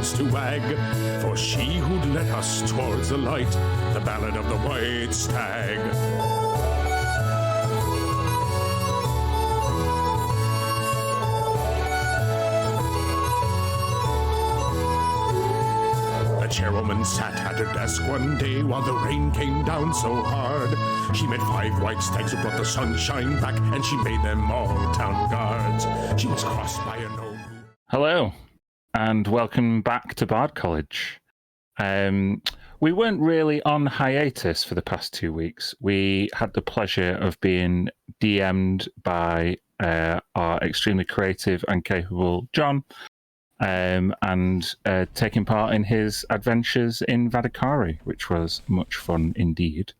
tongues to wag, for she who'd led us towards the light, the ballad of the white stag. Chairwoman sat at her desk one day while the rain came down so hard. She met 5 white stags who brought the sunshine back, and she made them all town guards. She was crossed by a gnome. Hello, and welcome back to Bard College. We weren't really on hiatus for the past 2 weeks. We had the pleasure of being DM'd by our extremely creative and capable John, and taking part in his adventures in Vadakari, which was much fun indeed.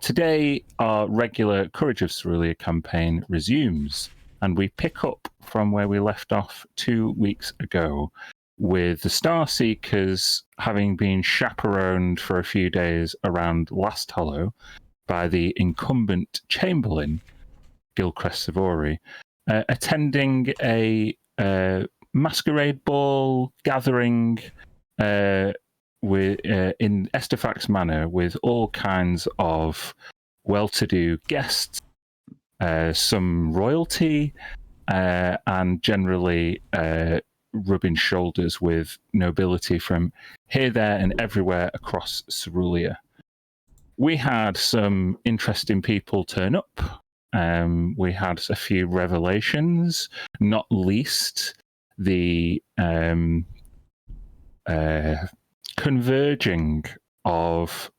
Today, our regular Courage of Cerulea campaign resumes, and we pick up from where we left off 2 weeks ago, with the Star Seekers having been chaperoned for a few days around Last Hollow by the incumbent Chamberlain, Gilchrist Savory, attending a masquerade ball gathering in Estefax Manor with all kinds of well-to-do guests, some royalty, and generally rubbing shoulders with nobility from here, there, and everywhere across Cerulea. We had some interesting people turn up. We had a few revelations, not least the converging of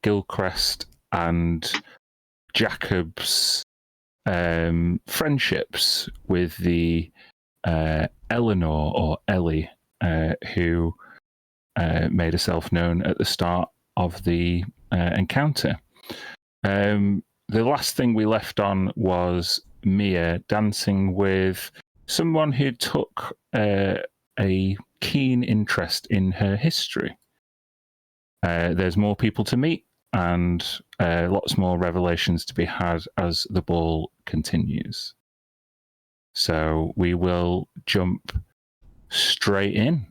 Gilchrist and Jacob's friendships with the Eleanor, or Ellie, who made herself known at the start of the encounter. The last thing we left on was Mia dancing with someone who took a keen interest in her history. There's more people to meet and lots more revelations to be had as the ball continues. So we will jump straight in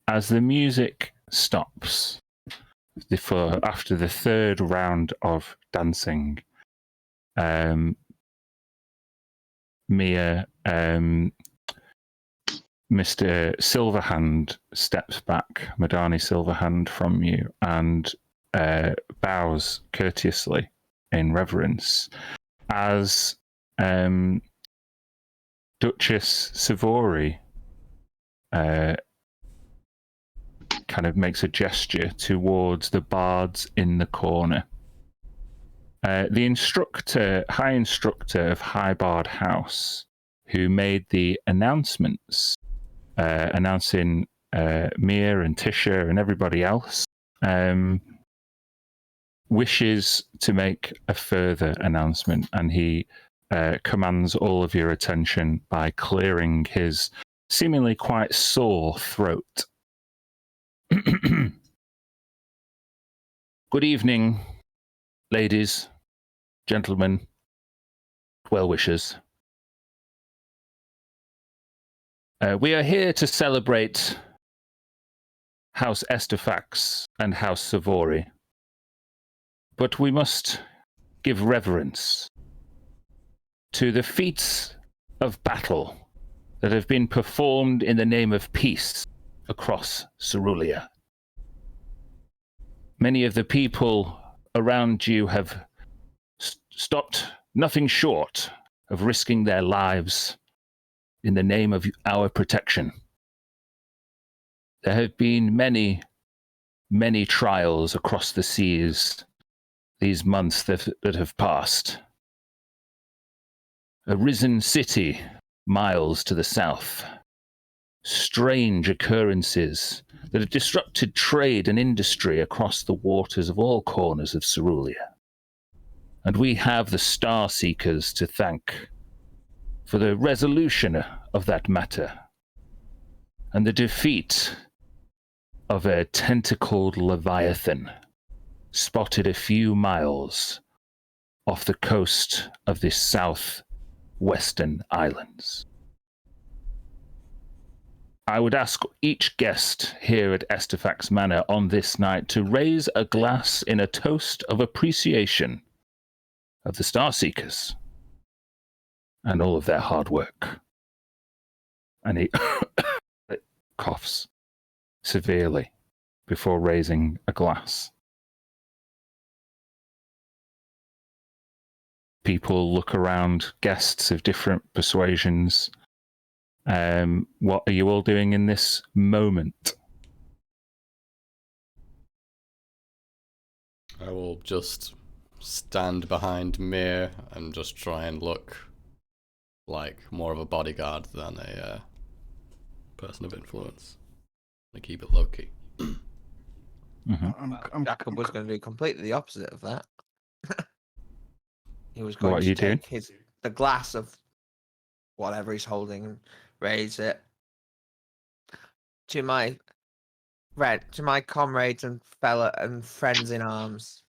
as the music stops after the third round of dancing. Mia, Mr. Silverhand steps back, Madani Silverhand, from you and bows courteously in reverence as Duchess Savory kind of makes a gesture towards the bards in the corner. The High Instructor of High Bard House, who made the announcements, announcing Mia and Tisha and everybody else, wishes to make a further announcement, and he commands all of your attention by clearing his seemingly quite sore throat. Good evening, ladies, gentlemen, well-wishers. We are here to celebrate House Estefax and House Savory, but we must give reverence to the feats of battle that have been performed in the name of peace across Cerulea. Many of the people around you have stopped nothing short of risking their lives in the name of our protection. There have been many, many trials across the seas these months that have passed. A risen city miles to the south. Strange occurrences that have disrupted trade and industry across the waters of all corners of Cerulea. And we have the Star Seekers to thank for the resolution of that matter and the defeat of a tentacled leviathan spotted a few miles off the coast of the southwestern islands. I would ask each guest here at Estifax Manor on this night to raise a glass in a toast of appreciation of the Starseekers and all of their hard work. And he coughs severely before raising a glass. People look around, guests of different persuasions. What are you all doing in this moment? I will just stand behind Mir and just try and look like more of a bodyguard than a person of influence. I keep it low-key. Jacob was going to do completely the opposite of that. He was What going are to you doing? take the glass of whatever he's holding and raise it to my comrades and friends in arms.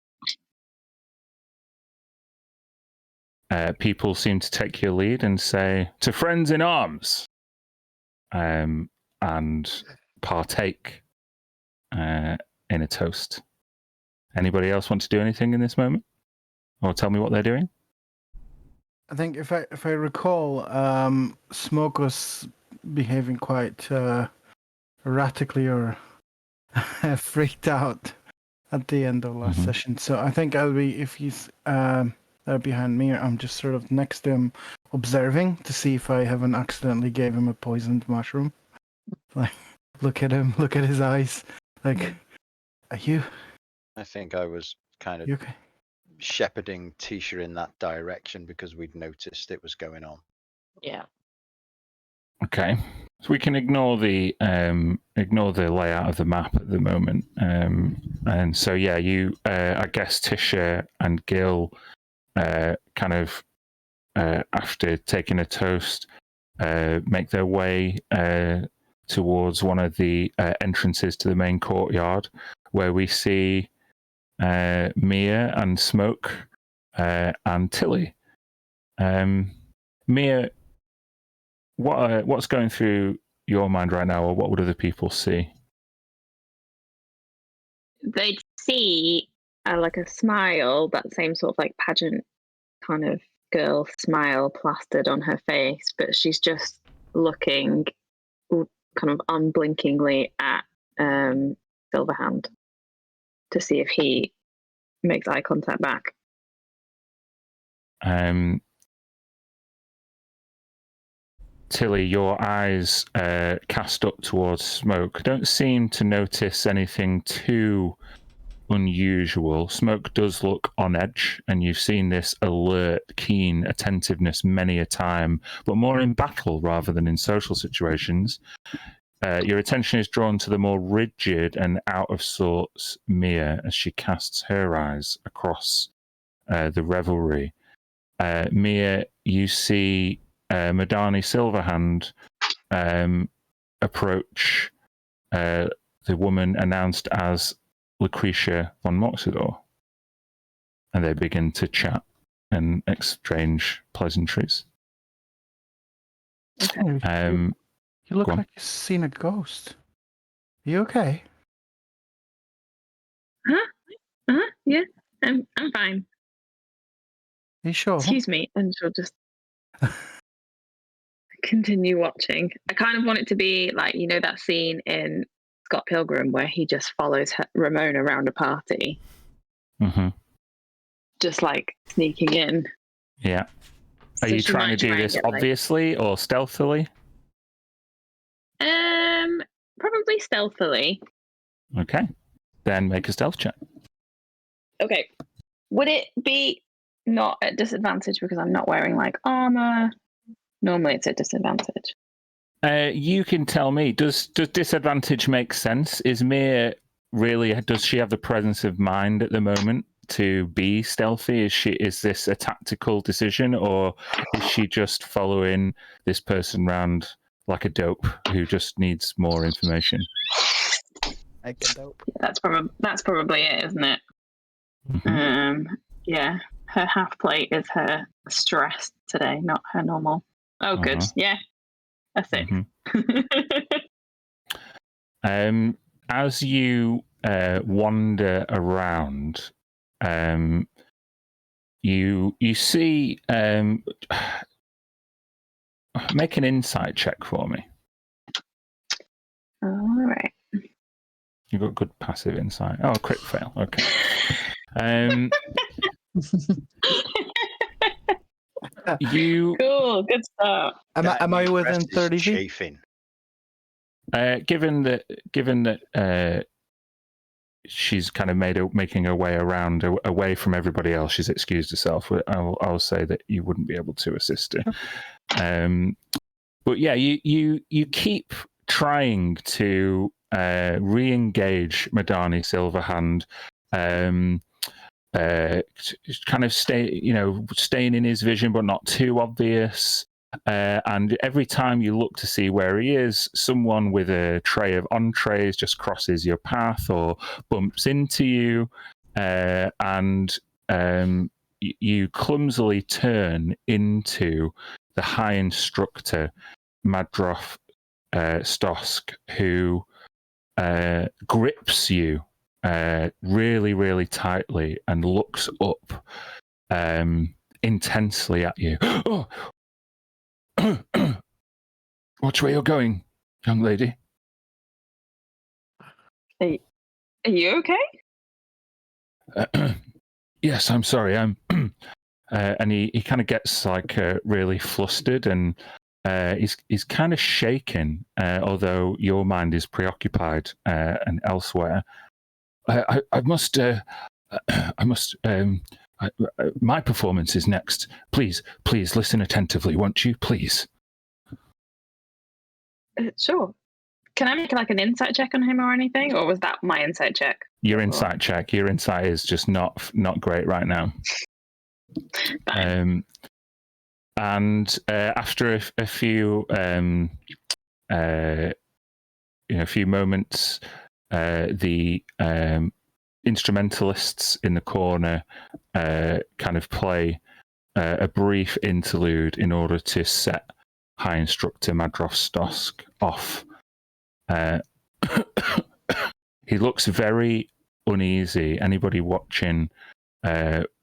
People seem to take your lead and say, "To friends in arms," and partake in a toast. Anybody else want to do anything in this moment? Or tell me what they're doing? I think if I recall, Smoke was behaving quite erratically or freaked out at the end of last session. So I think I'll be, if he's there behind me, I'm just sort of next to him, observing to see if I haven't accidentally gave him a poisoned mushroom. Like, look at him, look at his eyes. Like, are you? I think I was kind of Okay? shepherding Tisha in that direction because we'd noticed it was going on. Yeah. Okay, so we can ignore the layout of the map at the moment, and so yeah, you, I guess Tisha and Gil, kind of after taking a toast, make their way towards one of the entrances to the main courtyard, where we see Mia and Smoke and Tilly. Mia, what's going through your mind right now, or what would other people see? They'd see like a smile, that same sort of like pageant kind of girl smile plastered on her face, but she's just looking kind of unblinkingly at Silverhand to see if he makes eye contact back. Tilly, your eyes cast up towards Smoke don't seem to notice anything too unusual. Smoke does look on edge, and you've seen this alert, keen attentiveness many a time, but more in battle rather than in social situations. Your attention is drawn to the more rigid and out of sorts Mia as she casts her eyes across the revelry. Mia, you see Madani Silverhand approach the woman announced as Lucretia von Moxidor, and they begin to chat and exchange pleasantries. You look go on. like you've seen a ghost. Are you okay? Yeah, I'm fine. Are you sure? Excuse me, and she'll just continue watching. I kind of want it to be like, you know, that scene in Scott Pilgrim where he just follows Ramon around a party, just like sneaking in. Yeah. Are So you she trying to might do try and this get, like- obviously or stealthily? Probably stealthily. Okay. Then make a stealth check. Okay. Would it be not at disadvantage because I'm not wearing like armor? Normally it's at disadvantage. You can tell me. Does disadvantage make sense? Is Mia really? Does she have the presence of mind at the moment to be stealthy? Is this a tactical decision, or is she just following this person around like a dope who just needs more information? Like a dope. Yeah, that's probably it, isn't it? Yeah. Her half plate is her stress today, not her normal. Oh, good. Yeah. That's it. As you wander around, you see. Make an insight check for me. All right. You've got good passive insight. Oh, crit fail. Okay. You Cool. Good start. Am I within Crest is 30 feet? chafing. given that she's kind of making her way around away from everybody else, she's excused herself. I'll say that you wouldn't be able to assist her. But yeah, you keep trying to re-engage Madani Silverhand, kind of staying in his vision, but not too obvious. And every time you look to see where he is, someone with a tray of entrees just crosses your path or bumps into you, and you clumsily turn into the High Instructor, Madroff Stosk, who grips you really, really tightly and looks up intensely at you. Oh! Watch where you're going, young lady. Are you okay? Yes, I'm sorry. I'm. And he kind of gets like really flustered, and he's kind of shaken, although your mind is preoccupied and elsewhere. I must. My performance is next. Please listen attentively, won't you? Please. Sure. Can I make like an insight check on him or anything, or was that my insight check? Your insight check. Your insight is just not great right now. And after a few few moments, the instrumentalists in the corner kind of play a brief interlude in order to set High Instructor Madroff Stosk off. He looks very uneasy. Anybody watching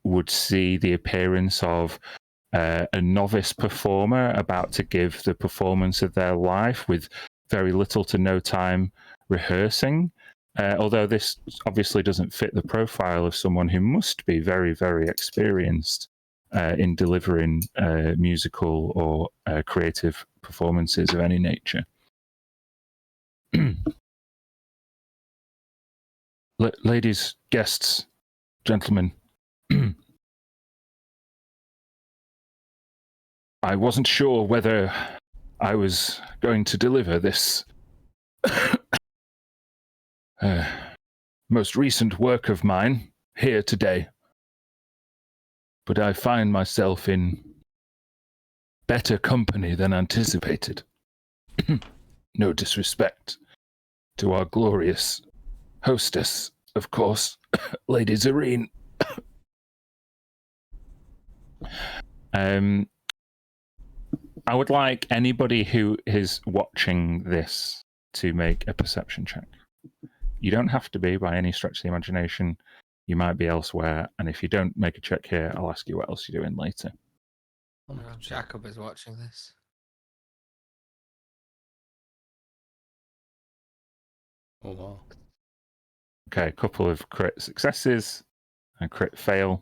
would see the appearance of a novice performer about to give the performance of their life with very little to no time rehearsing. Although this obviously doesn't fit the profile of someone who must be very, very experienced in delivering musical or creative performances of any nature. Ladies, guests, gentlemen, I wasn't sure whether I was going to deliver this most recent work of mine here today, but I find myself in better company than anticipated. No disrespect to our glorious hostess, of course, Lady Zareen. I would like anybody who is watching this to make a perception check. You don't have to be by any stretch of the imagination. You might be elsewhere, and if you don't make a check here, I'll ask you what else you're doing later. Jacob is watching this. Oh wow. Okay, a couple of crit successes, a crit fail.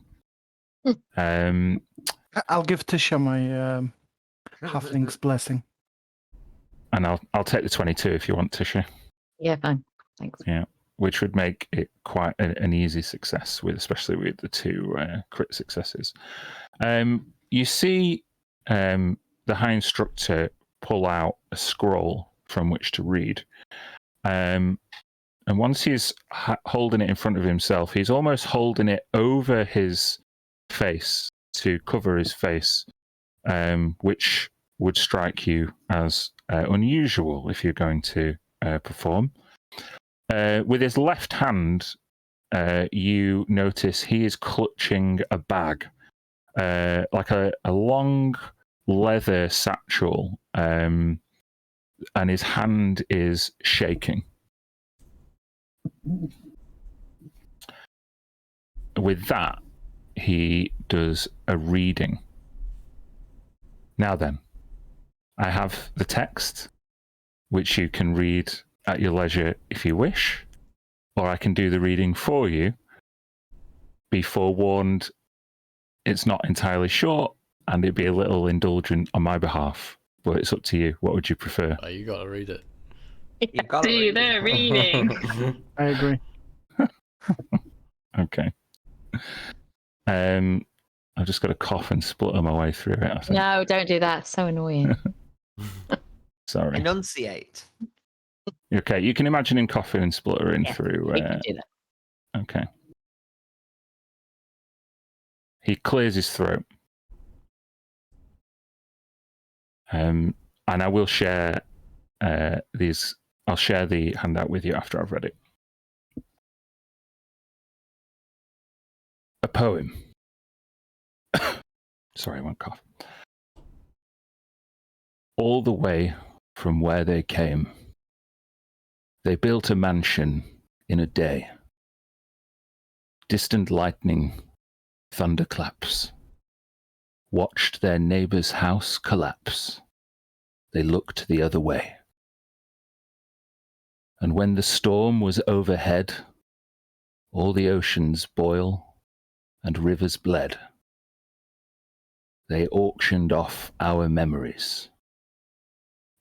I'll give Tisha my halfling's blessing. And I'll take the 22 if you want, Tisha. Yeah, fine. Thanks. Yeah, which would make it quite an easy success, especially with the two crit successes. You see the High Instructor pull out a scroll from which to read. And once he's holding it in front of himself, he's almost holding it over his face to cover his face, which would strike you as unusual if you're going to perform. With his left hand, you notice he is clutching a bag, like a long leather satchel, and his hand is shaking. With that, he does a reading. Now then, I have the text, which you can read at your leisure if you wish, or I can do the reading for you. Be forewarned, it's not entirely short, and it'd be a little indulgent on my behalf, but it's up to you. What would you prefer? Oh, you gotta read it. You've got to Do read the it. reading. I agree. Okay. I've just got to cough and splutter my way through it, I think. No, don't do that. So annoying. Sorry. Enunciate. Okay, you can imagine him coughing and spluttering Yeah, through. we can do that. Okay. He clears his throat. And I will share these. I'll share the handout with you after I've read it. A poem. Sorry, I won't cough. All the way from where they came, they built a mansion in a day. Distant lightning, thunderclaps, watched their neighbor's house collapse. They looked the other way. And when the storm was overhead, all the oceans boil and rivers bled. They auctioned off our memories.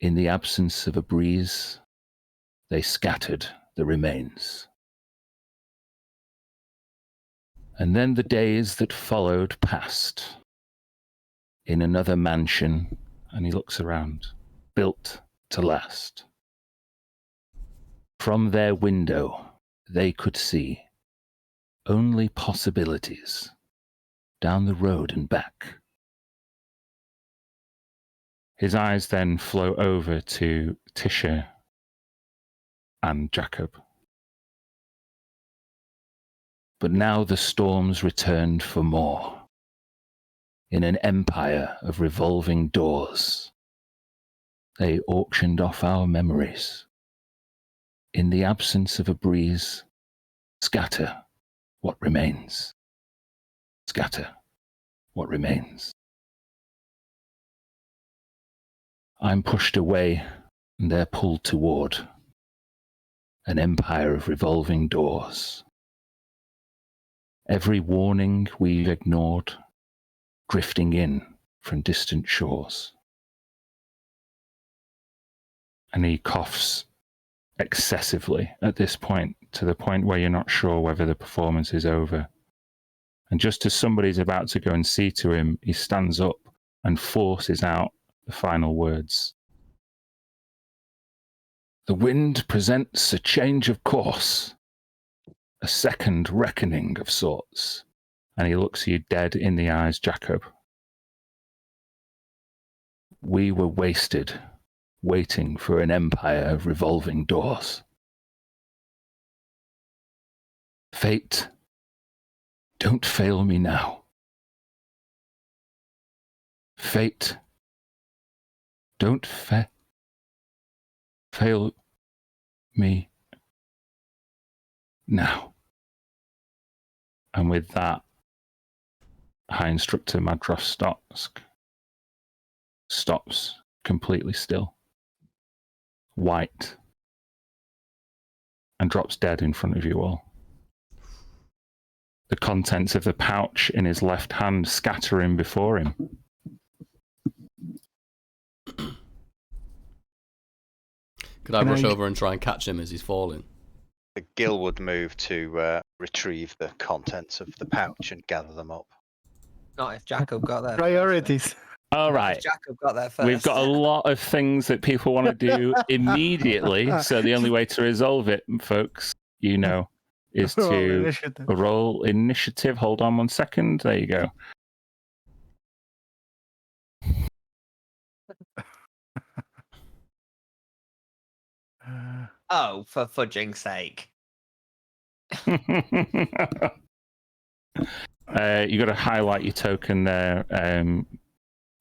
In the absence of a breeze, they scattered the remains. And then the days that followed passed. In another mansion, and he looks around, built to last. From their window, they could see only possibilities down the road and back. His eyes then flow over to Tisha and Jacob. But now the storms returned for more. In an empire of revolving doors, they auctioned off our memories. In the absence of a breeze, scatter what remains. Scatter what remains. I'm pushed away, and they're pulled toward an empire of revolving doors. Every warning we've ignored, drifting in from distant shores. And he coughs excessively at this point, to the point where you're not sure whether the performance is over. And just as somebody's about to go and see to him, he stands up and forces out the final words. The wind presents a change of course, a second reckoning of sorts. And he looks you dead in the eyes, Jacob. We were wasted, waiting for an empire of revolving doors. Fate, don't fail me now. Fate, don't fail me now. And with that, High Instructor Madross stops completely still, white, and drops dead in front of you all. The contents of the pouch in his left hand scattering before him. Could I Can rush I- over and try and catch him as he's falling? The Gil would move to retrieve the contents of the pouch and gather them up. Not if Jacob got there. Priorities. All Not right. if Jacob got there first. We've got a lot of things that people want to do immediately, so the only way to resolve it, folks, you know, is Roll to initiative. roll initiative. Hold on 1 second. There you go. Oh, for fudging's sake. You got to highlight your token there,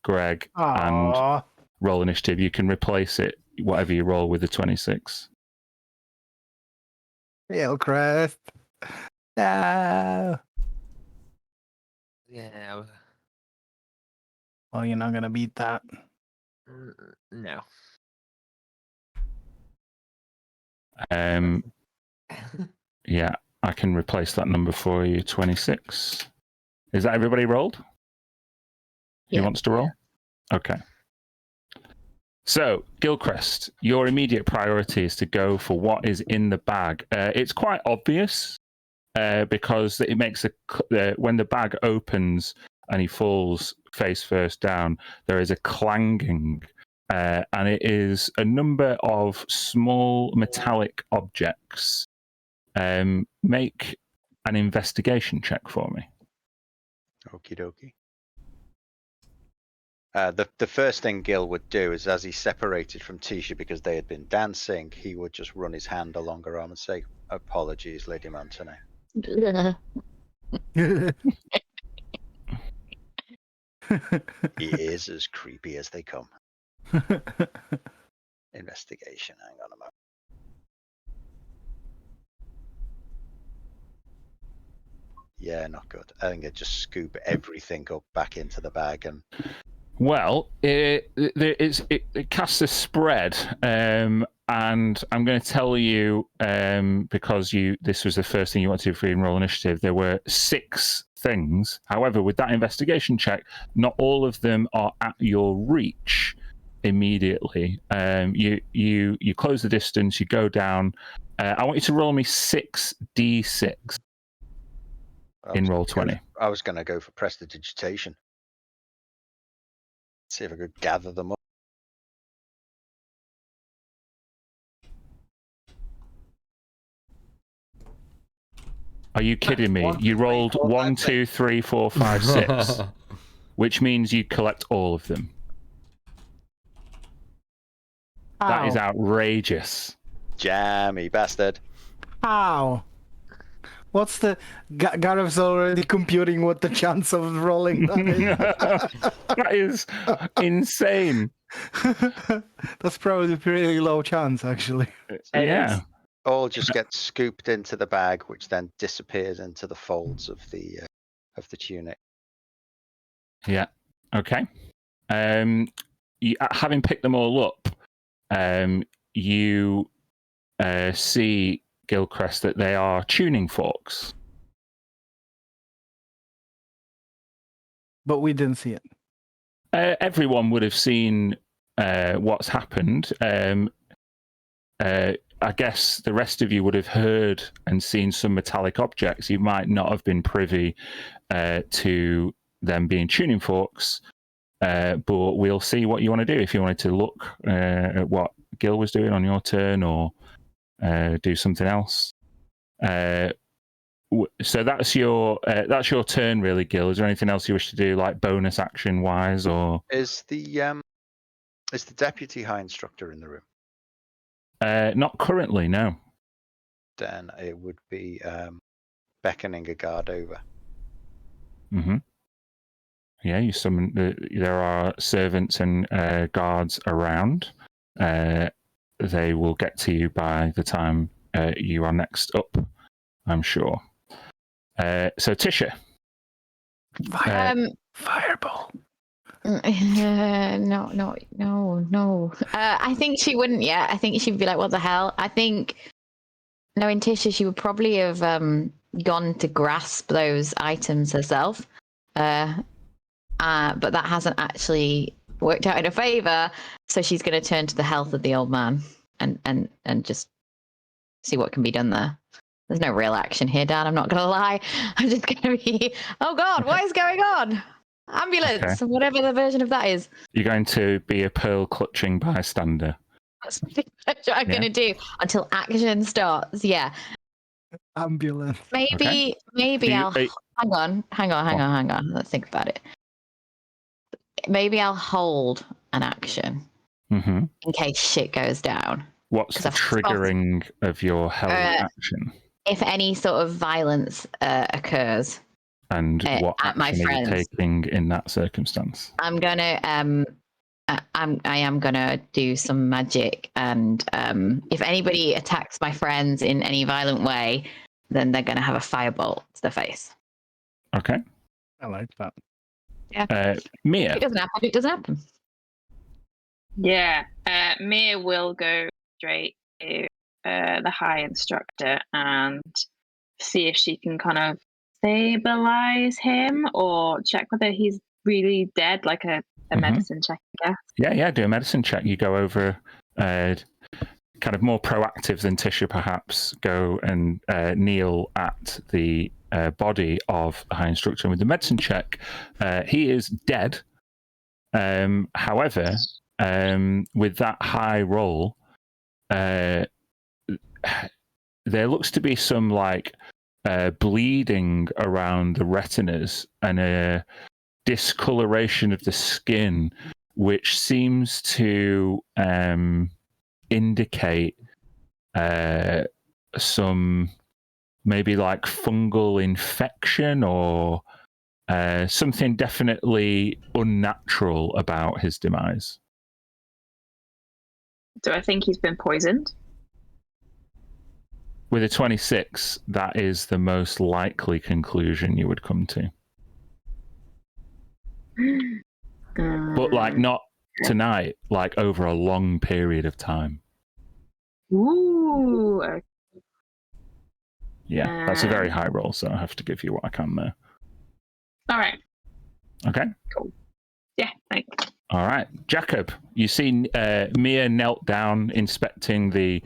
Greg, and Aww. roll initiative. You can replace it, whatever you roll, with the 26. Hillcrest. No. Yeah. Well, you're not gonna beat that. No. Yeah, I can replace that number for you. 26. Is that everybody rolled? Who Yeah. wants to roll? Okay. So, Gilchrist, your immediate priority is to go for what is in the bag. It's quite obvious because it makes when the bag opens and he falls face first down, there is a clanging, and it is a number of small metallic objects. Make an investigation check for me. Okie dokie. The first thing Gil would do is, as he separated from Tisha because they had been dancing, he would just run his hand along her arm and say, "Apologies, Lady Montaigne." He is as creepy as they come. Investigation. Hang on a moment. Yeah, not good. I think I just scoop everything up back into the bag and. Well, it casts a spread, and I'm going to tell you because this was the first thing you wanted to do for your roll initiative. There were 6 things. However, with that investigation check, not all of them are at your reach immediately. You close the distance. You go down. I want you to roll me 6d6 in roll 20. I was going to go for prestidigitation. See if I could gather them up. Are you kidding me? You rolled 1, 2, 3, 4, 5, 6, which means you collect all of them. That is outrageous. Jammy bastard. How? What's the... Gareth's already computing what the chance of rolling that is. That is insane. That's probably a pretty low chance, actually. Yeah. All just get scooped into the bag, which then disappears into the folds of the tunic. Yeah. Okay. Having picked them all up, you see, Gilchrist, that they are tuning forks. But we didn't see it. Everyone would have seen what's happened. I guess the rest of you would have heard and seen some metallic objects. You might not have been privy to them being tuning forks, but we'll see what you want to do. If you wanted to look at what Gil was doing on your turn or do something else. So that's your turn, really, Gil. Is there anything else you wish to do, like bonus action wise, or is the deputy high instructor in the room? Not currently, no. Then it would be beckoning a guard over. Mm-hmm. Yeah, you summon. There are servants and guards around. They will get to you by the time you are next up, I'm sure. So Tisha. Fireball. No. I think she wouldn't yet. I think she'd be like, what the hell? I think, knowing Tisha, she would probably have gone to grasp those items herself. But that hasn't actually worked out in her favor. So she's going to turn to the health of the old man and just see what can be done there. There's no real action here, Dad. I'm not going to lie. I'm just going to be, oh God, what is going on? Ambulance, okay. Whatever the version of that is. You're going to be a pearl clutching bystander. That's pretty much what I'm going to do until action starts. Yeah. Ambulance. Maybe I'll hang on. Let's think about it. Maybe I'll hold an action in case shit goes down. What's the triggering of your held action? If any sort of violence occurs. And what at my action are you taking in that circumstance? I'm gonna I am gonna do some magic, and if anybody attacks my friends in any violent way, then they're gonna have a firebolt to the face. Okay. I like that. Mia. If it doesn't happen, it doesn't happen. Yeah, Mia will go straight to the high instructor and see if she can kind of stabilize him or check whether he's really dead, like a medicine check, I guess. Yeah, do a medicine check. You go over, kind of more proactive than Tisha, perhaps, go and kneel at the body of the high instructor. And with the medicine check, he is dead. However, with that high roll, there looks to be some like bleeding around the retinas and a discoloration of the skin, which seems to indicate some maybe like fungal infection or something definitely unnatural about his demise. Do I think he's been poisoned? With a 26, that is the most likely conclusion you would come to. But like not tonight, like over a long period of time. Ooh. Yeah, that's a very high roll, so I have to give you what I can there. All right. Okay. Cool. Yeah, thanks. All right. Jacob, you see Mia knelt down inspecting the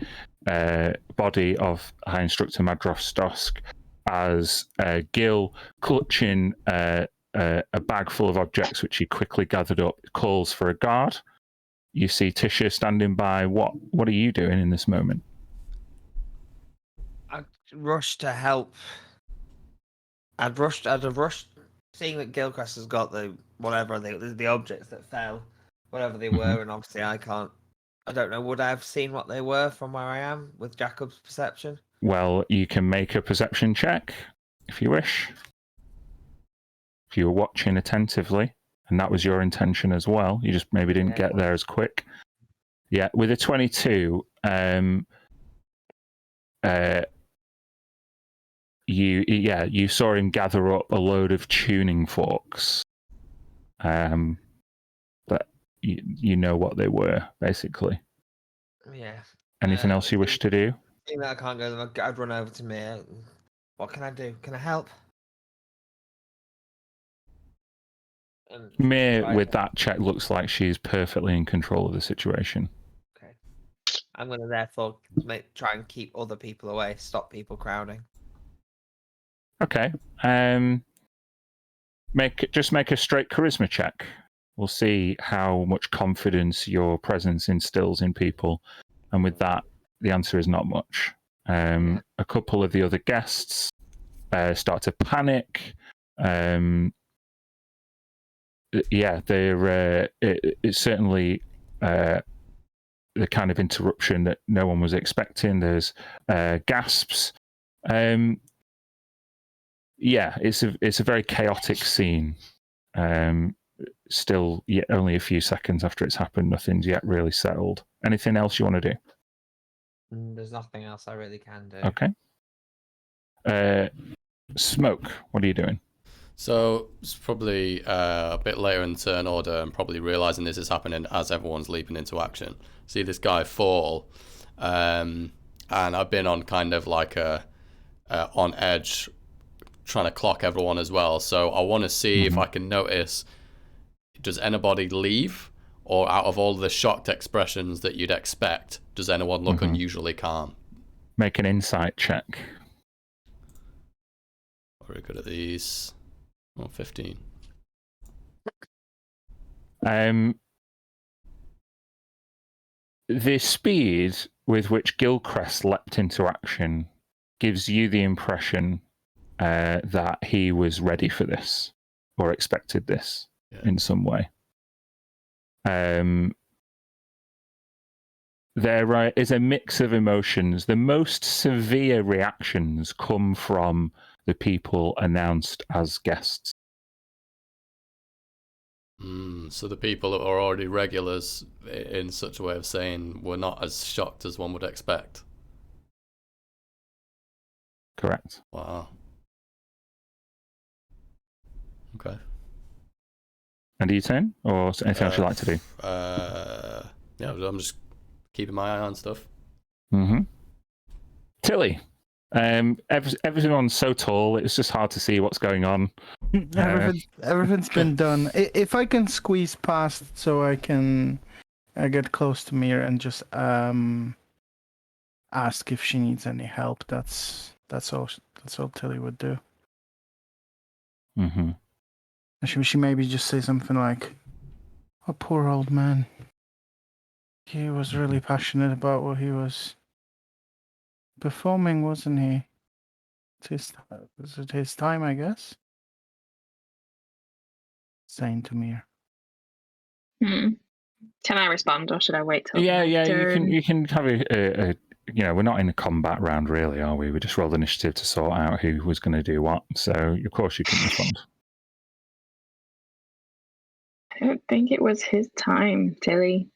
body of High Instructor Madroth Stosk as Gil, clutching a bag full of objects which he quickly gathered up, calls for a guard. You see Tisha standing by. What are you doing in this moment? I'd rush to help. I'd have rushed, seeing that Gilchrist has got the objects that fell, whatever they were, and obviously I don't know, would I have seen what they were from where I am with Jacob's perception? Well, you can make a perception check if you wish. If you were watching attentively, and that was your intention as well, you just maybe didn't get there as quick. Yeah, with a 22, you saw him gather up a load of tuning forks. But you know what they were, basically. Yeah. Anything else you wish to do? Seeing that I can't go there, I'd run over to Mia. What can I do? Can I help? Mia, with that check, looks like she's perfectly in control of the situation. Okay. I'm going to therefore try and keep other people away, stop people crowding. Okay. Just make a straight charisma check. We'll see how much confidence your presence instills in people. And with that, the answer is not much. A couple of the other guests start to panic. It's certainly the kind of interruption that no one was expecting. There's gasps. It's a very chaotic scene. Still, only a few seconds after it's happened, nothing's yet really settled. Anything else you want to do? There's nothing else I really can do. Okay. Smoke, what are you doing? So it's probably a bit later in the turn order and probably realizing this is happening as everyone's leaping into action. See this guy fall, and I've been on kind of like on edge, trying to clock everyone as well. So I want to see if I can notice, does anybody leave, or out of all the shocked expressions that you'd expect, does anyone look unusually calm? Make an insight check. Very good at these. 15. The speed with which Gilchrist leapt into action gives you the impression that he was ready for this or expected this in some way. There is a mix of emotions. The most severe reactions come from the people announced as guests. So the people that are already regulars, in such a way of saying, were not as shocked as one would expect. Correct. Wow. Okay. And do you turn, or anything else you'd like to do? Yeah, I'm just keeping my eye on stuff. Mm-hmm. Tilly, everyone's so tall, it's just hard to see what's going on. Everything's been done. If I can squeeze past so I can get close to Mir and just ask if she needs any help, that's all Tilly would do. Mm-hmm. She maybe just say something like, "Oh, poor old man. He was really passionate about what he was performing, wasn't he? Was it his time, I guess?" Saying to Mir. Can I respond, or should I wait till? Yeah. turn? You can have a we're not in a combat round, really, are we? We just rolled initiative to sort out who was going to do what. So of course you can respond. I don't think it was his time, Tilly.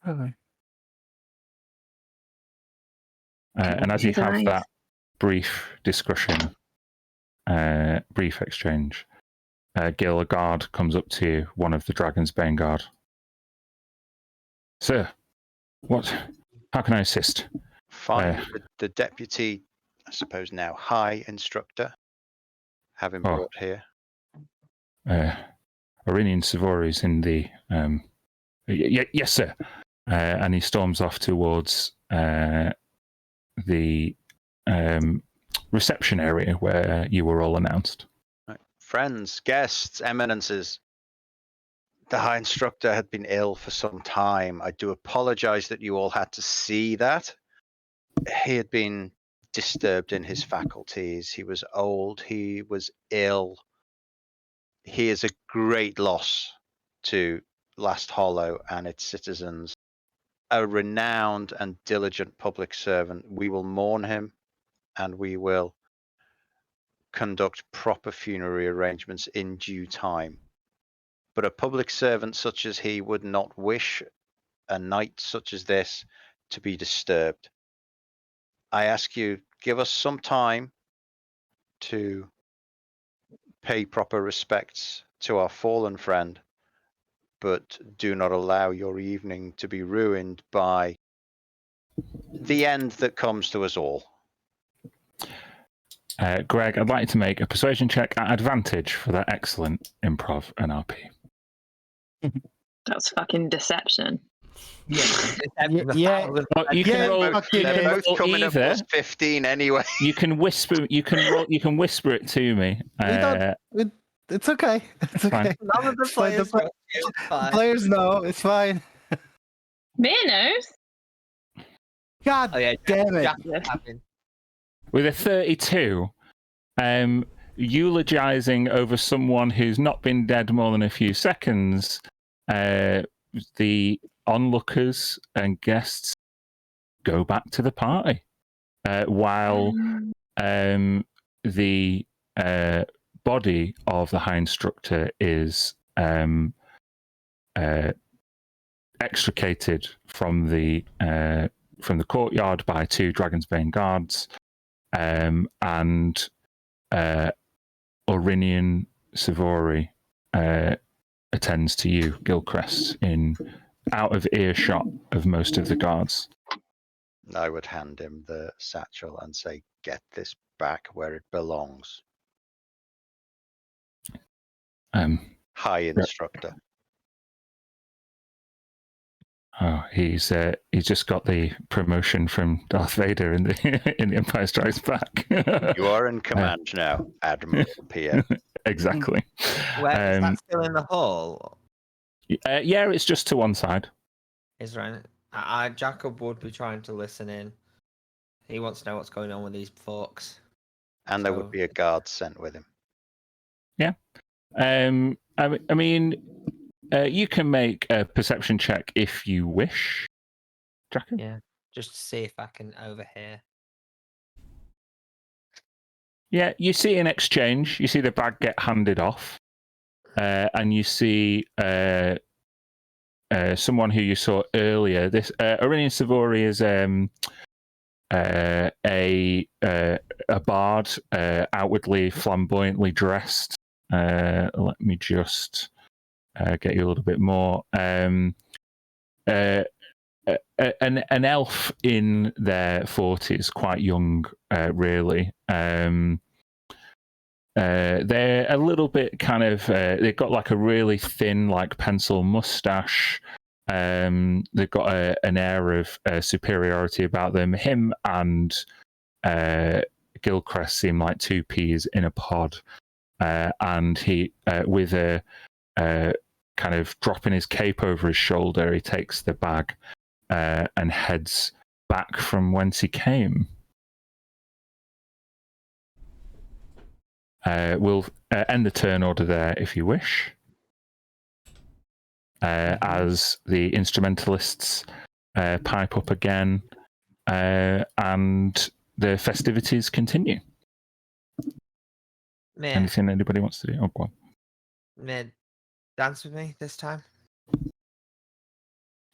Really? And as you His have eyes. that brief discussion, brief exchange, Gil, a guard, comes up to you, one of the Dragon's Bane guard. Sir, how can I assist? Find the deputy, I suppose now high instructor, have him brought here. Aurinian Savori's in the... yes, sir. And he storms off towards the reception area where you were all announced. Right. Friends, guests, eminences. The High Instructor had been ill for some time. I do apologize that you all had to see that. He had been disturbed in his faculties. He was old. He was ill. He is a great loss to Last Hollow and its citizens. A renowned and diligent public servant. We will mourn him, and we will conduct proper funerary arrangements in due time. But a public servant such as he would not wish a night such as this to be disturbed. I ask you, give us some time to pay proper respects to our fallen friend, but do not allow your evening to be ruined by the end that comes to us all. Greg, I'd like you to make a persuasion check at advantage for that excellent improv NRP. That's fucking deception. Yeah. Well, you can roll. They're both coming either. up plus 15 anyway. You can whisper. You can roll. You can whisper it to me. It's okay. It's okay. None of the It's fine. players know. It's fine. Players know. It's fine. Mir knows. God Oh, yeah, damn it. Jack is having- With a 32, eulogizing over someone who's not been dead more than a few seconds, the onlookers and guests go back to the party while the body of the High Instructor is extricated from the courtyard by two Dragon's Bane guards, and Aurinian Savori attends to you, Gilchrist, in out of earshot of most of the guards. I would hand him the satchel and say, get this back where it belongs. High Instructor. Oh, he's just got the promotion from Darth Vader in the in The Empire Strikes Back. You are in command now, Admiral PM. Exactly. Where is that still in the hall? Yeah, it's just to one side. Is right. Jacob would be trying to listen in. He wants to know what's going on with these folks. And there would be a guard sent with him. Yeah. I mean, you can make a perception check if you wish, Jacob. Yeah, just to see if I can overhear. Yeah, you see an exchange. You see the bag get handed off. and you see someone who you saw earlier. This Aurelian Savori is a bard, outwardly flamboyantly dressed. Let me just get you a little bit more. An elf in their 40s, quite young, really. They're a little bit kind of. They've got like a really thin, like pencil mustache. They've got an air of superiority about them. Him and Gilchrist seem like two peas in a pod, and he, with a kind of dropping his cape over his shoulder, he takes the bag and heads back from whence he came. We'll end the turn order there if you wish. As the instrumentalists pipe up again and the festivities continue. Meh. Anything anybody wants to do? Oh, go on. Meh. Dance with me this time.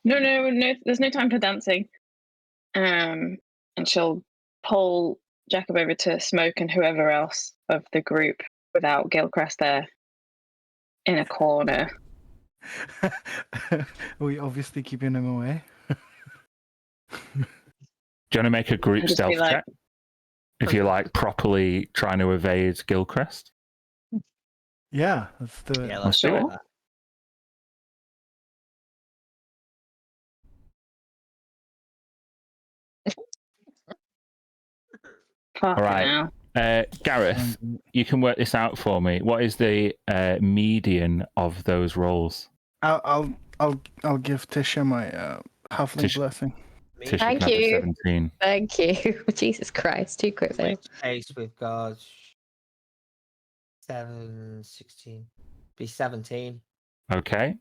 No, there's no time for dancing. And she'll pull Jacob over to Smoke and whoever else of the group without Gilchrist there in a corner. We obviously keeping him away. Do you want to make a group And just be stealth like- check? If you're like properly trying to evade Gilchrist? Yeah, let's do it. Yeah, Let's do Sure. it. Fucking right. hell. Gareth, you can work this out for me. What is the median of those rolls? I'll give Tisha my halfling Tisha- blessing. Me. Tisha Thank can have a you. 17. Thank you. Jesus Christ, too quick there. Which case we've got 16. Be 17. Okay.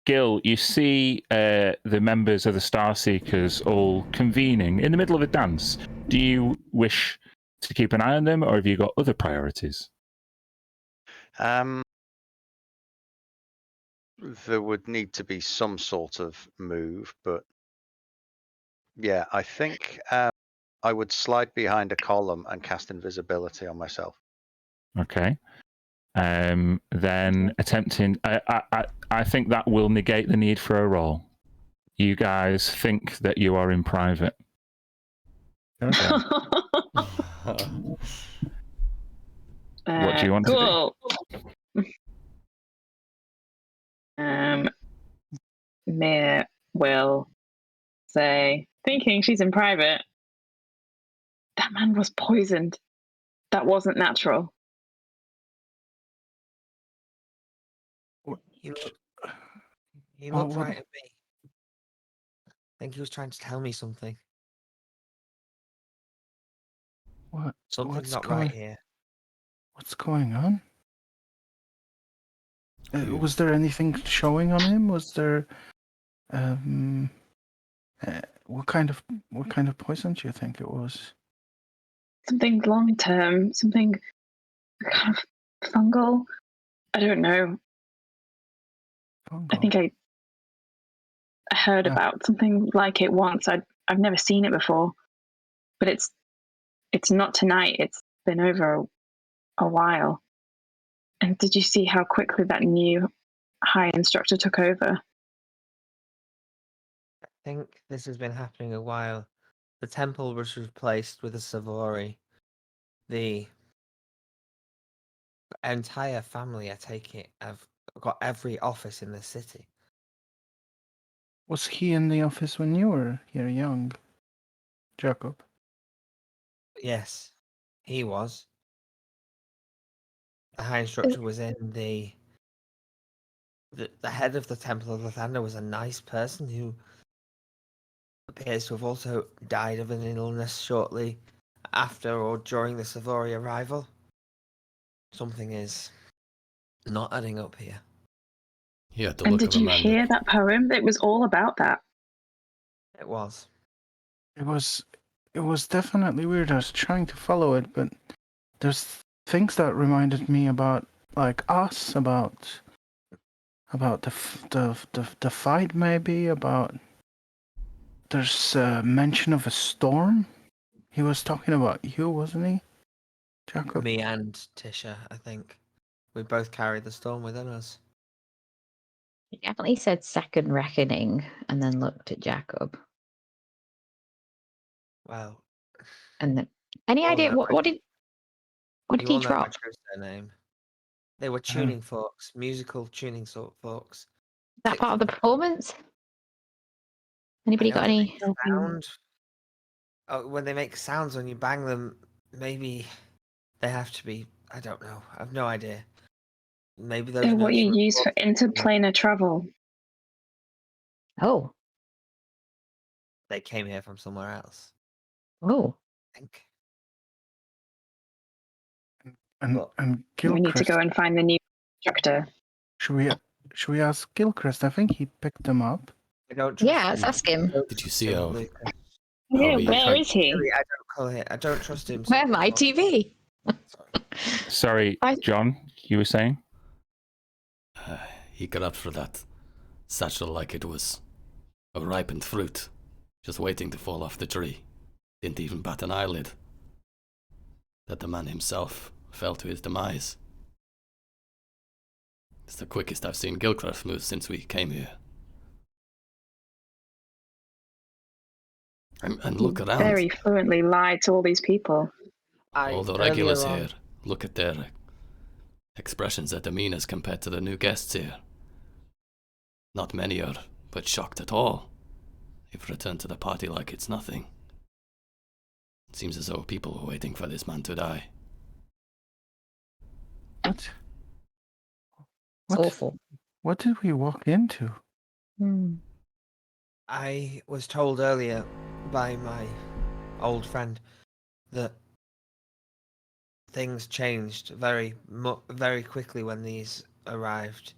Gil, you see the members of the Star Seekers all convening in the middle of a dance. Do you wish to keep an eye on them, or have you got other priorities? There would need to be some sort of move, but yeah, I think I would slide behind a column and cast invisibility on myself. Okay. Then attempting, I think that will negate the need for a roll. You guys think that you are in private. Okay. What do you want to do? Cool. Mia will say, thinking she's in private, that man was poisoned. That wasn't natural. He looked what- right at me. I think he was trying to tell me something. What? Something's What's not going? right here. What's going on? Was there anything showing on him? Was there? What kind of poison do you think it was? Something long term, something kind of fungal. I don't know. I think I heard Yeah. about something like it once. I've never seen it before, but it's not tonight. It's been over a while. And did you see how quickly that new high instructor took over? I think this has been happening a while. The temple was replaced with a Savori. The entire family, I take it, have got every office in the city. Was he in the office when you were here young, Jacob? Yes, he was. The high instructor was in the head of the Temple of Lathander was a nice person who appears to have also died of an illness shortly after or during the Savori arrival. Something is not adding up here. He had the And look did of a you man hear that poem? It was all about that. It was. It was definitely weird. I was trying to follow it, but there's things that reminded me about like us about the fight, maybe about. There's a mention of a storm. He was talking about you, wasn't he, Jacob? Me and Tisha, I think. We both carry the storm within us. He definitely said second reckoning and then looked at Jacob. Well, And then, any all idea know what did you he all know my drop? true surname. They were tuning forks, musical tuning forks. That part of the performance? Anybody I got know they any? make sound. Oh, when they make sounds when you bang them, maybe they have to be. I don't know. I have no idea. Maybe those They're what notes you were use for interplanar travel. Oh, They came here from somewhere else. oh. I think. And But We need to Gilchrist. go and find the new instructor. Should we ask Gilchrist? I think he picked them up. I don't trust. Yeah, let's ask him. Did you see how Lucas. Yeah, he- where is he? Really, I don't call it. I don't trust him. Where my TV? Sorry. Sorry, I- John, you were saying? he grabbed for that satchel like it was a ripened fruit, just waiting to fall off the tree. Didn't even bat an eyelid. That the man himself fell to his demise. It's the quickest I've seen Gilchrist move since we came here. And look around. Very fluently lied to all these people. All the regulars here, look at their expressions, their demeanors compared to the new guests here. Not many are but shocked at all. They've returned to the party like it's nothing. It seems as though people were waiting for this man to die. What? It's awful. What did we walk into? I was told earlier by my old friend that things changed very quickly when these arrived.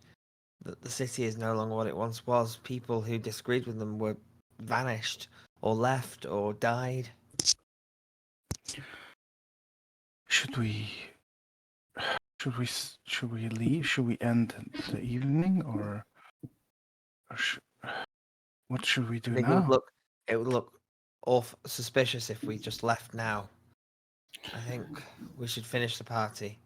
That the city is no longer what it once was. People who disagreed with them were vanished, or left, or died. Should we leave? Should we end the evening, or what should we do I think now? it would look awful suspicious if we just left now. I think we should finish the party,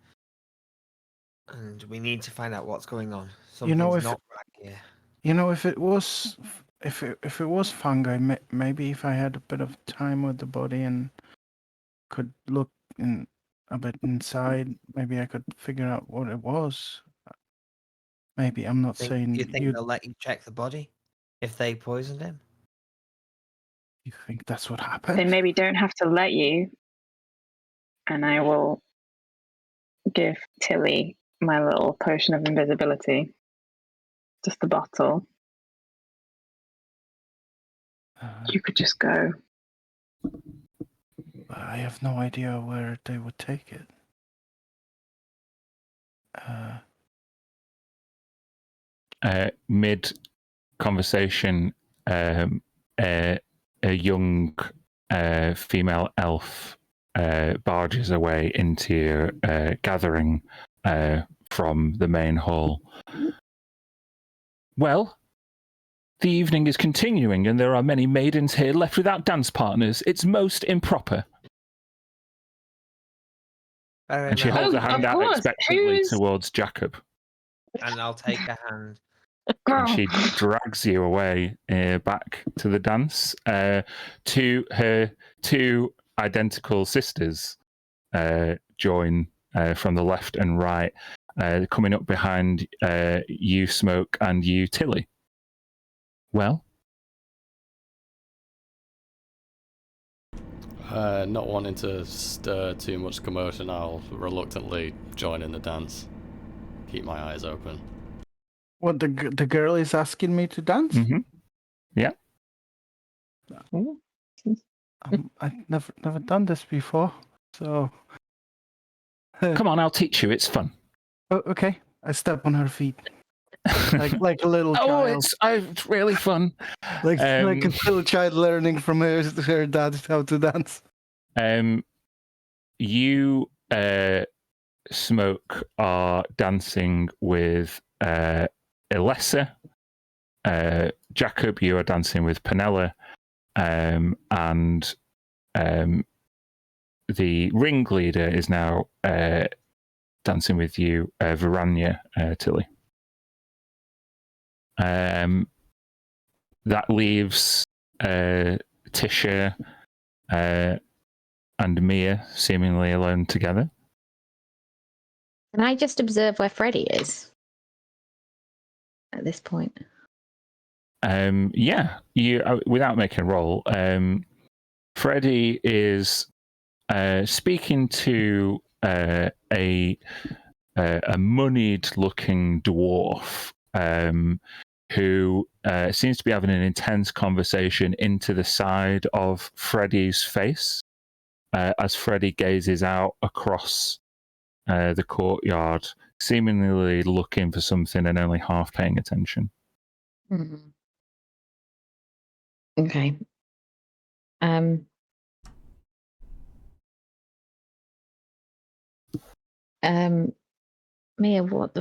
and we need to find out what's going on. Something's not right here. You know, if it was fungi, maybe if I had a bit of time with the body and could look in a bit inside, maybe I could figure out what it was. Maybe I'm not saying You think they'll let you check the body if they poisoned him? You think that's what happened? They maybe don't have to let you. And I will give Tilly my little potion of invisibility. Just the bottle. You could just go. I have no idea where they would take it. Mid conversation, a young female elf barges away into a gathering from the main hall. Well, the evening is continuing, and there are many maidens here left without dance partners. It's most improper. And she holds a hand out expectantly towards Jacob. And I'll take a hand. And she drags you away back to the dance. To her two identical sisters join from the left and right, coming up behind you, Smoke, and you, Tilly. Well? Not wanting to stir too much commotion, I'll reluctantly join in the dance. Keep my eyes open. What, the girl is asking me to dance? Mm-hmm. Yeah. I've never done this before, so... Come on, I'll teach you. It's fun. Oh, okay. I step on her feet. like a little child. It's really fun. Like a little child learning from her dad how to dance. You Smoke are dancing with Elessa. Jacob, you are dancing with Penella. And the ringleader is now dancing with you, Varanya, Tilly. That leaves Tisha and Mia seemingly alone together. Can I just observe where Freddie is at this point? Yeah, you without making a roll. Freddie is speaking to a moneyed-looking dwarf who seems to be having an intense conversation into the side of Freddie's face as Freddie gazes out across the courtyard, seemingly looking for something and only half paying attention. Mm-hmm. Okay. Mia, what?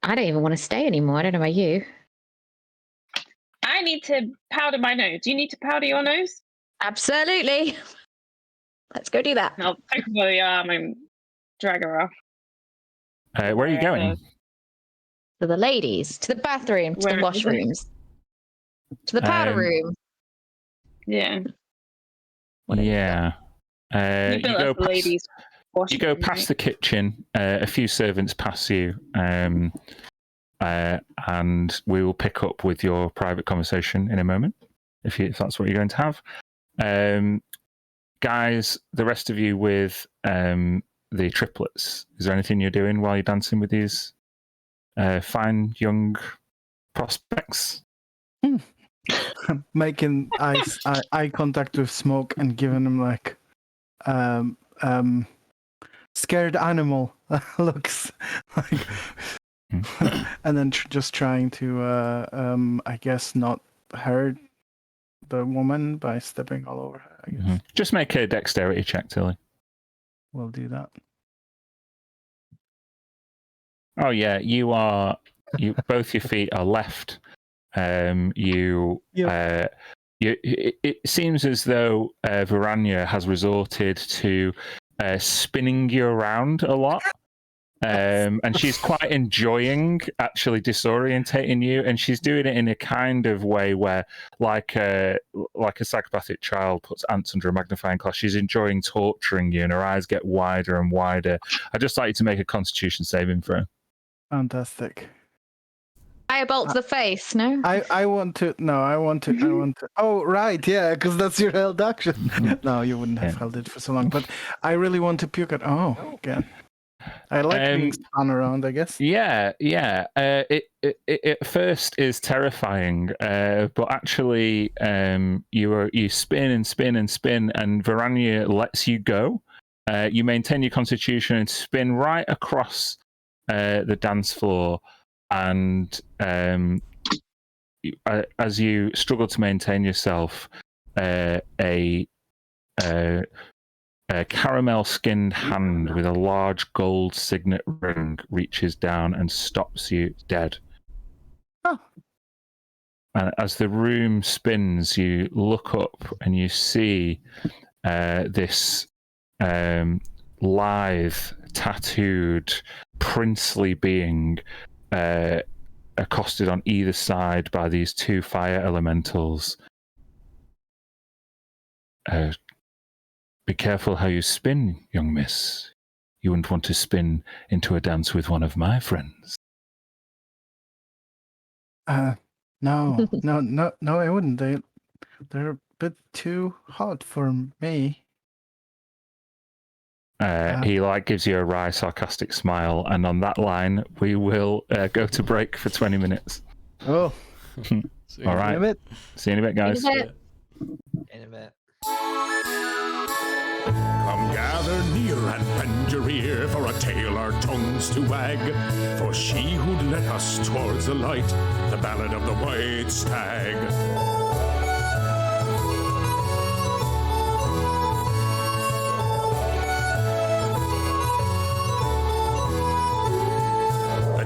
I don't even want to stay anymore. I don't know about you. I need to powder my nose. Do you need to powder your nose? Absolutely. Let's go do that. I'll take her by the arm and drag her off. Where are you going? To the ladies, to the bathroom, to Where the is it? washrooms, to the powder room. Yeah. Yeah. You built up the ladies' washroom, you go past right? the kitchen. A few servants pass you, and we will pick up with your private conversation in a moment, if that's what you're going to have. Guys, the rest of you with the triplets, is there anything you're doing while you're dancing with these fine young prospects? Making eye contact with Smoke and giving him like scared animal looks, like, and then just trying to I guess not hurt the woman by stepping all over her. I guess. Mm-hmm. Just make a dexterity check, Tilly. We'll do that. Oh yeah, you both your feet are left. It seems as though Varanya has resorted to spinning you around a lot. And she's quite enjoying actually disorientating you, and she's doing it in a kind of way where, like a psychopathic child puts ants under a magnifying glass, she's enjoying torturing you, and her eyes get wider and wider. I'd just like you to make a Constitution saving throw. Fantastic. Firebolt to the face, no? I want to. Oh, right, yeah, because that's your held action. No, you wouldn't have held it for so long, but I really want to puke it. Oh, again. I like being spun around, I guess. Yeah. It at first is terrifying, but actually, you spin and spin and spin, and Varanya lets you go. You maintain your constitution and spin right across the dance floor, and as you struggle to maintain yourself, a caramel-skinned hand with a large gold signet ring reaches down and stops you dead. Oh. And as the room spins, you look up and you see this lithe, tattooed, princely being accosted on either side by these two fire elementals. Be careful how you spin, young miss. You wouldn't want to spin into a dance with one of my friends. No, I wouldn't. They're a bit too hot for me. He gives you a wry, sarcastic smile, and on that line, we will go to break for 20 minutes. Oh, all right. See you in a bit, guys. In a bit. Come gather near and bend your ear for a tale our tongues to wag. For she who'd led us towards the light, the ballad of the white stag.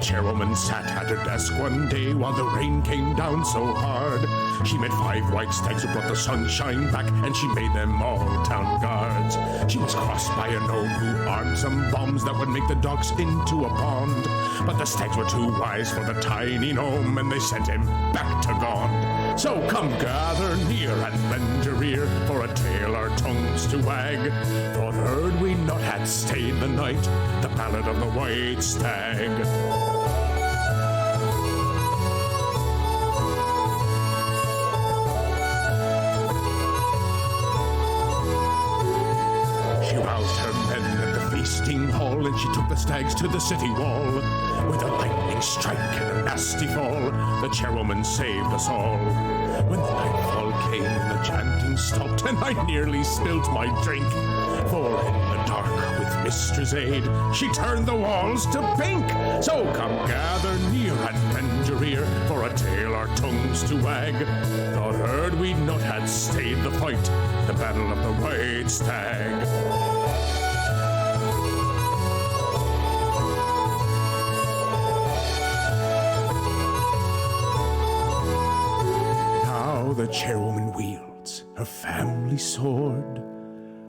chairwoman sat at her desk one day while the rain came down so hard. She met 5 white stags who brought the sunshine back, and she made them all town guards. She was crossed by a gnome who armed some bombs that would make the docks into a pond. But the stags were too wise for the tiny gnome, and they sent him back to Gond. So come gather near and lend your ear for a tale our tongues to wag. For heard we not had stayed the night, the ballad of the white stag. She roused her men at the feasting hall, and she took the stags to the city wall. With a lightning strike and a nasty fall, the chairwoman saved us all. When the nightfall came and the chanting stopped, and I nearly spilt my drink, for in the dark with Mistress' aid, she turned the walls to pink. So come gather near and lend your ear for a tale our tongues to wag. Thought heard we not had stayed the fight, the battle of the white stag. Now the chairwoman wields her family sword,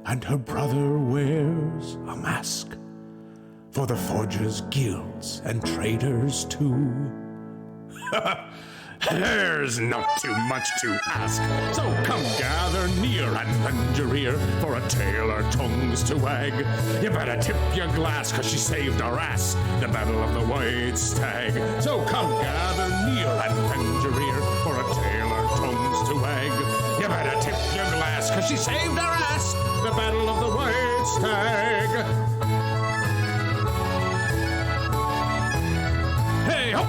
and her brother wears a mask for the forgers' guilds and traders too. There's not too much to ask, so come gather near and lend your ear for a tale our tongues to wag. You better tip your glass, 'cause she saved our ass, the battle of the white stag. So come gather near and lend your ear for a tale our tongues to wag. You better tip your glass, 'cause she saved our ass, the battle of the white stag. Hey ho!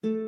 And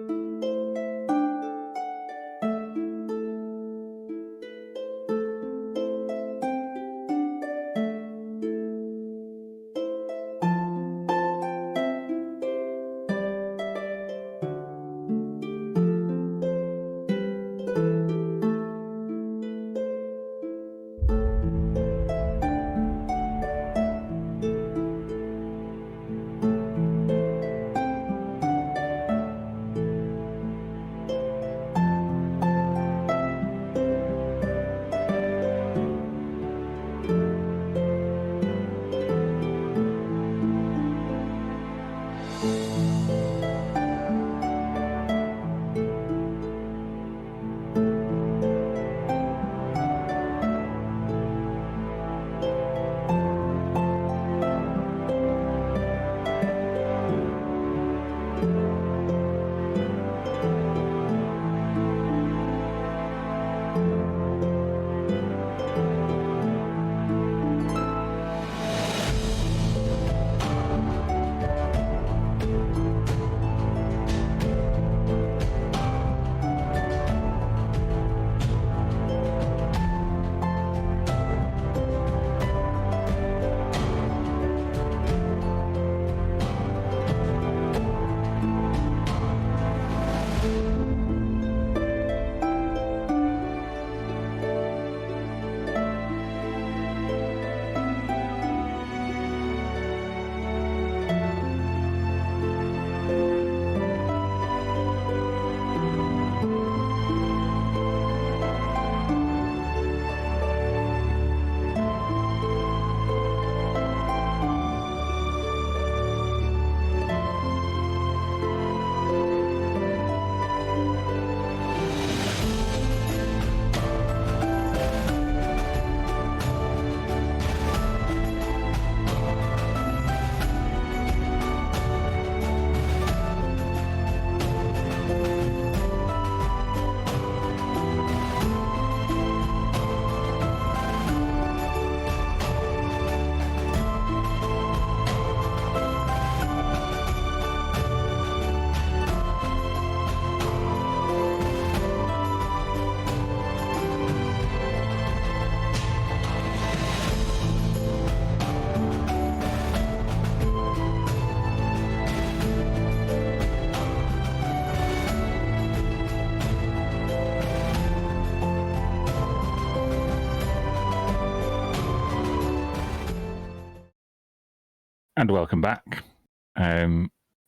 welcome back.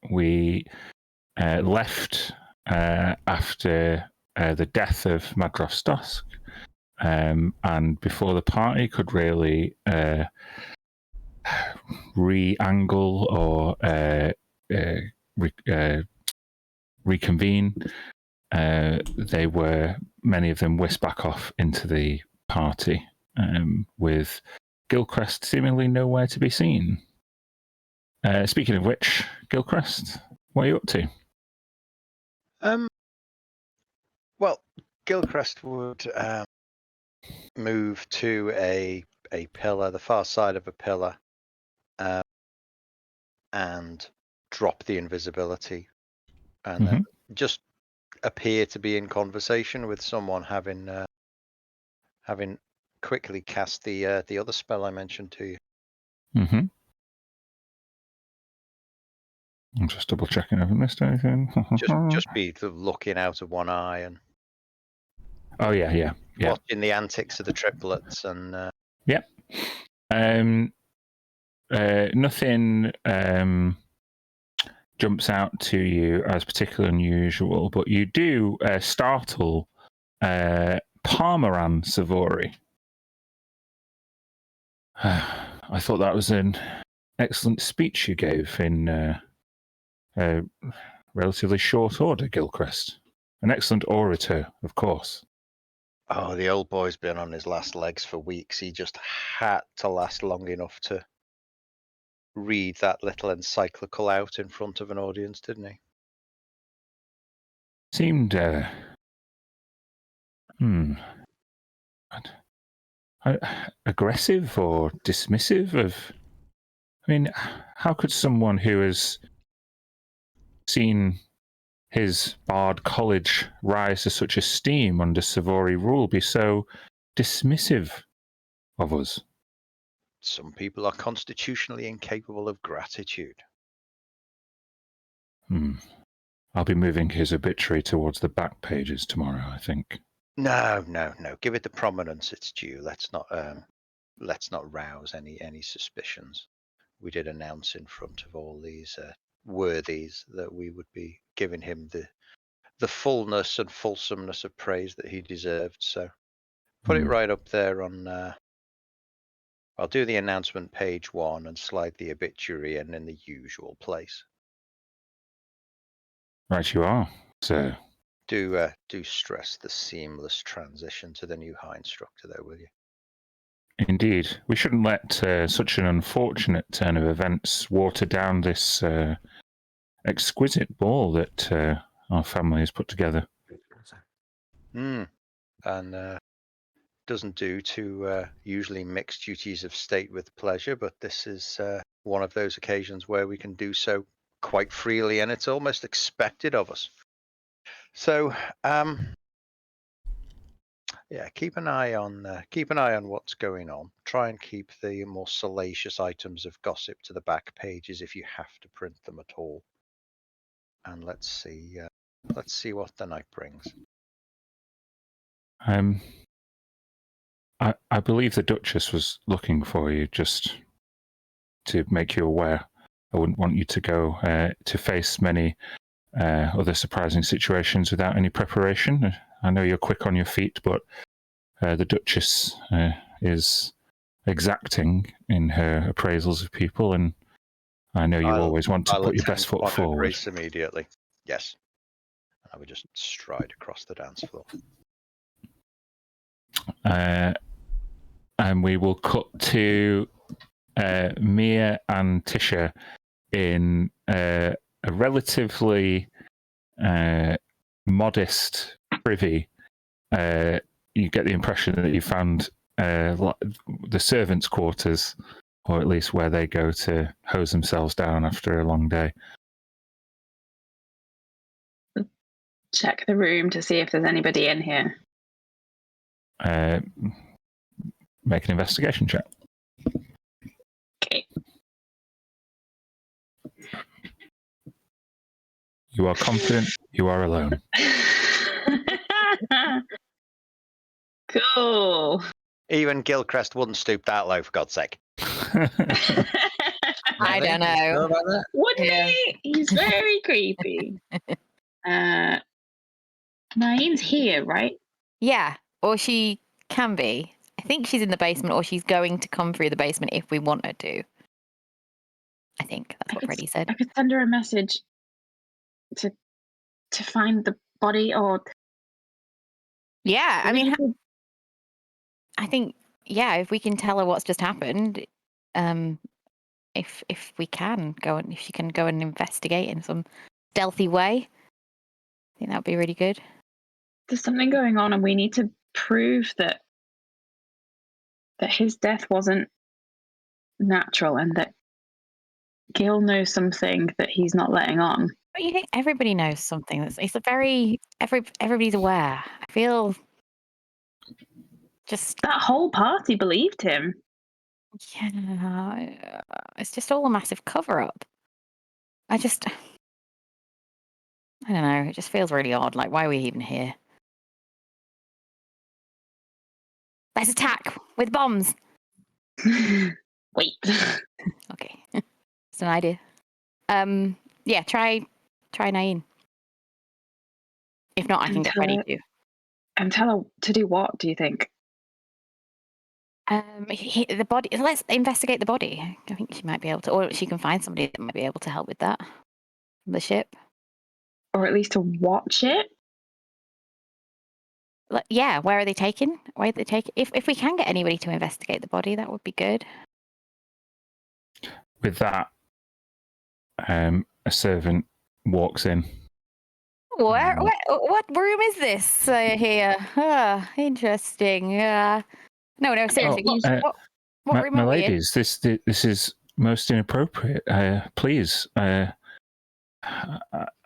We left after the death of Madros Stosk, and before the party could really re-angle or reconvene, many of them whisked back off into the party, with Gilchrist seemingly nowhere to be seen. Speaking of which, Gilchrist, what are you up to? Well, Gilchrist would move to a pillar, the far side of a pillar, and drop the invisibility, and then just appear to be in conversation with someone, having quickly cast the other spell I mentioned to you. Mm-hmm. I'm just double checking I haven't missed anything. just be looking out of one eye and oh yeah. watching the antics of the triplets and nothing jumps out to you as particularly unusual, but you do startle Parmeran Savori. I thought that was an excellent speech you gave in relatively short order, Gilchrist. An excellent orator, of course. Oh, the old boy's been on his last legs for weeks. He just had to last long enough to read that little encyclical out in front of an audience, didn't he? Seemed aggressive or dismissive of... I mean, how could someone who has seen his Bard College rise to such esteem under Savory rule be so dismissive of us? Some people are constitutionally incapable of gratitude. I'll be moving his obituary towards the back pages tomorrow, I think. No. Give it the prominence it's due. Let's not rouse any suspicions. We did announce in front of all these worthies that we would be giving him the fullness and fulsomeness of praise that he deserved. So put it right up there on. I'll do the announcement page 1 and slide the obituary in the usual place. Right, you are, sir. Do stress the seamless transition to the new high instructor, though, will you? Indeed. We shouldn't let such an unfortunate turn of events water down this exquisite ball that our family has put together. And doesn't do to usually mix duties of state with pleasure, but this is one of those occasions where we can do so quite freely, and it's almost expected of us. So, yeah, keep an eye on what's going on. Try and keep the more salacious items of gossip to the back pages if you have to print them at all. And let's see what the night brings. I believe the Duchess was looking for you, just to make you aware. I wouldn't want you to go to face many other surprising situations without any preparation. I know you're quick on your feet, but the Duchess is exacting in her appraisals of people, and I know you always want to put your best foot forward. Grace immediately. Yes. I would just stride across the dance floor. And we will cut to Mia and Tisha in a relatively modest privy. You get the impression that you found the servants' quarters, or at least where they go to hose themselves down after a long day. Check the room to see if there's anybody in here. Make an investigation check. Okay. You are confident you are alone. Cool. Even Gilchrist wouldn't stoop that low, for God's sake. I don't know. Wouldn't he? He's very creepy. Naeem's here, right? Yeah, or she can be. I think she's in the basement, or she's going to come through the basement if we want her to. I think that's what Freddie said. I could send her a message to find the body, or yeah. I mean, I think if we can tell her what's just happened, if we can go and if she can go and investigate in some stealthy way, I think that would be really good. There's something going on, and we need to prove that his death wasn't natural, and that Gil knows something that he's not letting on. But you think everybody knows something? Everybody's aware. I feel just that whole party believed him. Yeah, it's just all a massive cover-up. I don't know. It just feels really odd. Like, why are we even here? Let's attack with bombs. Wait. Okay, it's an idea. Yeah, try Naeem. If not, I can get ready to. And tell her to do what? Do you think? The body. Let's investigate the body. I think she might be able to, or she can find somebody that might be able to help with that. From the ship, or at least to watch it. Yeah, where are they taken? Why are they taken? If we can get anybody to investigate the body, that would be good. With that, a servant walks in. What room is this here? Interesting. No, seriously. What room my are we in? ladies, this is most inappropriate. Please,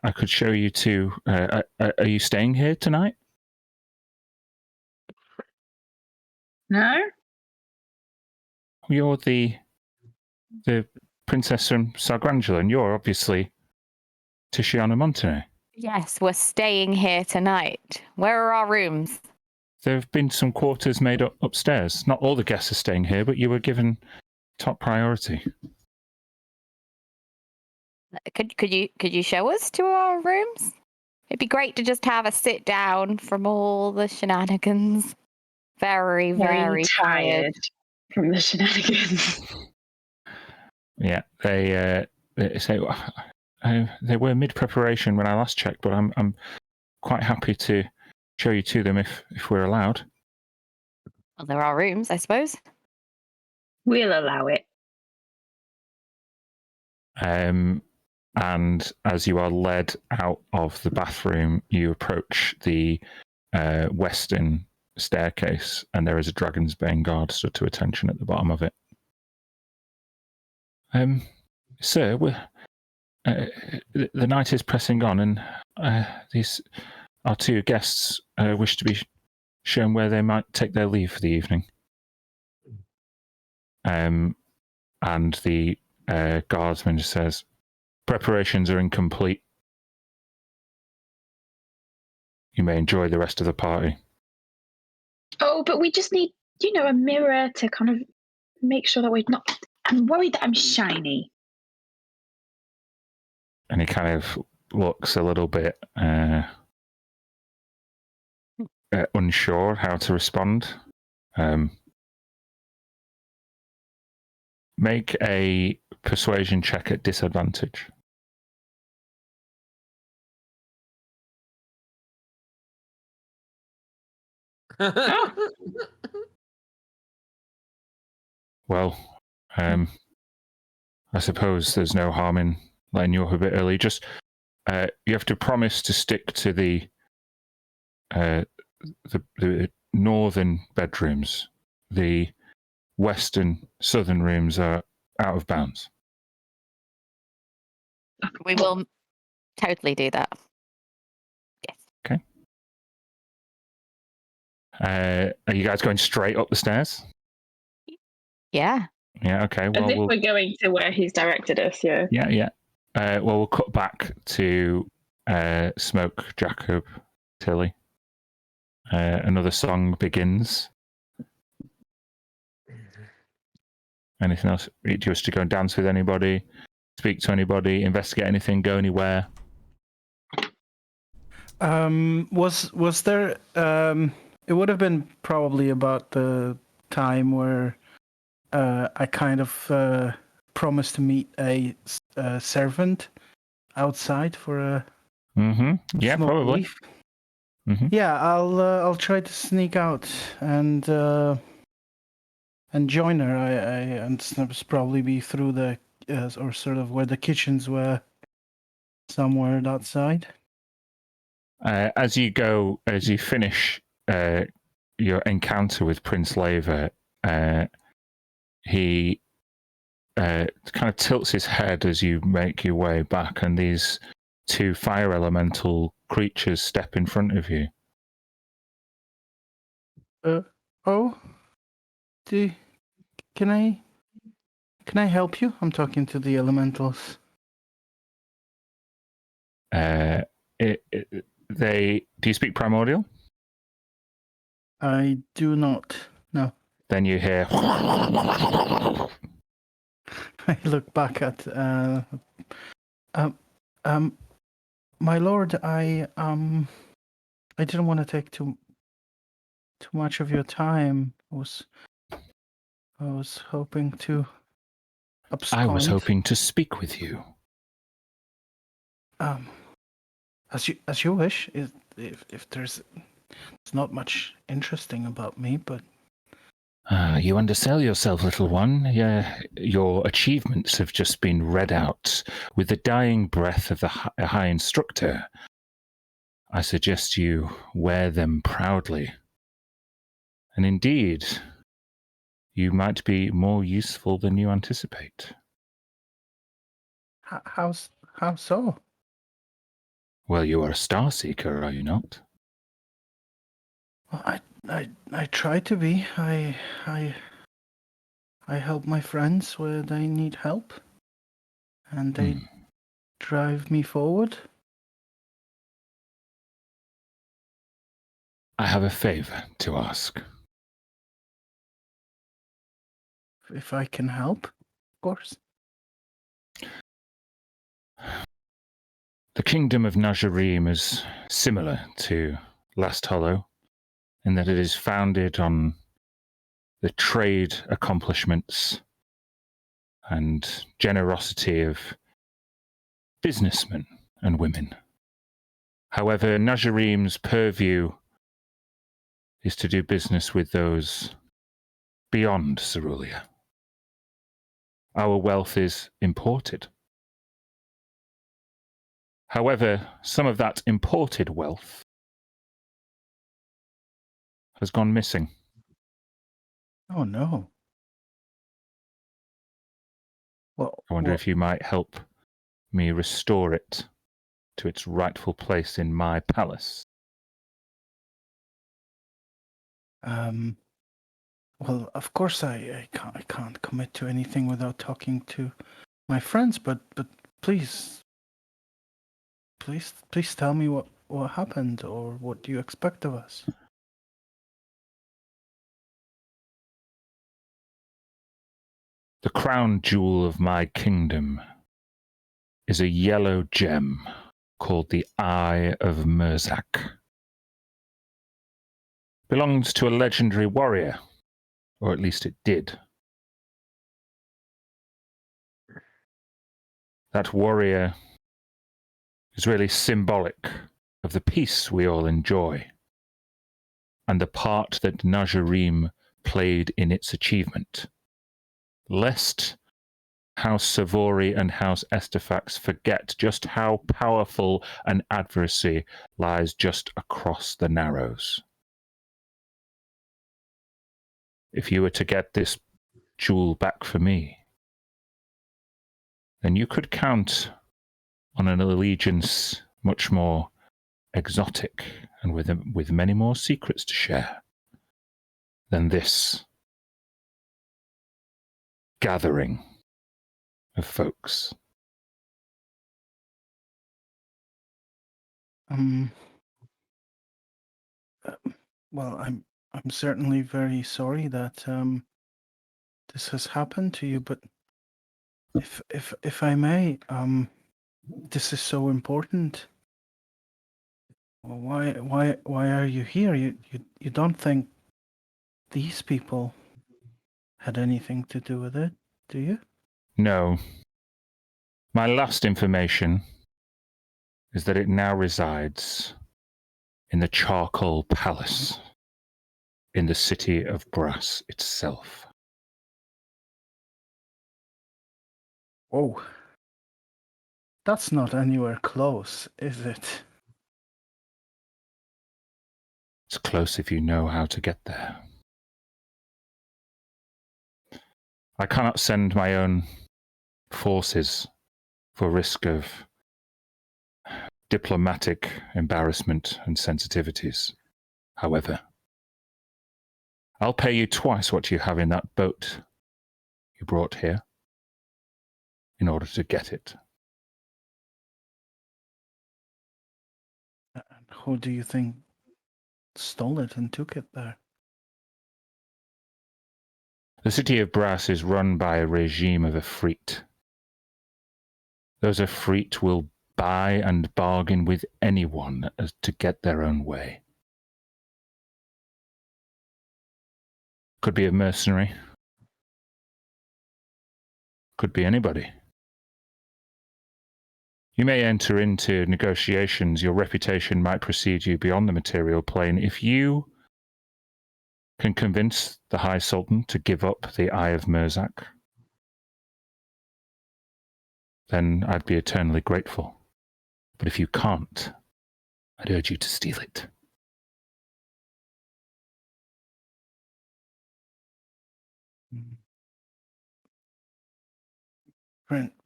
I could show you to. Are you staying here tonight? No? You're the princess from Sargrangela, and you're obviously Tiziana Montane. Yes, we're staying here tonight. Where are our rooms? There have been some quarters made up upstairs. Not all the guests are staying here, but you were given top priority. Could you show us to our rooms? It'd be great to just have a sit down from all the shenanigans. Very, very tired. from the shenanigans. Yeah, they say they were mid preparation when I last checked, but I'm quite happy to show you to them if we're allowed. Well, there are rooms, I suppose. We'll allow it. And as you are led out of the bathroom, you approach the western staircase, and there is a dragon's bane guard stood to attention at the bottom of it. Sir, the night is pressing on, and these our two guests wish to be shown where they might take their leave for the evening. And the guardsman says, preparations are incomplete. You may enjoy the rest of the party. Oh, but we just need, a mirror to kind of make sure that we're not. I'm worried that I'm shiny. And he kind of looks a little bit unsure how to respond. Make a persuasion check at disadvantage. Well, I suppose there's no harm in letting you up a bit early. Just you have to promise to stick to the northern bedrooms. The western, southern rooms are out of bounds. We will totally do that. Yes. Okay. Are you guys going straight up the stairs? Yeah. Yeah, okay. As if we're going to where he's directed us, yeah. Yeah. Well, we'll cut back to Smoke, Jacob, Tilly. Another song begins. Anything else? Do you wish to go and dance with anybody? Speak to anybody? Investigate anything? Go anywhere? Was there? It would have been probably about the time where I kind of promised to meet a servant outside for a. Yeah, smoke probably. leaf. Yeah, I'll try to sneak out and join her. I understand it's probably be through the or sort of where the kitchens were, somewhere outside. As you finish your encounter with Prince Lever, he kind of tilts his head as you make your way back, and these two fire elemental creatures step in front of you. Can I help you? I'm talking to the elementals. Do you speak Primordial? I do not. No. Then you hear. I look back at. My lord, I didn't want to take too much of your time. I was hoping to abscond. I was hoping to speak with you. As you wish. If there's not much interesting about me, but you undersell yourself, little one. Your achievements have just been read out with the dying breath of the High Instructor. I suggest you wear them proudly. And indeed, you might be more useful than you anticipate. How so? Well, you are a star seeker, are you not? Well, I try to be. I help my friends where they need help, and they drive me forward. I have a favor to ask. If I can help, of course. The kingdom of Najarim is similar to Last Hollow in that it is founded on the trade accomplishments and generosity of businessmen and women. However, Najarim's purview is to do business with those beyond Cerulea. Our wealth is imported. However, some of that imported wealth has gone missing. Oh no. Well, I wonder if you might help me restore it to its rightful place in my palace. Well, of course I can't commit to anything without talking to my friends, but please tell me what happened or what do you expect of us. The crown jewel of my kingdom is a yellow gem called the Eye of Merzak. Belongs to a legendary warrior, or at least it did. That warrior is really symbolic of the peace we all enjoy and the part that Najarim played in its achievement. Lest House Savory and House Estefax forget just how powerful an adversary lies just across the Narrows. If you were to get this jewel back for me, then you could count on an allegiance much more exotic and with many more secrets to share than this gathering of folks. Well, I'm certainly very sorry that this has happened to you, but if I may, this is so important. Well, why are you here? You don't think these people had anything to do with it, do you? No. My last information is that it now resides in the Charcoal Palace in the city of Brass itself. Oh, that's not anywhere close, is it? It's close if you know how to get there. I cannot send my own forces for risk of diplomatic embarrassment and sensitivities. However, I'll pay you twice what you have in that boat you brought here in order to get it. And who do you think stole it and took it there? The city of Brass is run by a regime of Efreet. Those Efreet will buy and bargain with anyone as to get their own way. Could be a mercenary. Could be anybody. You may enter into negotiations. Your reputation might precede you beyond the material plane. If you can convince the High Sultan to give up the Eye of Merzak, then I'd be eternally grateful. But if you can't, I'd urge you to steal it.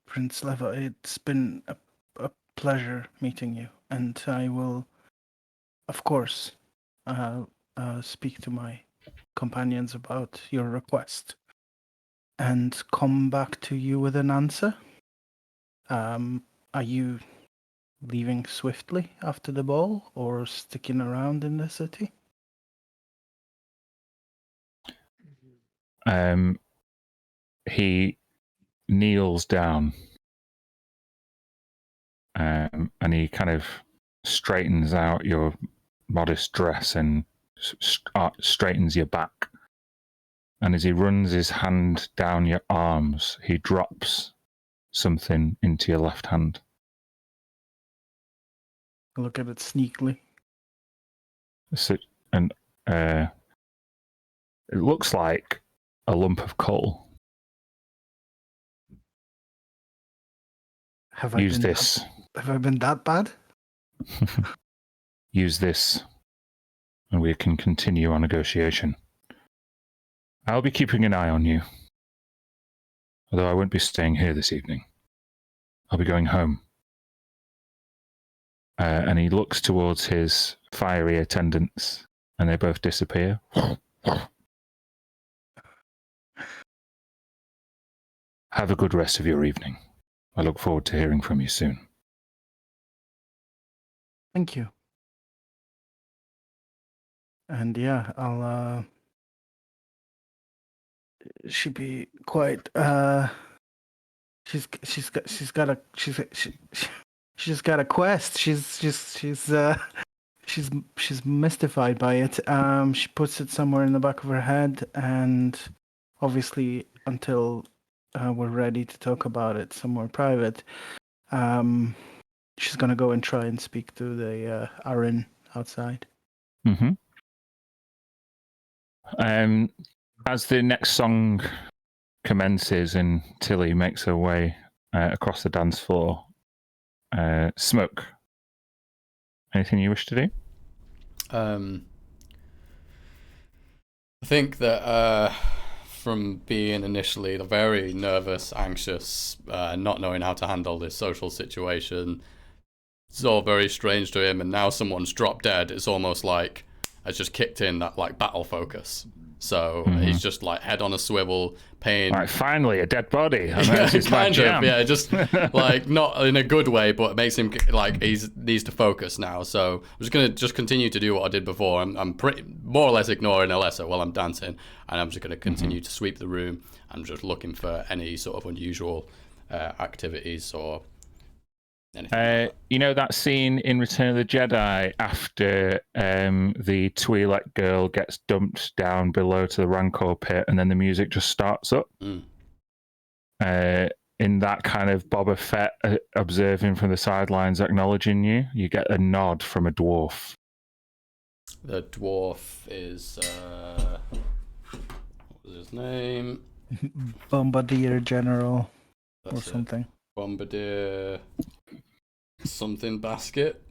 Prince Leva, it's been a pleasure meeting you. and I will, of course, speak to my companions about your request and come back to you with an answer. Are you leaving swiftly after the ball or sticking around in the city? He kneels down and he kind of straightens out your modest dress and straightens your back. And as he runs his hand down your arms, he drops something into your left hand. Look at it sneakily. And it looks like a lump of coal. Have Use this. Have I been that bad? Use this, and we can continue our negotiation. I'll be keeping an eye on you, although I won't be staying here this evening. I'll be going home. And he looks towards his fiery attendants, and they both disappear. Have a good rest of your evening. I look forward to hearing from you soon. Thank you. And yeah, I'll she'd be quite she's got a quest. She's mystified by it. She puts it somewhere in the back of her head, and obviously until we're ready to talk about it somewhere private, she's gonna go and try and speak to the Arin outside. Mm-hmm. As the next song commences and Tilly makes her way across the dance floor, Smoke, anything you wish to do? I think that from being initially very nervous, anxious, not knowing how to handle this social situation, it's all very strange to him, and now someone's dropped dead. It's almost like it's just kicked in that like battle focus. So he's just like head on a swivel, paying. Right, finally, a dead body. I mean, Yeah, this is my kind jam. of, yeah, just like not in a good way, but it makes him like he needs to focus now. So I'm just gonna continue to do what I did before. I'm pretty more or less ignoring Alessa while I'm dancing, and I'm just gonna continue to sweep the room. I'm just looking for any sort of unusual activities or anything. You know that scene in Return of the Jedi after the Twi'lek girl gets dumped down below to the Rancor pit, and then the music just starts up? In that kind of Boba Fett observing from the sidelines, acknowledging you, you get a nod from a dwarf. The dwarf is what was his name? Bombardier General. That's or something. Bombardier something basket.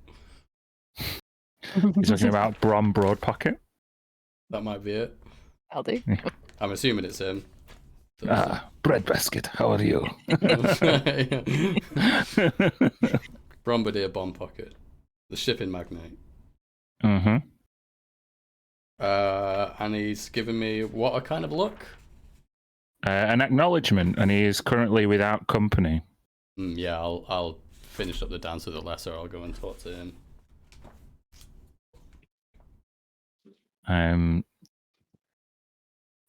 You're talking about Brom Broadpocket? That might be it. I'll do. I'm assuming it's him. Bread basket, how are you? Bombardier Bomb Pocket, the shipping magnate. Mm-hmm. And he's given me what a kind of look? An acknowledgement, and he is currently without company. Yeah, I'll finish up the dance with the lesser. I'll go and talk to him.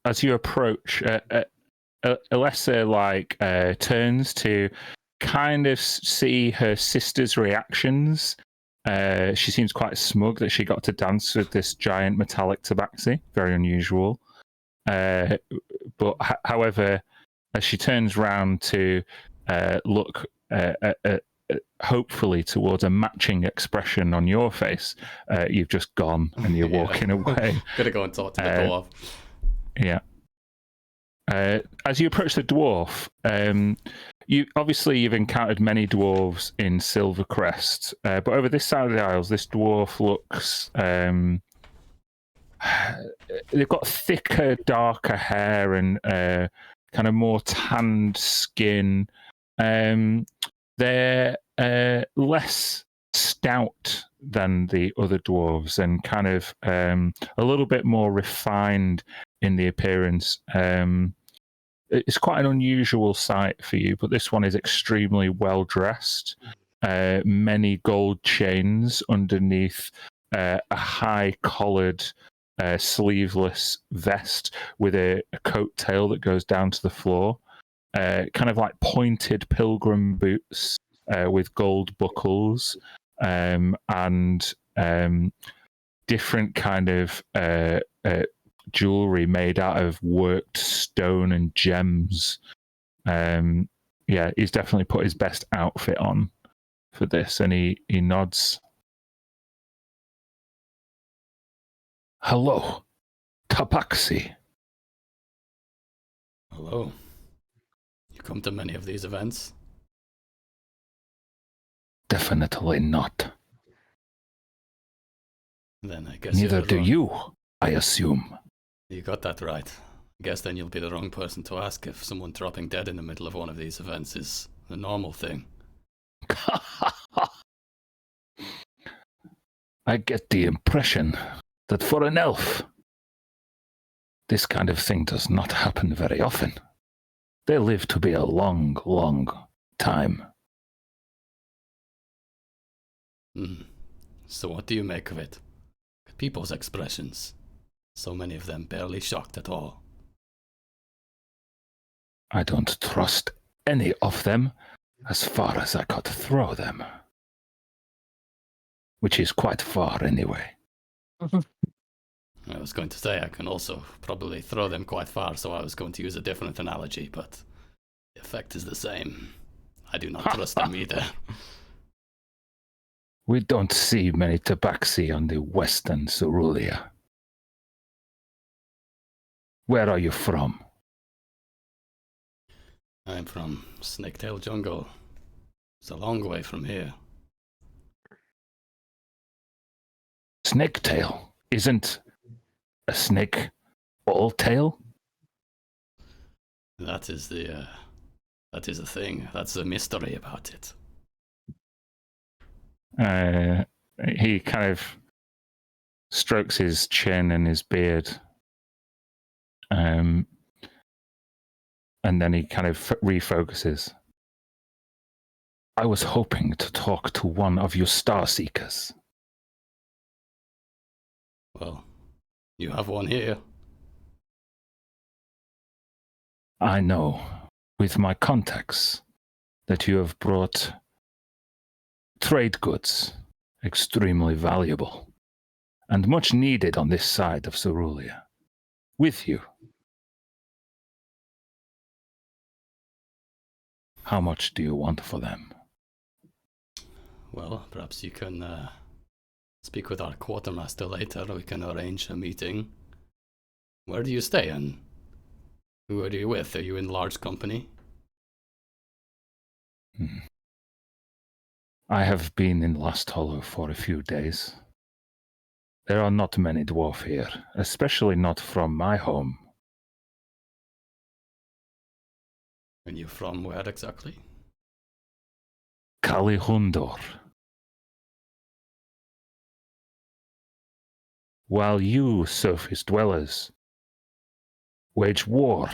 As you approach, Alessa turns to kind of see her sister's reactions. She seems quite smug that she got to dance with this giant metallic tabaxi. Very unusual. But however, as she turns round to look hopefully towards a matching expression on your face, you've just gone and you're walking away. Gotta go and talk to the dwarf. Yeah. As you approach the dwarf, you've encountered many dwarves in Silvercrest, but over this side of the Isles, this dwarf looks. They've got thicker, darker hair and kind of more tanned skin. They're less stout than the other dwarves and kind of a little bit more refined in the appearance. It's quite an unusual sight for you, but this one is extremely well dressed. Many gold chains underneath a high collared, sleeveless vest with a coat tail that goes down to the floor. Kind of like pointed pilgrim boots with gold buckles and different kind of jewelry made out of worked stone and gems. Yeah, he's definitely put his best outfit on for this, and he nods. Hello, Tabaxi. Hello. You come to many of these events? Definitely not. Then I guess Neither you're do wrong. you, I assume. You got that right. Guess then you'll be the wrong person to ask if someone dropping dead in the middle of one of these events is a normal thing. I get the impression that for an elf, this kind of thing does not happen very often. They live to be a long, long time. So what do you make of it? People's expressions. So many of them barely shocked at all. I don't trust any of them as far as I could throw them. Which is quite far anyway. I was going to say I can also probably throw them quite far, so I was going to use a different analogy, but the effect is the same. I do not trust them either. We don't see many tabaxi on the western Cerulea. Where are you from? I'm from Snaketail Jungle. It's a long way from here. Snaketail isn't a snake all tail? That is the thing. That's the mystery about it. He kind of strokes his chin and his beard. And then he kind of refocuses. I was hoping to talk to one of your star seekers. Well, you have one here. I know, with my contacts, that you have brought trade goods, extremely valuable, and much needed on this side of Cerulea, with you. How much do you want for them? Well, perhaps you can speak with our quartermaster later. We can arrange a meeting. Where do you stay, and who are you with? Are you in large company? I have been in Last Hollow for a few days. There are not many dwarf here, especially not from my home. And you're from where exactly? Kalihundor. While you, surface dwellers, wage war,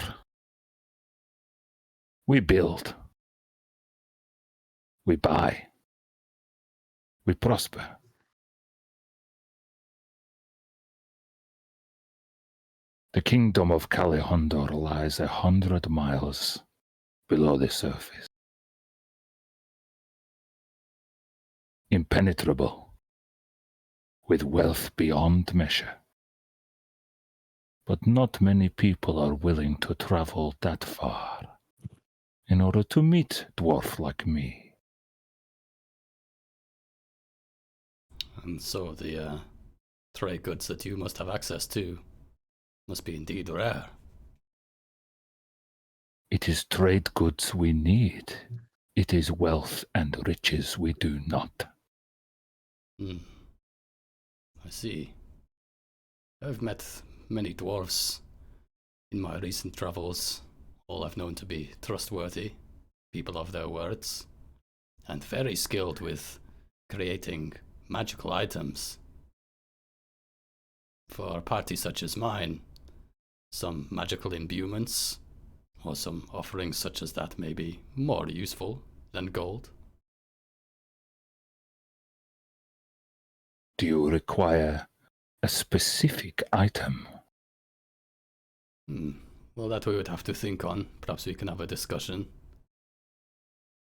we build, we buy, we prosper. The kingdom of Kalihundor lies 100 miles below the surface. Impenetrable, with wealth beyond measure. But not many people are willing to travel that far in order to meet dwarf like me. And so the trade goods that you must have access to must be indeed rare. It is trade goods we need. It is wealth and riches we do not. I see. I've met many dwarves in my recent travels. All I've known to be trustworthy, people of their words, and very skilled with creating magical items. For a party such as mine, some magical imbuements or some offerings such as that may be more useful than gold. Do you require a specific item? Well, that we would have to think on. Perhaps we can have a discussion.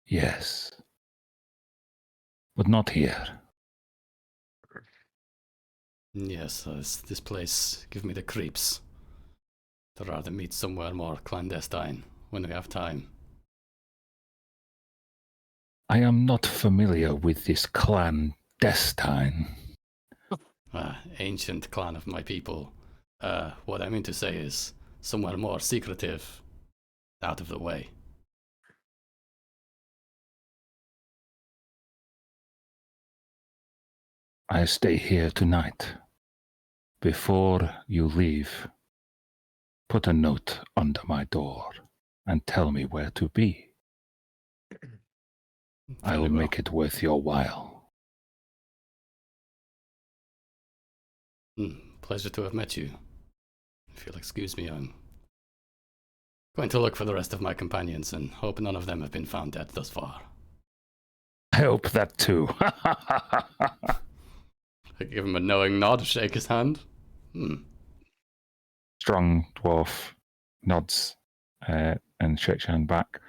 Yes. But not here. Yes, this place gives me the creeps. I'd rather meet somewhere more clandestine when we have time. I am not familiar with this clandestine. Ancient clan of my people. What I mean to say is somewhere more secretive, out of the way. I stay here tonight. Before you leave, put a note under my door and tell me where to be. I will make it worth your while. Pleasure to have met you. If you'll excuse me, I'm going to look for the rest of my companions and hope none of them have been found dead thus far. I hope that too. I give him a knowing nod, shake his hand. Strong dwarf nods and shakes your hand back.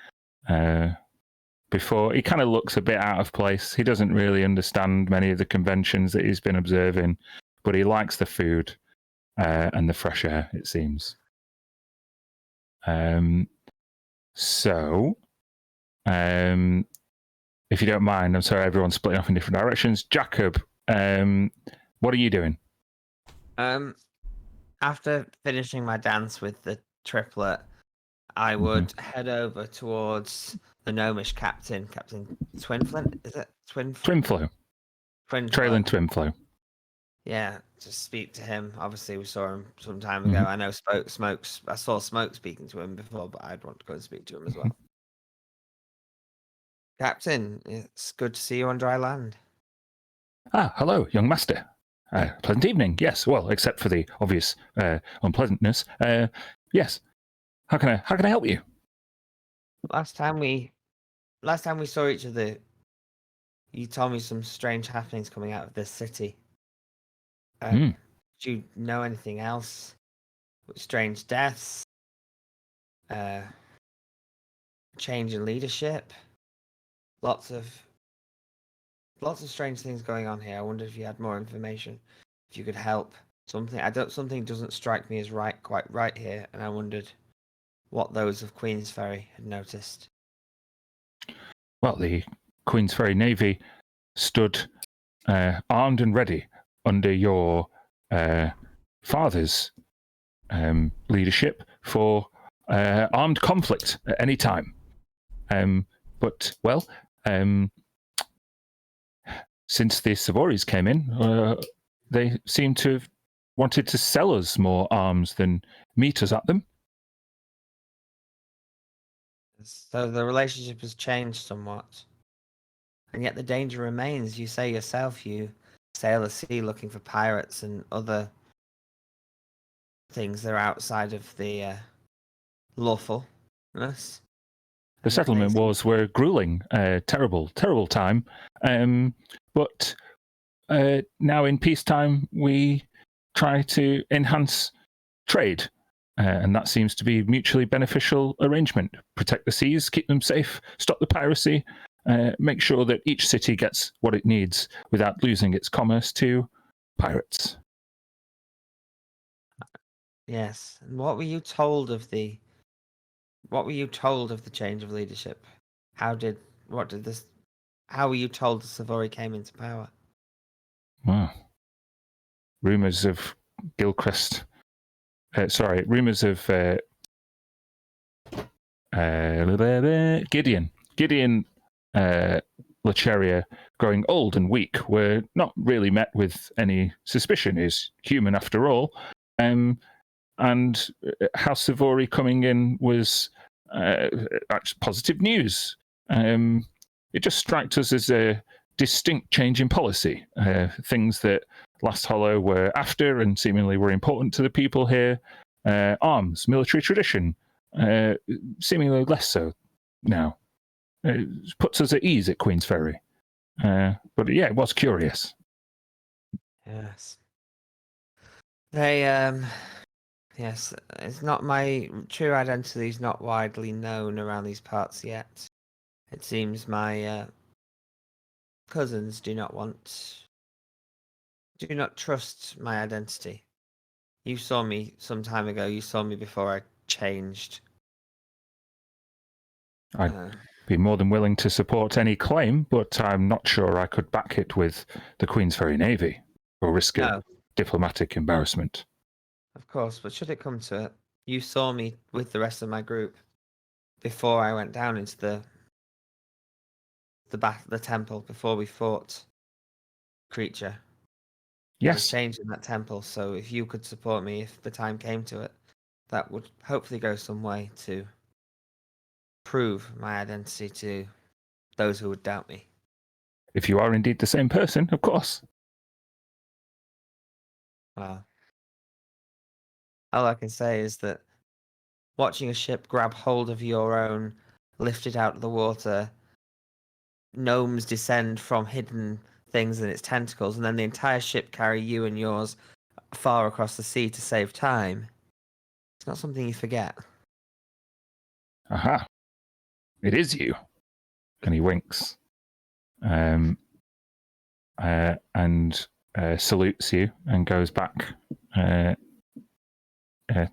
Before he kind of looks a bit out of place. He doesn't really understand many of the conventions that he's been observing, but he likes the food and the fresh air, it seems. So, if you don't mind, I'm sorry, everyone's splitting off in different directions. Jacob, what are you doing? After finishing my dance with the triplet, I would head over towards the gnomish captain, Captain Twinflint. Is it Twinflow. Trailing Twinflow. Yeah, to speak to him. Obviously, we saw him some time ago. I know Smokes. I saw Smoke speaking to him before, but I'd want to go and speak to him as well. Captain, it's good to see you on dry land. Ah, hello, young master. Pleasant evening. Yes, well, except for the obvious unpleasantness. Yes. How can I help you? Last time we saw each other, you told me some strange happenings coming out of this city. Do you know anything else? Strange deaths? Change in leadership? Lots of strange things going on here. I wonder if you had more information, if you could help. Something doesn't strike me as quite right here, and I wondered what those of Queensferry had noticed. Well, the Queensferry Navy stood armed and ready under your father's leadership for armed conflict at any time. But since the Savoris came in, they seem to have wanted to sell us more arms than meet us at them. So the relationship has changed somewhat. And yet the danger remains. You say yourself you sail the sea looking for pirates and other things that are outside of the lawfulness. The settlement wars were grueling, terrible time. But now in peacetime, we try to enhance trade. And that seems to be a mutually beneficial arrangement. Protect the seas, keep them safe, stop the piracy, make sure that each city gets what it needs without losing its commerce to pirates. Yes. And what were you told of the change of leadership? How were you told the Savory came into power? Wow. Rumours of Gilchrist. Rumours of Gideon Lecheria growing old and weak were not really met with any suspicion. He's human after all. And House Savory coming in was actually positive news. It just strikes us as distinct change in policy. Things that last Hollow were after and seemingly were important to the people here. Arms, military tradition, seemingly less so now. It puts us at ease at Queen's Ferry. But yeah, it was curious. Yes. Yes, it's not my true identity is not widely known around these parts yet. It seems my cousins do not trust my identity. You saw me some time ago. You saw me before I changed. I'd be more than willing to support any claim, but I'm not sure I could back it with the Queen's Ferry Navy or risk a diplomatic embarrassment. Of course, but should it come to it, you saw me with the rest of my group before I went down into the temple, before we fought creature. There was Yes. change in that temple, so if you could support me if the time came to it, that would hopefully go some way to prove my identity to those who would doubt me. If you are indeed the same person, of course. Well, all I can say is that watching a ship grab hold of your own, lift it out of the water, gnomes descend from hidden things in its tentacles, and then the entire ship carry you and yours far across the sea to save time. It's not something you forget. Aha. It is you. And he winks. And salutes you and goes back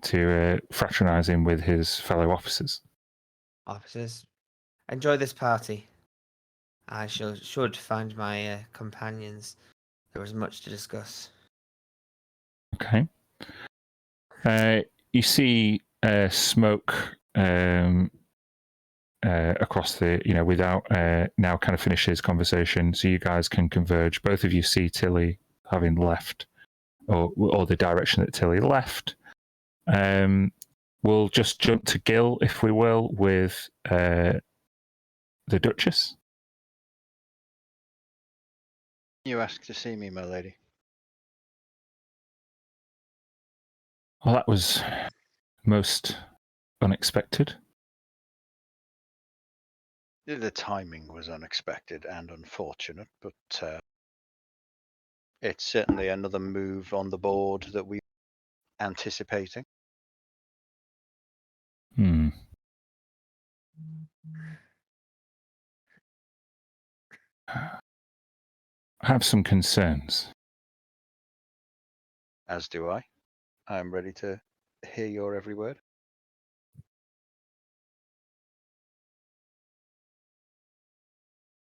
to fraternizing with his fellow officers. Officers, enjoy this party. I should find my companions. There was much to discuss. Okay. You see smoke across the, without now kind of finish his conversation, so you guys can converge. Both of you see Tilly having left, or the direction that Tilly left. We'll just jump to Gil, if we will, with the Duchess. You asked to see me, my lady. Well, that was most unexpected. The timing was unexpected and unfortunate, but it's certainly another move on the board that we were anticipating. I have some concerns. As do I. I'm ready to hear your every word.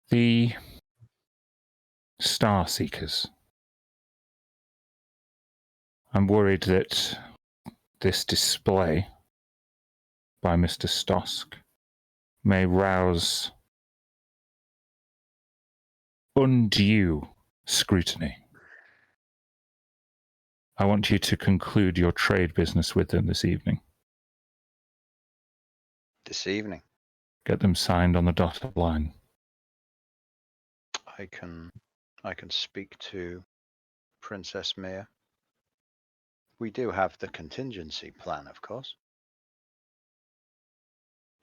The Star Seekers. I'm worried that this display by Mr. Stosk may rouse undue scrutiny. I want you to conclude your trade business with them this evening. This evening? Get them signed on the dotted line. I can speak to Princess Mia. We do have the contingency plan, of course.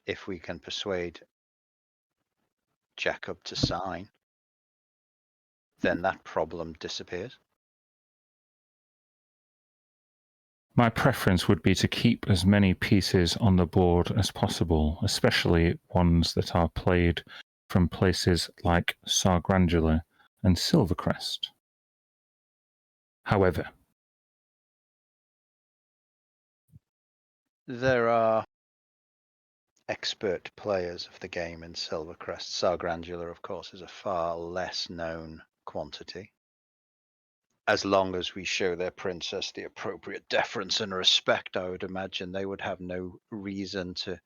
If we can persuade Jacob to sign, then that problem disappears. My preference would be to keep as many pieces on the board as possible, especially ones that are played from places like Sargrandula and Silvercrest. However, there are expert players of the game in Silvercrest. Sargrandula, of course, is a far less known quantity. As long as we show their princess the appropriate deference and respect, I would imagine they would have no reason to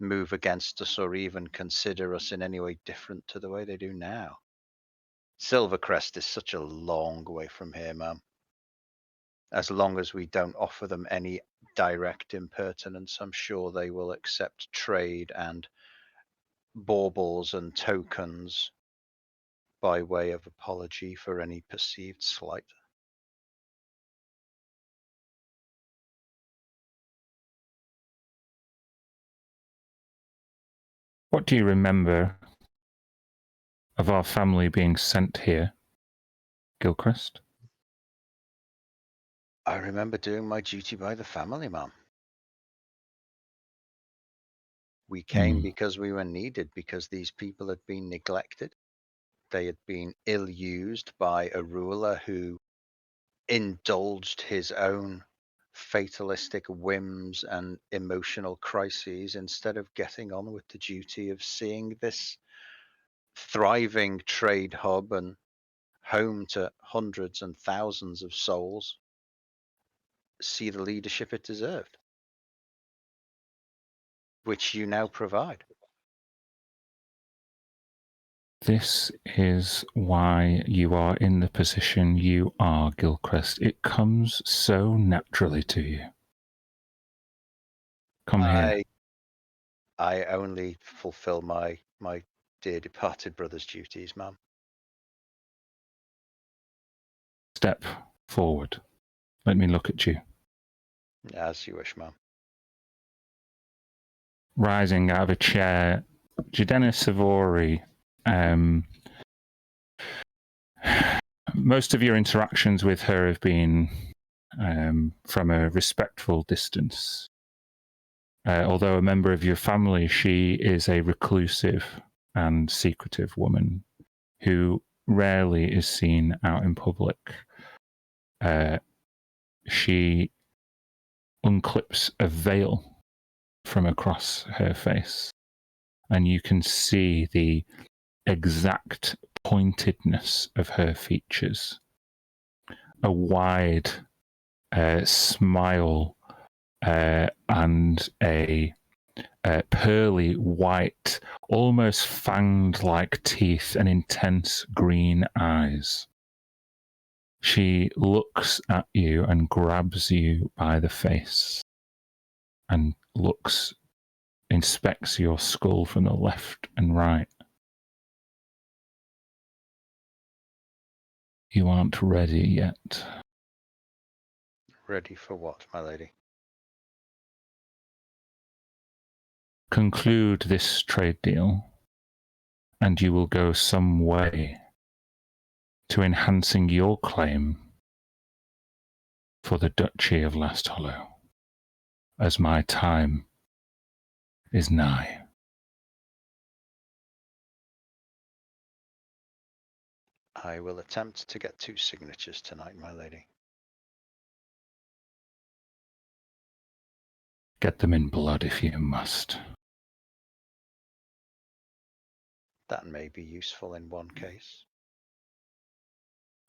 move against us or even consider us in any way different to the way they do now. Silvercrest is such a long way from here, ma'am. As long as we don't offer them any direct impertinence, I'm sure they will accept trade and baubles and tokens by way of apology for any perceived slight. What do you remember of our family being sent here, Gilchrist? I remember doing my duty by the family, ma'am. We came because we were needed, because these people had been neglected. They had been ill-used by a ruler who indulged his own fatalistic whims and emotional crises instead of getting on with the duty of seeing this thriving trade hub and home to hundreds and thousands of souls see the leadership it deserved, which you now provide. This is why you are in the position you are, Gilchrist. It comes so naturally to you. Come here. I only fulfill my dear departed brother's duties, ma'am. Step forward. Let me look at you. As you wish, ma'am. Rising out of a chair, Jadena Savori, most of your interactions with her have been from a respectful distance. Although a member of your family, she is a reclusive and secretive woman who rarely is seen out in public. She unclips a veil from across her face, and you can see the exact pointedness of her features. A wide smile and a pearly white, almost fanged-like teeth and intense green eyes. She looks at you and grabs you by the face and inspects your skull from the left and right. You aren't ready yet. Ready for what, my lady? Conclude this trade deal, and you will go some way to enhancing your claim for the Duchy of Last Hollow, as my time is nigh. I will attempt to get 2 signatures tonight, my lady. Get them in blood if you must. That may be useful in one case.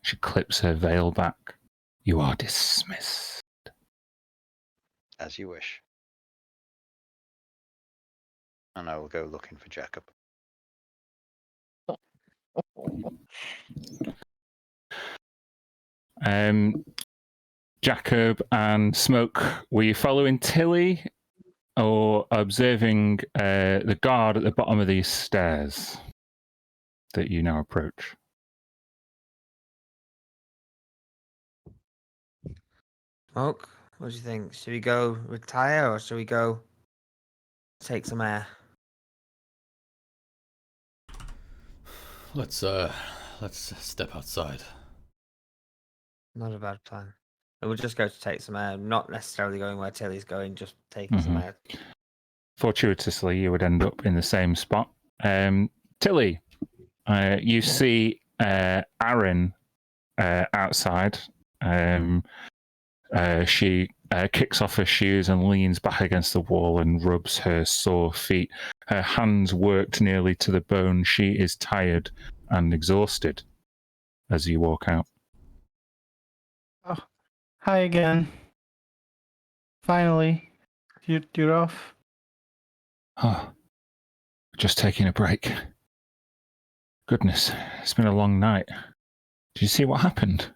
She clips her veil back. You are dismissed. As you wish. And I will go looking for Jacob. Jacob and Smoke, were you following Tilly or observing the guard at the bottom of these stairs that you now approach? Smoke, what do you think? Should we go retire or should we go take some air? Let's step outside. Not a bad plan. We'll just go to take some air, not necessarily going where Tilly's going, just taking some air. Fortuitously, you would end up in the same spot. Tilly, you see Aaron outside. She kicks off her shoes and leans back against the wall and rubs her sore feet. Her hands worked nearly to the bone. She is tired and exhausted as you walk out. Oh, hi again. Finally, you're off. Oh, just taking a break. Goodness, it's been a long night. Did you see what happened?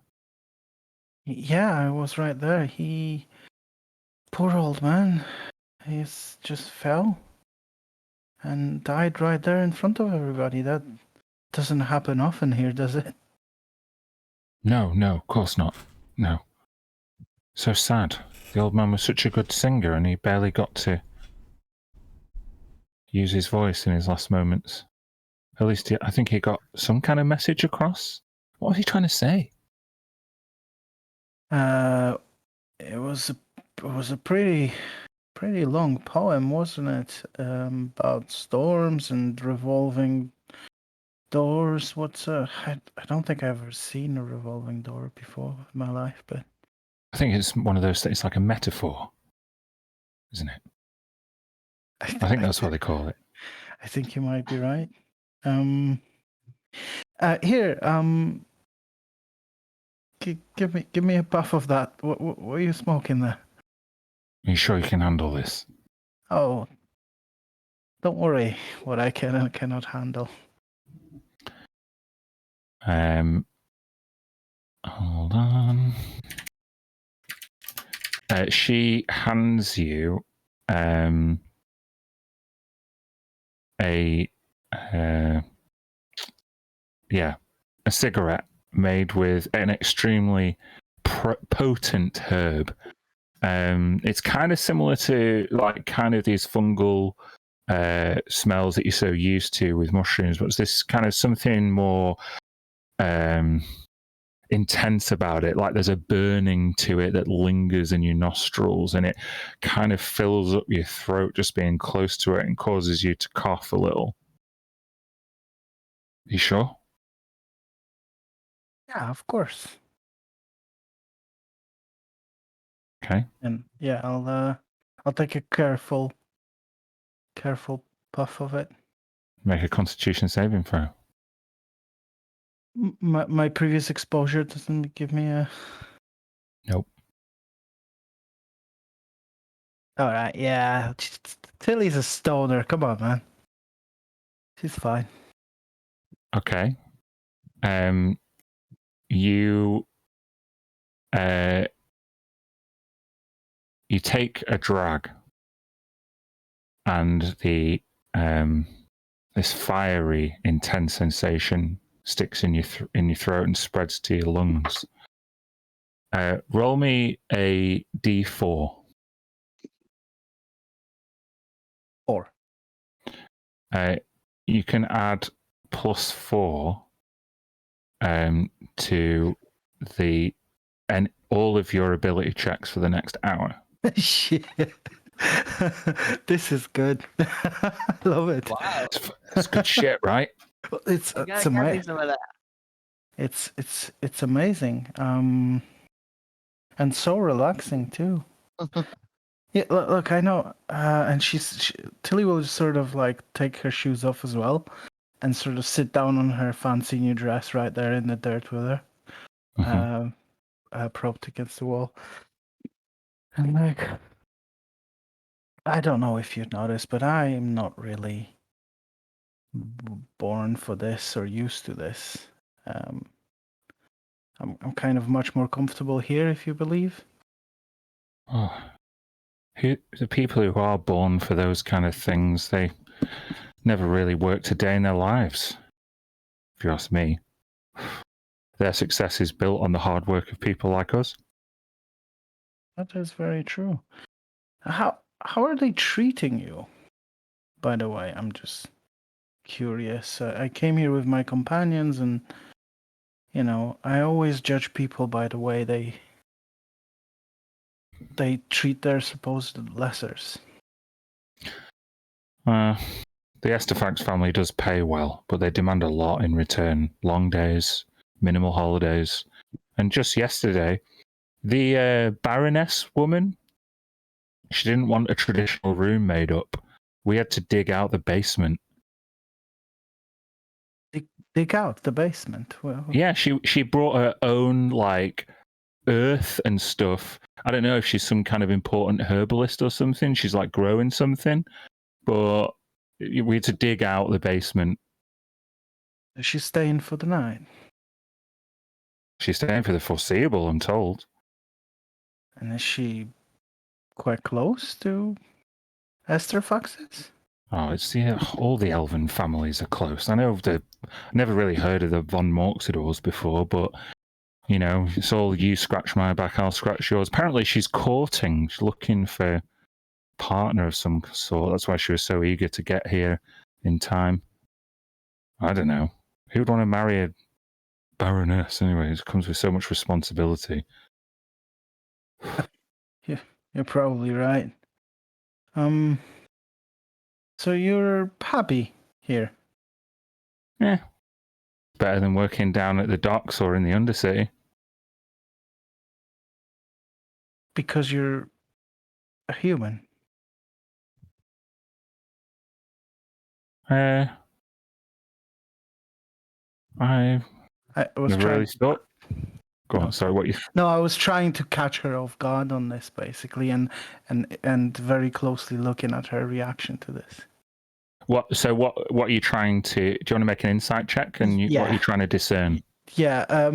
Yeah, I was right there. Poor old man, he's just fell and died right there in front of everybody. doesn't happen often here, does it? No, of course not. No. So sad. The old man was such a good singer and he barely got to use his voice in his last moments. At least I think he got some kind of message across. What was he trying to say? It was a pretty long poem, wasn't it? About storms and revolving doors. I don't think I've ever seen a revolving door before in my life, but I think it's one of those. It's like a metaphor, isn't it? I think that's what they call it. I think you might be right. Here, give me a puff of that. What are you smoking there? Are you sure you can handle this? Oh, don't worry. What I can and cannot handle. Hold on. She hands you a cigarette made with an extremely potent herb. It's kind of similar to like kind of these fungal smells that you're so used to with mushrooms, but it's this kind of something more intense about it. Like there's a burning to it that lingers in your nostrils, and it kind of fills up your throat just being close to it and causes you to cough a little. You sure? Yeah, of course. Okay. And yeah, I'll take a careful puff of it. Make a Constitution saving throw. My previous exposure doesn't give me a. Nope. All right, yeah. Tilly's a stoner. Come on, man. She's fine. Okay. You take a drag, and the this fiery, intense sensation sticks in your throat and spreads to your lungs. Roll me a d4. 4. You can add +4 to the and all of your ability checks for the next hour. Shit. This is good. I love it. Wow. It's good shit, right? It's You gotta get me some of that. It's amazing. And so relaxing too. Yeah, look, I know. And Tilly will just sort of like take her shoes off as well, and sort of sit down on her fancy new dress right there in the dirt with her, propped against the wall. And like, I don't know if you've noticed, but I am not really born for this or used to this. I'm kind of much more comfortable here, if you believe. Oh, the people who are born for those kind of things, they never really worked a day in their lives. If you ask me, their success is built on the hard work of people like us. That is very true. How are they treating you? By the way, I'm just curious. I came here with my companions, and you know, I always judge people by the way they treat their supposed lessers. The Estefax family does pay well, but they demand a lot in return. Long days, minimal holidays. And just yesterday, the Baroness woman, she didn't want a traditional room made up. We had to dig out the basement. Dig out the basement? Well, yeah, she brought her own, like, earth and stuff. I don't know if she's some kind of important herbalist or something. She's, like, growing something. But we had to dig out the basement. Is she staying for the night? She's staying for the foreseeable, I'm told. And is she quite close to Esther Fox's? Oh, it's all the elven families are close. I know never really heard of the von Morxidors before, but you know, it's all you scratch my back, I'll scratch yours. Apparently, she's courting, she's looking for a partner of some sort. That's why she was so eager to get here in time. I don't know. Who would want to marry a baroness anyway? It comes with so much responsibility. Yeah, you're probably right. So you're happy here? Yeah. Better than working down at the docks or in the Undercity. Because you're a human. I was never trying. really thought. Go on. Sorry, what you? No, I was trying to catch her off guard on this, basically, and very closely looking at her reaction to this. What? So what are you trying to? Do you want to make an insight check? And what are you trying to discern? Yeah.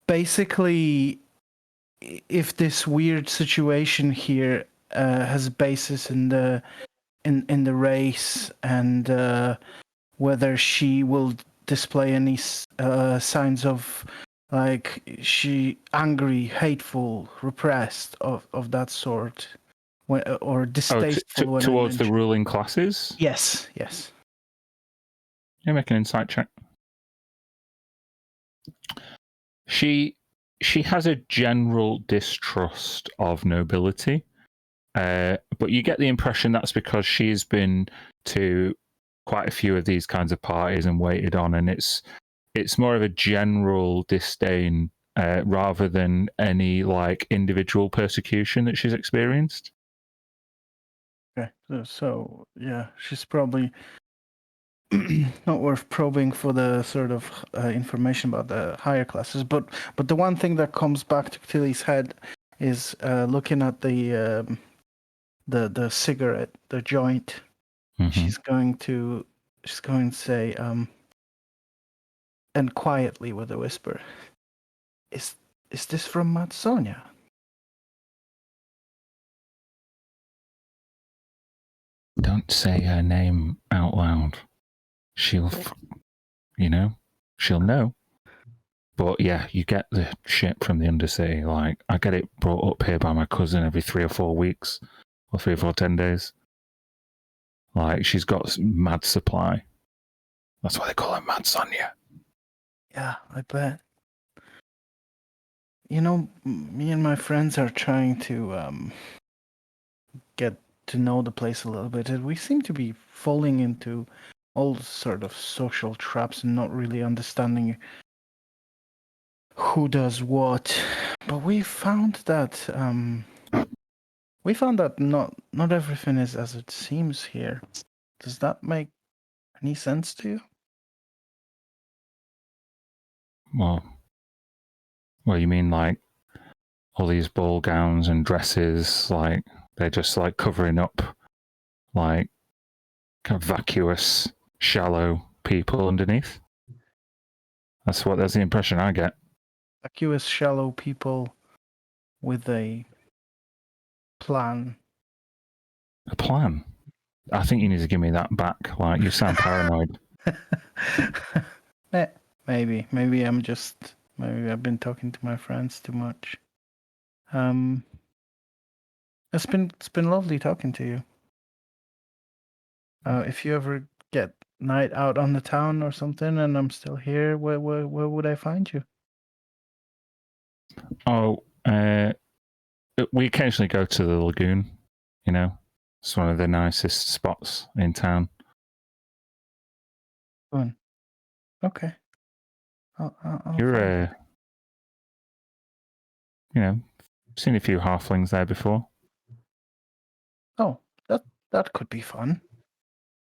Basically, if this weird situation here has a basis in the race, and whether she will display any signs of like she angry, hateful, repressed of that sort, or distasteful towards the ruling classes. Yes. Yeah, make an insight check. She has a general distrust of nobility, but you get the impression that's because she's been to quite a few of these kinds of parties and waited on, and it's more of a general disdain rather than any like individual persecution that she's experienced. Okay, so yeah, she's probably not worth probing for the sort of information about the higher classes, but the one thing that comes back to Tilly's head is looking at the cigarette, the joint. Mm-hmm. She's going to say, and quietly with a whisper, "Is this from Matsonia?" Don't say her name out loud. She'll know. But yeah, you get the shit from the Undercity. Like, I get it brought up here by my cousin every 3 or 4 weeks, or 3 or 4, 10 days. Like, she's got mad supply. That's why they call her Mad Sonia. Yeah, I bet. You know, me and my friends are trying to get to know the place a little bit, and we seem to be falling into all sort of social traps and not really understanding who does what. But we found that not everything is as it seems here. Does that make any sense to you? Well, you mean like all these ball gowns and dresses, like they're just like covering up like kind of vacuous, shallow people underneath? That's the impression I get. Vacuous, shallow people with a plan. A plan? I think you need to give me that back. Like, you sound paranoid. Maybe I've been talking to my friends too much. It's been lovely talking to you. If you ever get night out on the town or something, and I'm still here, where would I find you? Oh, we occasionally go to the lagoon. You know, it's one of the nicest spots in town. Fun. Okay. I'll You're seen a few halflings there before. Oh, that could be fun.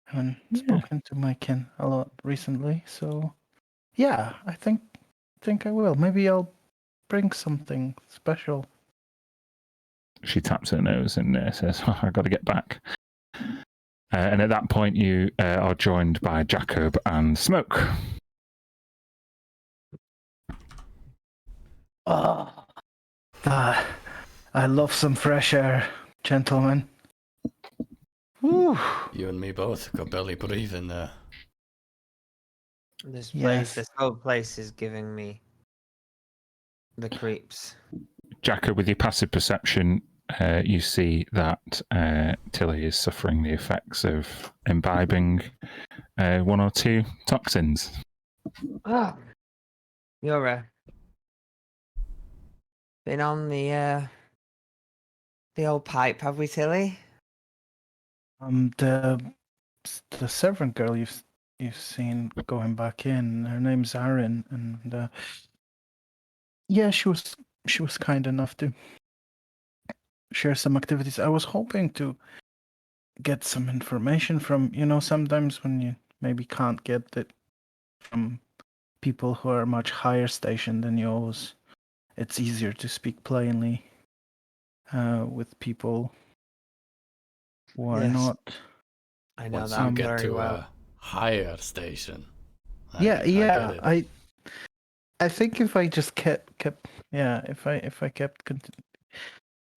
I haven't spoken to my kin a lot recently, so yeah, I think I will. Maybe I'll bring something special. She taps her nose and says, oh, "I got to get back." And at that point, you are joined by Jacob and Smoke. Oh, I love some fresh air, gentlemen. Woo. Whew. You and me both got barely breathing there. This Yes. this whole place is giving me the creeps. Jacob, with your passive perception, you see that Tilly is suffering the effects of imbibing one or two toxins. Ah, you're been on the old pipe, have we, Tilly? The servant girl you've seen going back in. Her name's Erin, and yeah, she was kind enough to share some activities. I was hoping to get some information from, sometimes when you maybe can't get it from people who are much higher stationed than yours, it's easier to speak plainly with people who are Yes. not. I know Once that you get very to well. a higher station. Yeah, I get it. I think if I just kept if I kept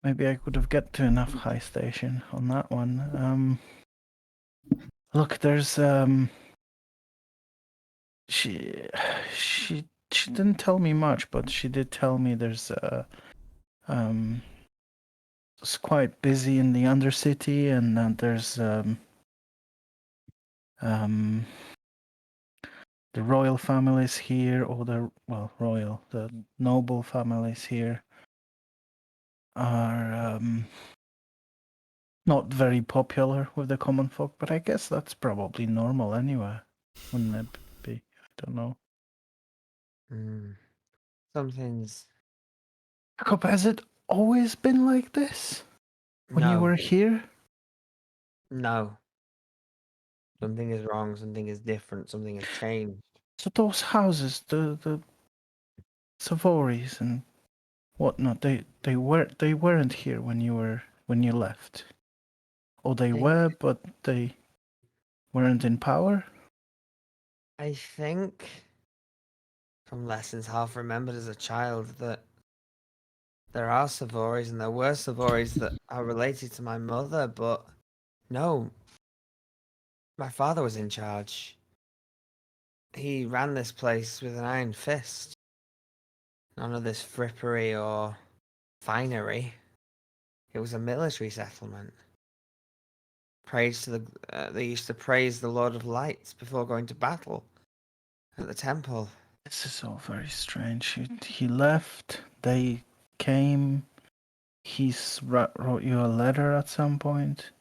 maybe I could have get to enough high station on that one. Look, there's she she didn't tell me much, but she did tell me there's it's quite busy in the Undercity, and there's the royal families here, or the noble families here are not very popular with the common folk, but I guess that's probably normal anyway, wouldn't it be? I don't know. Something's Jacob, has it always been like this when you no, were here? no. Something is wrong. Something is different. Something has changed. So those houses, the Savories and whatnot, they weren't here when you left. Or they think- were, but they weren't in power? I think from lessons half remembered as a child that there are Savories and there were Savories that are related to my mother, but no, my father was in charge. He ran this place with an iron fist. None of this frippery or finery. It was a military settlement. Praise to they used to praise the Lord of Lights before going to battle at the temple. This is all very strange. He left, they came, wrote you a letter at some point,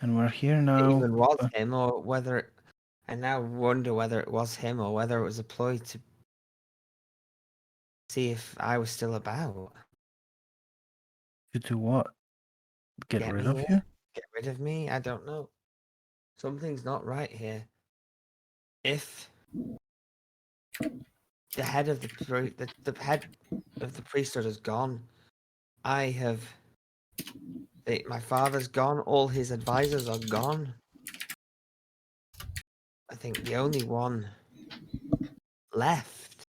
and we're here It now. even was him, or whether I now wonder whether it was him or whether it was a ploy to see if I was still about. To do what? Get rid me of here? you? Get rid of me? I don't know. Something's not right here. If the head of the head of the priesthood has gone, my father's gone. All his advisors are gone. I think the only one left,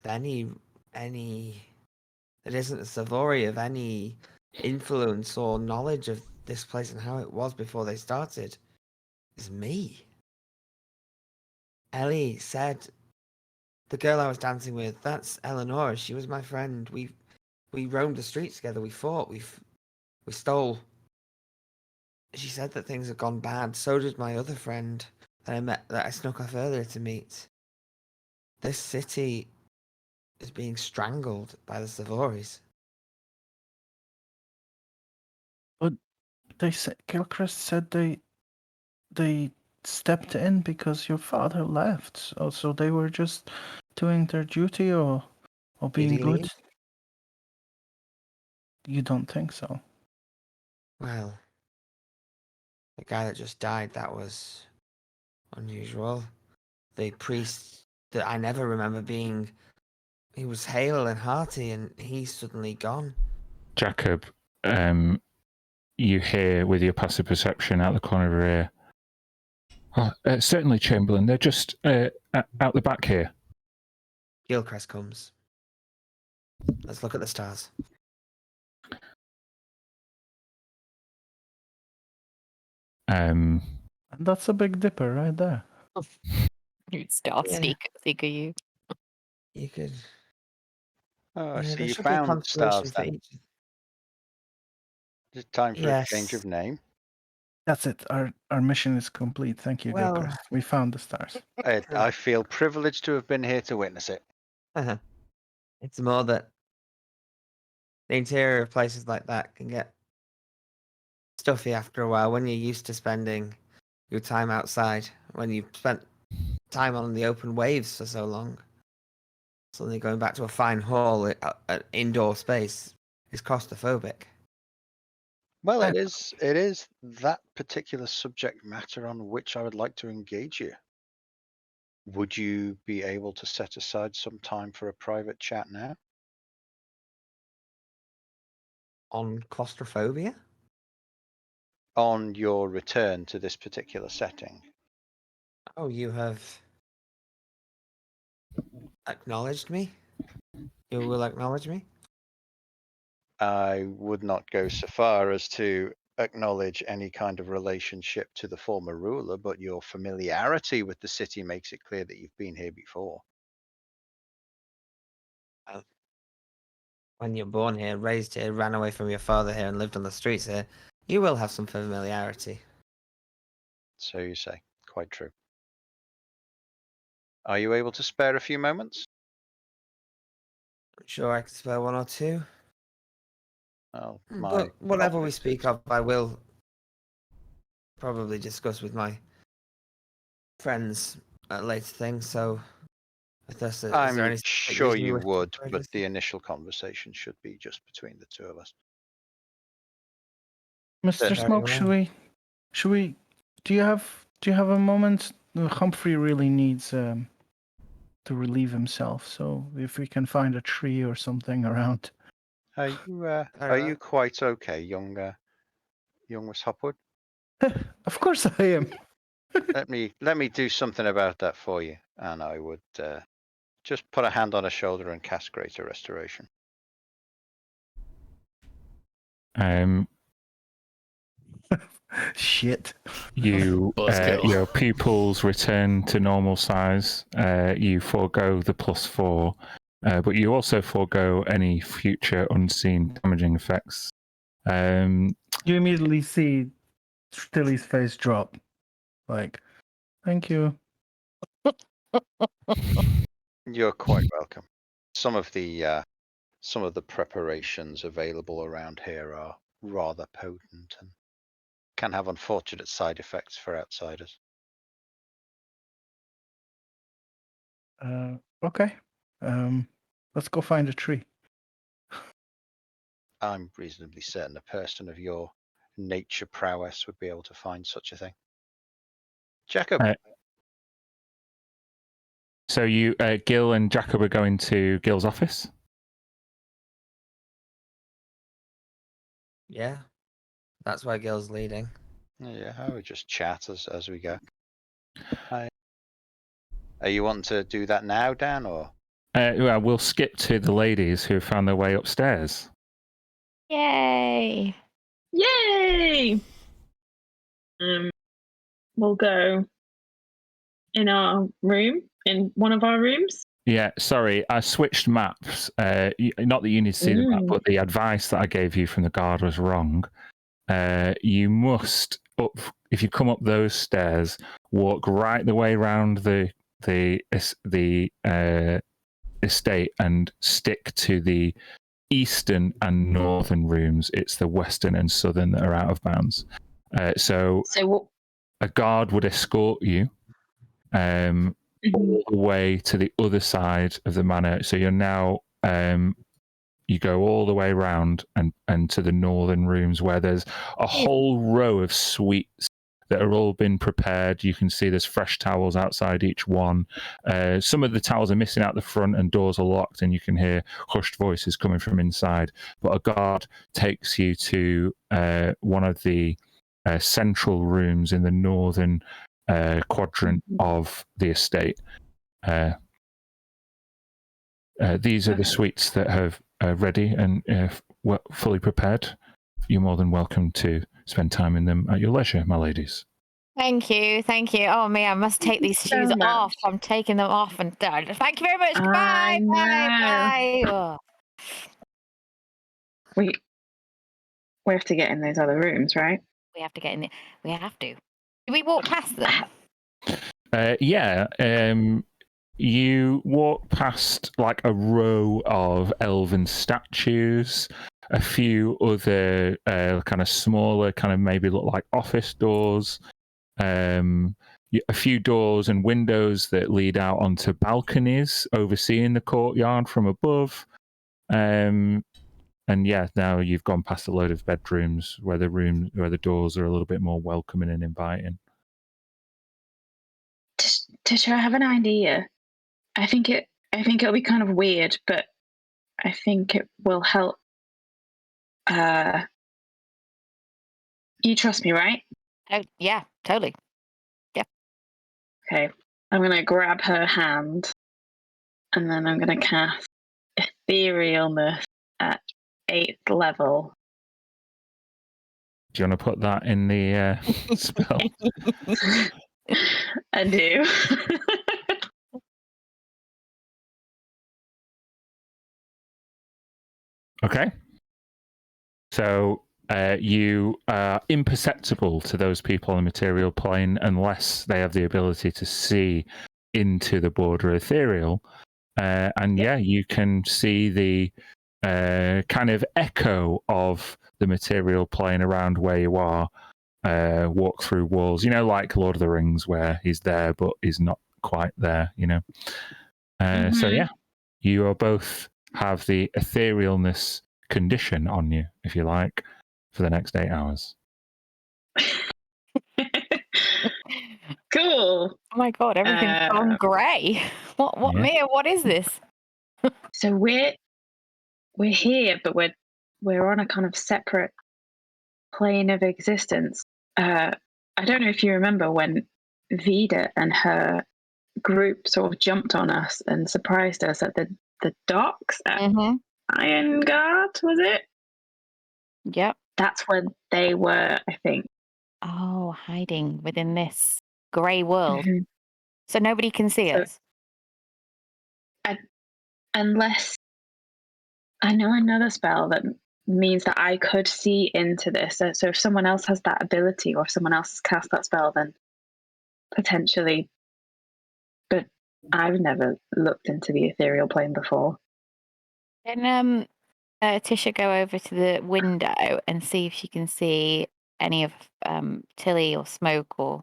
any that isn't a Savori of any influence or knowledge of this place and how it was before they started, is me. Ellie said, the girl I was dancing with, that's Eleanor. She was my friend. We roamed the streets together. We fought. We stole. She said that things had gone bad. So did my other friend that I snuck off earlier to meet. This city is being strangled by the Savories. But they said Gilchrist said they stepped in because your father left. So they were just doing their duty or being he good. leave? You don't think so? Well, the guy that just died, that was unusual. The priest that I never remember being, he was hale and hearty, and he's suddenly gone. Jacob, you hear with your passive perception out the corner of your ear. Oh, certainly, Chamberlain. They're just out the back here. Gilchrist comes. Let's look at the stars. And that's a Big Dipper right there. You star Yeah. seeker, you. You could. Oh, Yeah, so there you should be a found constellation stars for then. each. Is it time for a change Yes. of name? That's it. Our mission is complete. Thank you, Well- Gilchrist. We found the stars. I feel privileged to have been here to witness it. It's more that the interior of places like that can get stuffy after a while when you're used to spending your time outside, when you've spent time on the open waves for so long. Suddenly going back to a fine hall, an indoor space, is claustrophobic. Well, it is that particular subject matter on which I would like to engage you. Would you be able to set aside some time for a private chat now? On claustrophobia? On your return to this particular setting? Oh, you have acknowledged me? You will acknowledge me? I would not go so far as to acknowledge any kind of relationship to the former ruler, but your familiarity with the city makes it clear that you've been here before. When you're born here, raised here, ran away from your father here, and lived on the streets here, you will have some familiarity. So you say. Quite true. Are you able to spare a few moments? I'm sure I can spare one or two. Oh, my But whatever we apologies. speak of, I will probably discuss with my friends at later things. So, if there's is there I'm any sure reason you wish to would, encourage but this? the initial conversation should be just between the two of us. Mr. Very Smoke, well. should we do you have a moment? Humphrey really needs to relieve himself, so if we can find a tree or something around. Are you Alright. quite okay, young Miss Hopwood? Of course I am. let me do something about that for you, and I would just put a hand on her shoulder and cast Greater Restoration. Shit. Your pupils return to normal size. You forego the +4, but you also forego any future unseen damaging effects. You immediately see Stilly's face drop. Like, thank you. You're quite welcome. Some of the preparations available around here are rather potent and can have unfortunate side effects for outsiders. Okay. Let's go find a tree. I'm reasonably certain a person of your nature prowess would be able to find such a thing. Jacob. So you, Gil and Jacob are going to Gil's office? Yeah, that's why Gil's leading. Yeah, I would just chat as we go. Are you wanting to do that now, Dan, or? Well, we'll skip to the ladies who found their way upstairs. Yay! Yay! We'll go in our room, in one of our rooms. Yeah, sorry, I switched maps. Not that you need to see the map, but the advice that I gave you from the guard was wrong. You must if you come up those stairs, walk right the way around the estate and stick to the eastern and northern rooms. It's the western and southern that are out of bounds. So what? A guard would escort you all the way to the other side of the manor. So you're now you go all the way around and to the northern rooms where there's a whole row of suites that are all been prepared. You can see there's fresh towels outside each one. Some of the towels are missing out the front and doors are locked, and you can hear hushed voices coming from inside. But a guard takes you to one of the central rooms in the northern quadrant of the estate. These are the suites that have ready and fully prepared. You're more than welcome to spend time in them at your leisure, my ladies. Thank you, thank you. Oh me, I must take these so shoes much. off. I'm taking them off and done. Thank you very much. I Goodbye, bye, know. bye. We have to get in those other rooms, right? We have to get in there. We have to. Did we walk past them? Yeah. You walk past like a row of elven statues, a few other kind of smaller, kind of maybe look like office doors, a few doors and windows that lead out onto balconies overseeing the courtyard from above. And yeah, now you've gone past a load of bedrooms where the doors are a little bit more welcoming and inviting. Tisha, I have an idea. I think it'll be kind of weird, but I think it will help. You trust me, right? Oh yeah, totally. Okay. I'm gonna grab her hand, and then I'm gonna cast Etherealness at 8th level. Do you want to put that in the spell? I do. Okay. So you are imperceptible to those people on the material plane unless they have the ability to see into the border ethereal. And yeah, you can see the kind of echo of the material plane around where you are walk through walls. You know, like Lord of the Rings, where he's there but he's not quite there, you know. So yeah, you are both have the etherealness condition on you, if you like, for the next 8 hours. Cool. Oh my god, everything's gone grey. What Yeah. Mia, what is this? So we're here, but we're on a kind of separate plane of existence. I don't know if you remember when Vida and her group sort of jumped on us and surprised us at the docks at Iron Guard, was it? Yep. That's where they were, I think. Oh, hiding within this grey world. So nobody can see us. Unless I know another spell that means that I could see into this. So if someone else has that ability or if someone else has cast that spell, then potentially. But I've never looked into the ethereal plane before. Can Tisha go over to the window and see if she can see any of Tilly or Smoke or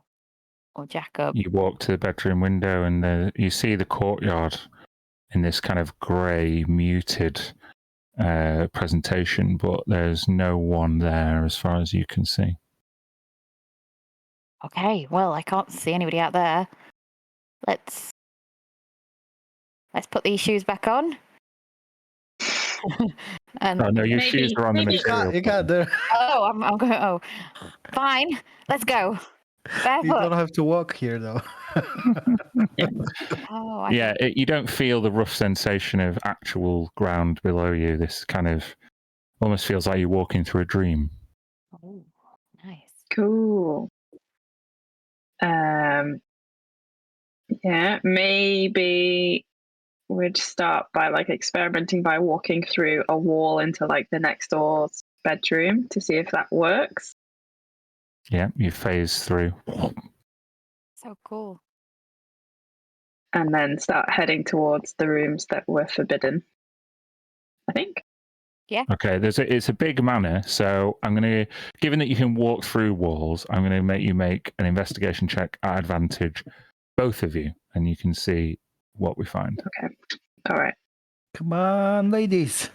Jacob? You walk to the bedroom window and you see the courtyard in this kind of grey, muted presentation, but there's no one there as far as you can see. Okay, well, I can't see anybody out there. Let's put these shoes back on. And oh no, your shoes are on the material. You can't do. oh, I'm going. Oh, fine. Let's go. Barefoot. You don't have to walk here though. Oh, yeah, you don't feel the rough sensation of actual ground below you. This kind of almost feels like you're walking through a dream. Oh, nice. Cool. Yeah, maybe we'd start by like experimenting by walking through a wall into like the next door's bedroom to see if that works. Yeah, you phase through. So cool. And then start heading towards the rooms that were forbidden, I think. Yeah. Okay, it's a big manor, so I'm going to, given that you can walk through walls, I'm going to make you make an investigation check at advantage, both of you, and you can see what we find. Okay. All right. Come on, ladies.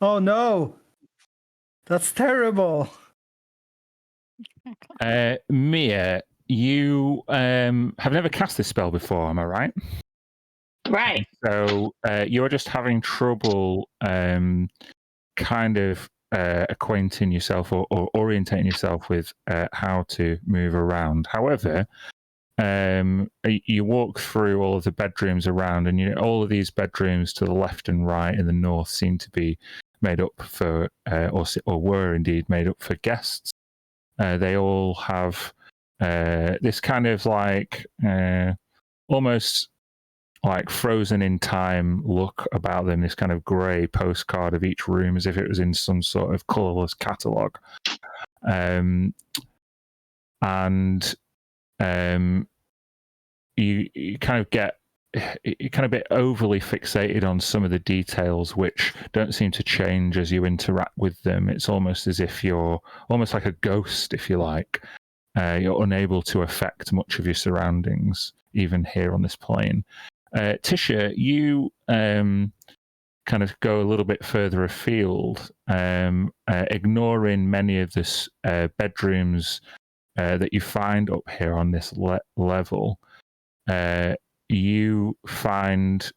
Oh no. That's terrible. Mia, you have never cast this spell before, am I right? Right. So you're just having trouble kind of acquainting yourself or orientating yourself with how to move around. However, you walk through all of the bedrooms around, and all of these bedrooms to the left and right in the north seem to be made up for, or were indeed made up for guests. They all have this kind of like almost like frozen in time look about them, this kind of grey postcard of each room as if it was in some sort of colourless catalogue. And you kind of get a bit overly fixated on some of the details which don't seem to change as you interact with them. It's almost as if you're almost like a ghost, if you like. You're unable to affect much of your surroundings, even here on this plane. Tisha, you kind of go a little bit further afield, ignoring many of the bedrooms that you find up here on this level. You find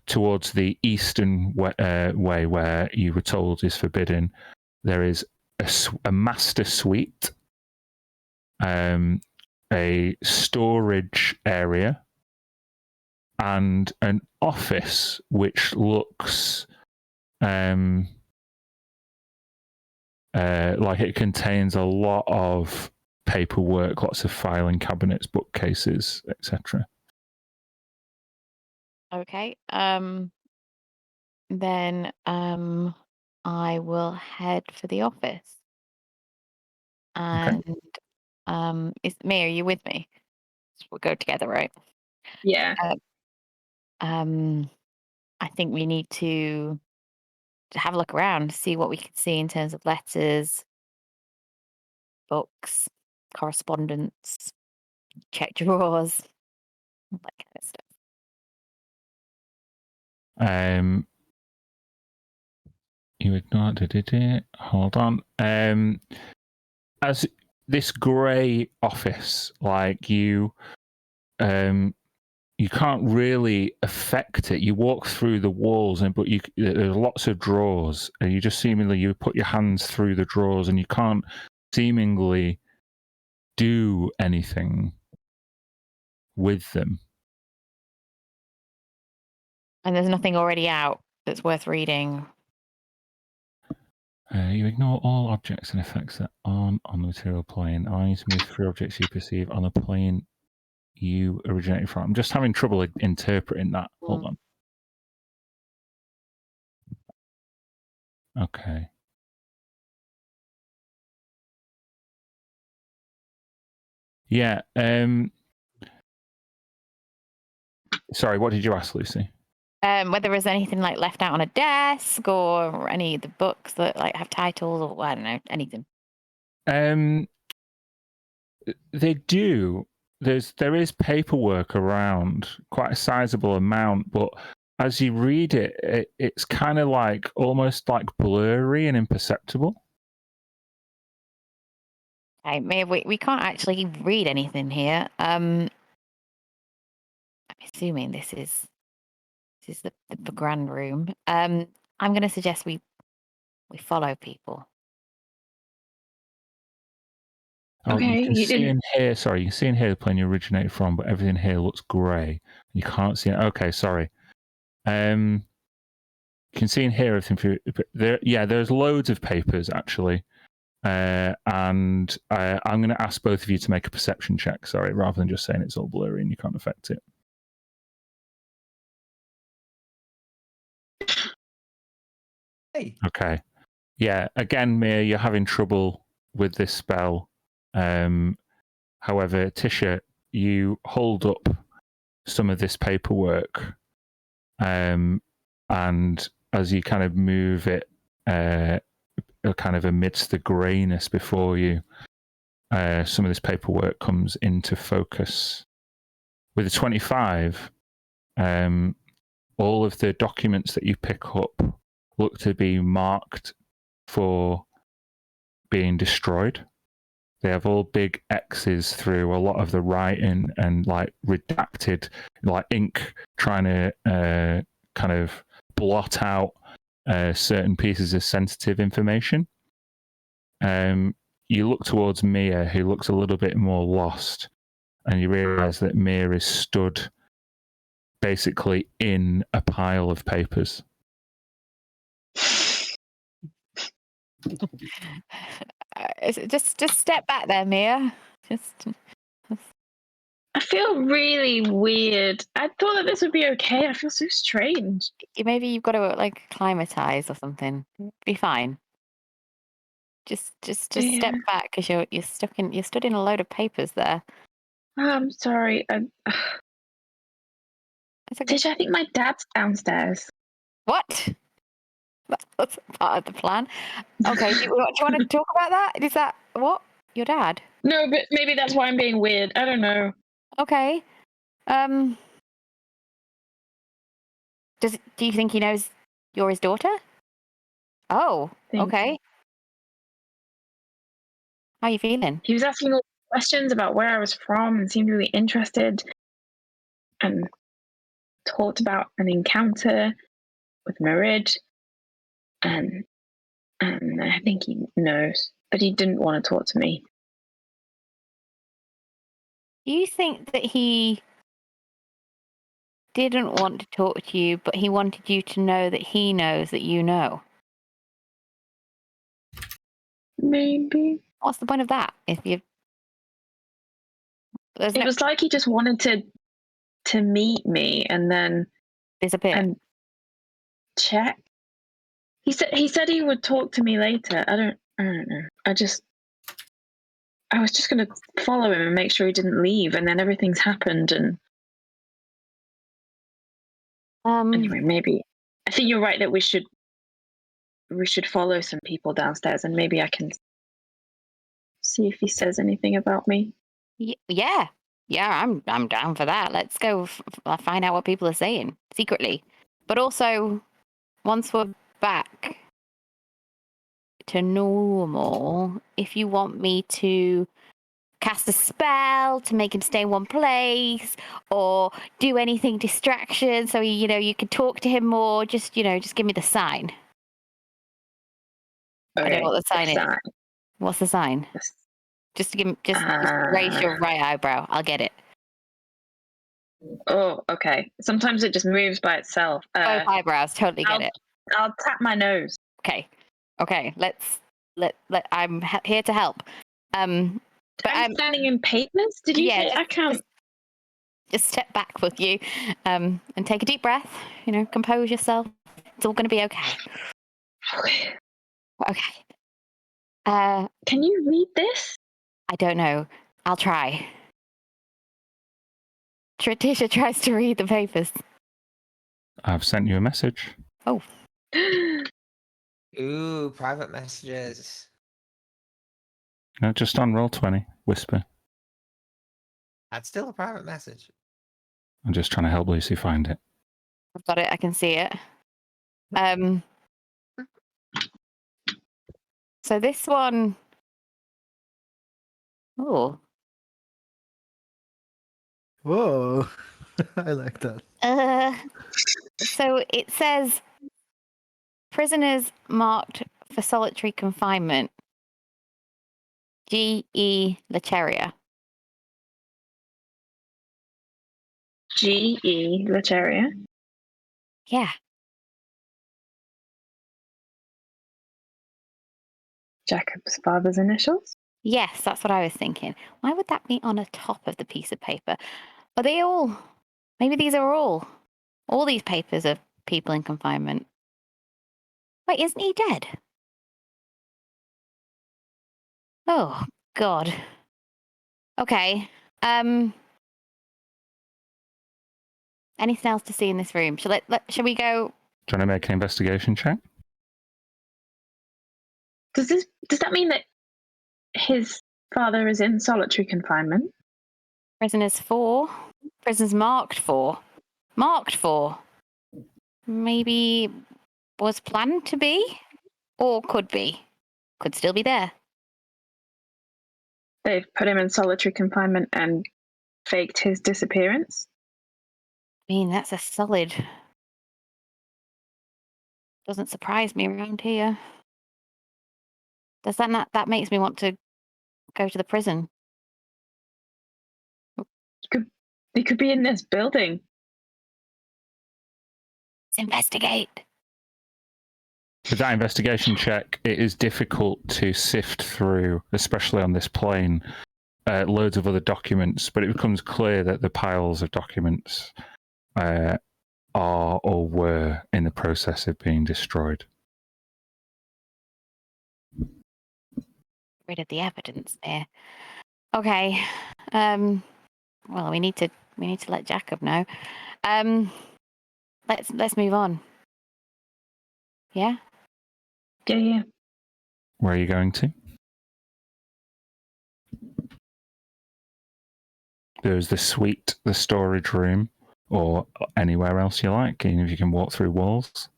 towards the eastern way where you were told is forbidden, there is a master suite, a storage area, and an office which looks like it contains a lot of paperwork, lots of filing cabinets, bookcases, etc. Okay. Then I will head for the office. And is Mia, are you with me? We'll go together, right? Yeah. I think we need to have a look around, see what we can see in terms of letters, books, correspondence, check drawers, all that kind of stuff. You ignore. Hold on. As this grey office, like you can't really affect it. You walk through the walls, but there's lots of drawers, and you just seemingly you put your hands through the drawers, and you can't seemingly do anything with them. And there's nothing already out that's worth reading. You ignore all objects and effects that aren't on the material plane. I need to move through objects you perceive on the plane you originated from. I'm just having trouble interpreting that. Hold on. Okay. Yeah. Sorry, what did you ask, Lucy? Whether there's anything like left out on a desk or any of the books that like have titles or I don't know, anything. They do. There is paperwork around, quite a sizable amount, but as you read it, it's kind of like almost like blurry and imperceptible. Okay, maybe we can't actually read anything here. I'm assuming this is the grand room. I'm going to suggest we follow people. Oh, Okay, you can you see didn't- in here. Sorry, you can see in here the plane you originated from, but everything here looks grey. You can't see it. Okay, sorry. You can see in here everything. There's loads of papers actually, and I'm going to ask both of you to make a perception check. Sorry, rather than just saying it's all blurry and you can't affect it. Hey. Okay. Yeah. Again, Mia, you're having trouble with this spell. However, Tisha, you hold up some of this paperwork, and as you kind of move it, kind of amidst the greyness before you, some of this paperwork comes into focus. With a 25, all of the documents that you pick up look to be marked for being destroyed. They have all big X's through a lot of the writing and like redacted, like ink trying to kind of blot out certain pieces of sensitive information. You look towards Mia, who looks a little bit more lost, and you realise that Mia is stood basically in a pile of papers. Just step back there, Mia. Just. I feel really weird. I thought that this would be okay. I feel so strange. Maybe you've got to like acclimatize or something. Be fine. Just step back because you're stood in a load of papers there. I'm sorry. It's okay. Tisha, I think my dad's downstairs. What? That's part of the plan. Okay, do you want to talk about that? Is that what? Your dad? No, but maybe that's why I'm being weird. I don't know. Okay. Do you think he knows you're his daughter? Oh, okay. How are you feeling? He was asking all questions about where I was from and seemed really interested, and talked about an encounter with Marid, and I think he knows, but he didn't want to talk to me. Do you think that he didn't want to talk to you, but he wanted you to know that he knows that you know? Maybe. What's the point of that? If you, It was like he just wanted to meet me and then disappear and check. He said he would talk to me later. I don't know. I was just gonna follow him and make sure he didn't leave, and then everything's happened. And anyway, maybe I think you're right that we should follow some people downstairs, and maybe I can see if he says anything about me. Yeah, I'm down for that. Let's go find out what people are saying secretly, but also once we're back to normal, if you want me to cast a spell to make him stay in one place or do anything distraction so you can talk to him more, just give me the sign. Okay, I don't know what the sign is. sign. What's the sign? Just to give him, just raise your right eyebrow. I'll get it. Oh, okay. Sometimes it just moves by itself. Both eyebrows, totally get it. I'll tap my nose. Okay. I'm here to help. But I'm standing in papers. Did you say I can't? Just step back with you, and take a deep breath. Compose yourself. It's all going to be okay. Okay. Okay. Can you read this? I don't know. I'll try. Tritisha tries to read the papers. I've sent you a message. Oh. Ooh, private messages. No, just on Roll20. Whisper. That's still a private message. I'm just trying to help Lucy find it. I've got it. I can see it. So this one. Oh. Whoa. I like that. So it says prisoners marked for solitary confinement. G.E. Lecheria. G.E. Lecheria? Yeah. Jacob's father's initials? Yes, that's what I was thinking. Why would that be on the top of the piece of paper? Are they all? Maybe these are all. All these papers are people in confinement. Wait, isn't he dead? Oh, God. Okay. Anything else to see in this room? Shall we go? Do you want to make an investigation check? Does that mean that his father is in solitary confinement? Prisoners marked for. Maybe was planned to be, or could be. Could still be there. They've put him in solitary confinement and faked his disappearance? I mean, that's a solid. Doesn't surprise me around here. Does that not? That makes me want to go to the prison. He could be in this building. Let's investigate. With that investigation check, it is difficult to sift through, especially on this plane, loads of other documents, but it becomes clear that the piles of documents are or were in the process of being destroyed. Rid of the evidence there. Okay. Well, we need to let Jacob know. Let's move on. Yeah. Yeah. Where are you going to? There's the suite, the storage room, or anywhere else you like, even if you can walk through walls.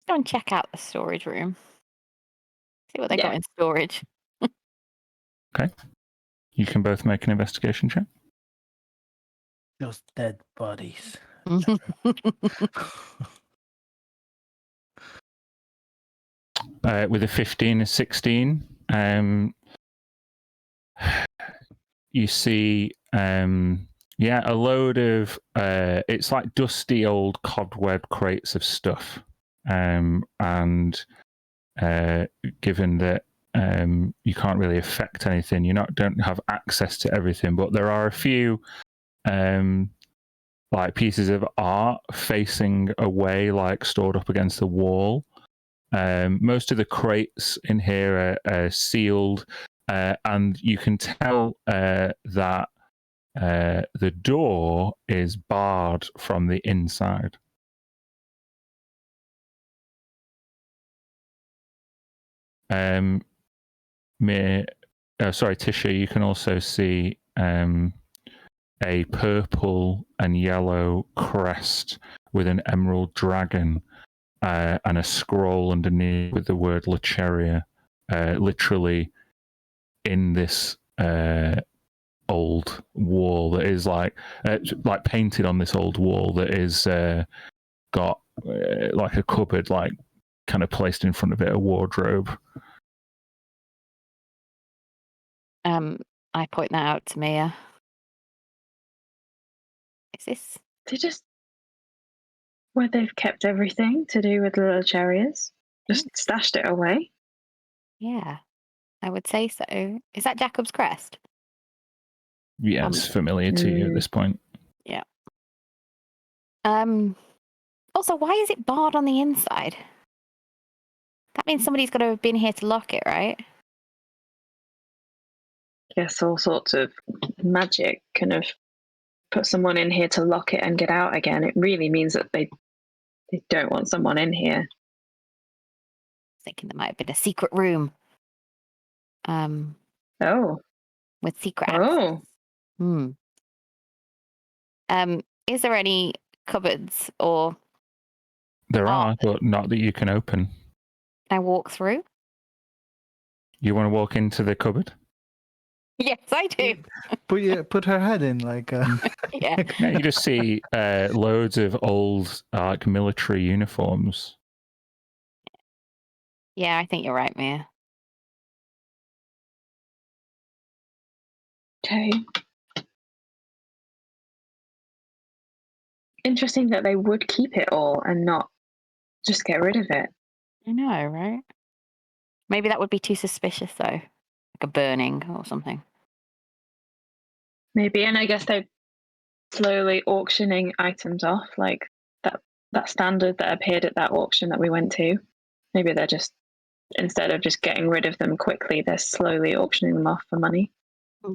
Go and check out the storage room. See what they got Yeah. in storage. Okay. You can both make an investigation check. Those dead bodies. With a 15 and 16, you see, a load of, it's like dusty old cobweb crates of stuff. And given that you can't really affect anything, don't have access to everything, but there are a few like pieces of art facing away, like stored up against the wall. Most of the crates in here are sealed, and you can tell that the door is barred from the inside. Tisha, you can also see a purple and yellow crest with an emerald dragon and a scroll underneath with the word Lecheria, literally in this old wall that is like painted on this old wall that is got like a cupboard, like kind of placed in front of it, a wardrobe. I point that out to Mia. Is this? They just where they've kept everything to do with little chariots, just stashed it away. Yeah, I would say so. Is that Jacob's crest? Yeah, it's familiar to you at this point. Yeah. Also, why is it barred on the inside? That means somebody's got to have been here to lock it, right? Guess all sorts of magic kind of put someone in here to lock it and get out again. It really means that they don't want someone in here. Thinking there might have been a secret room. Oh. With secret access. Oh. Is there any cupboards or? There are, but not that you can open. Can I walk through? You want to walk into the cupboard? Yes, I do. Put her head in, like. Yeah. Yeah, you just see loads of old military uniforms. Yeah, I think you're right, Mia. Okay. Interesting that they would keep it all and not just get rid of it. I know, right? Maybe that would be too suspicious, though. Like a burning or something. Maybe, and I guess they're slowly auctioning items off, like that standard that appeared at that auction that we went to. Maybe they're just, instead of just getting rid of them quickly, they're slowly auctioning them off for money.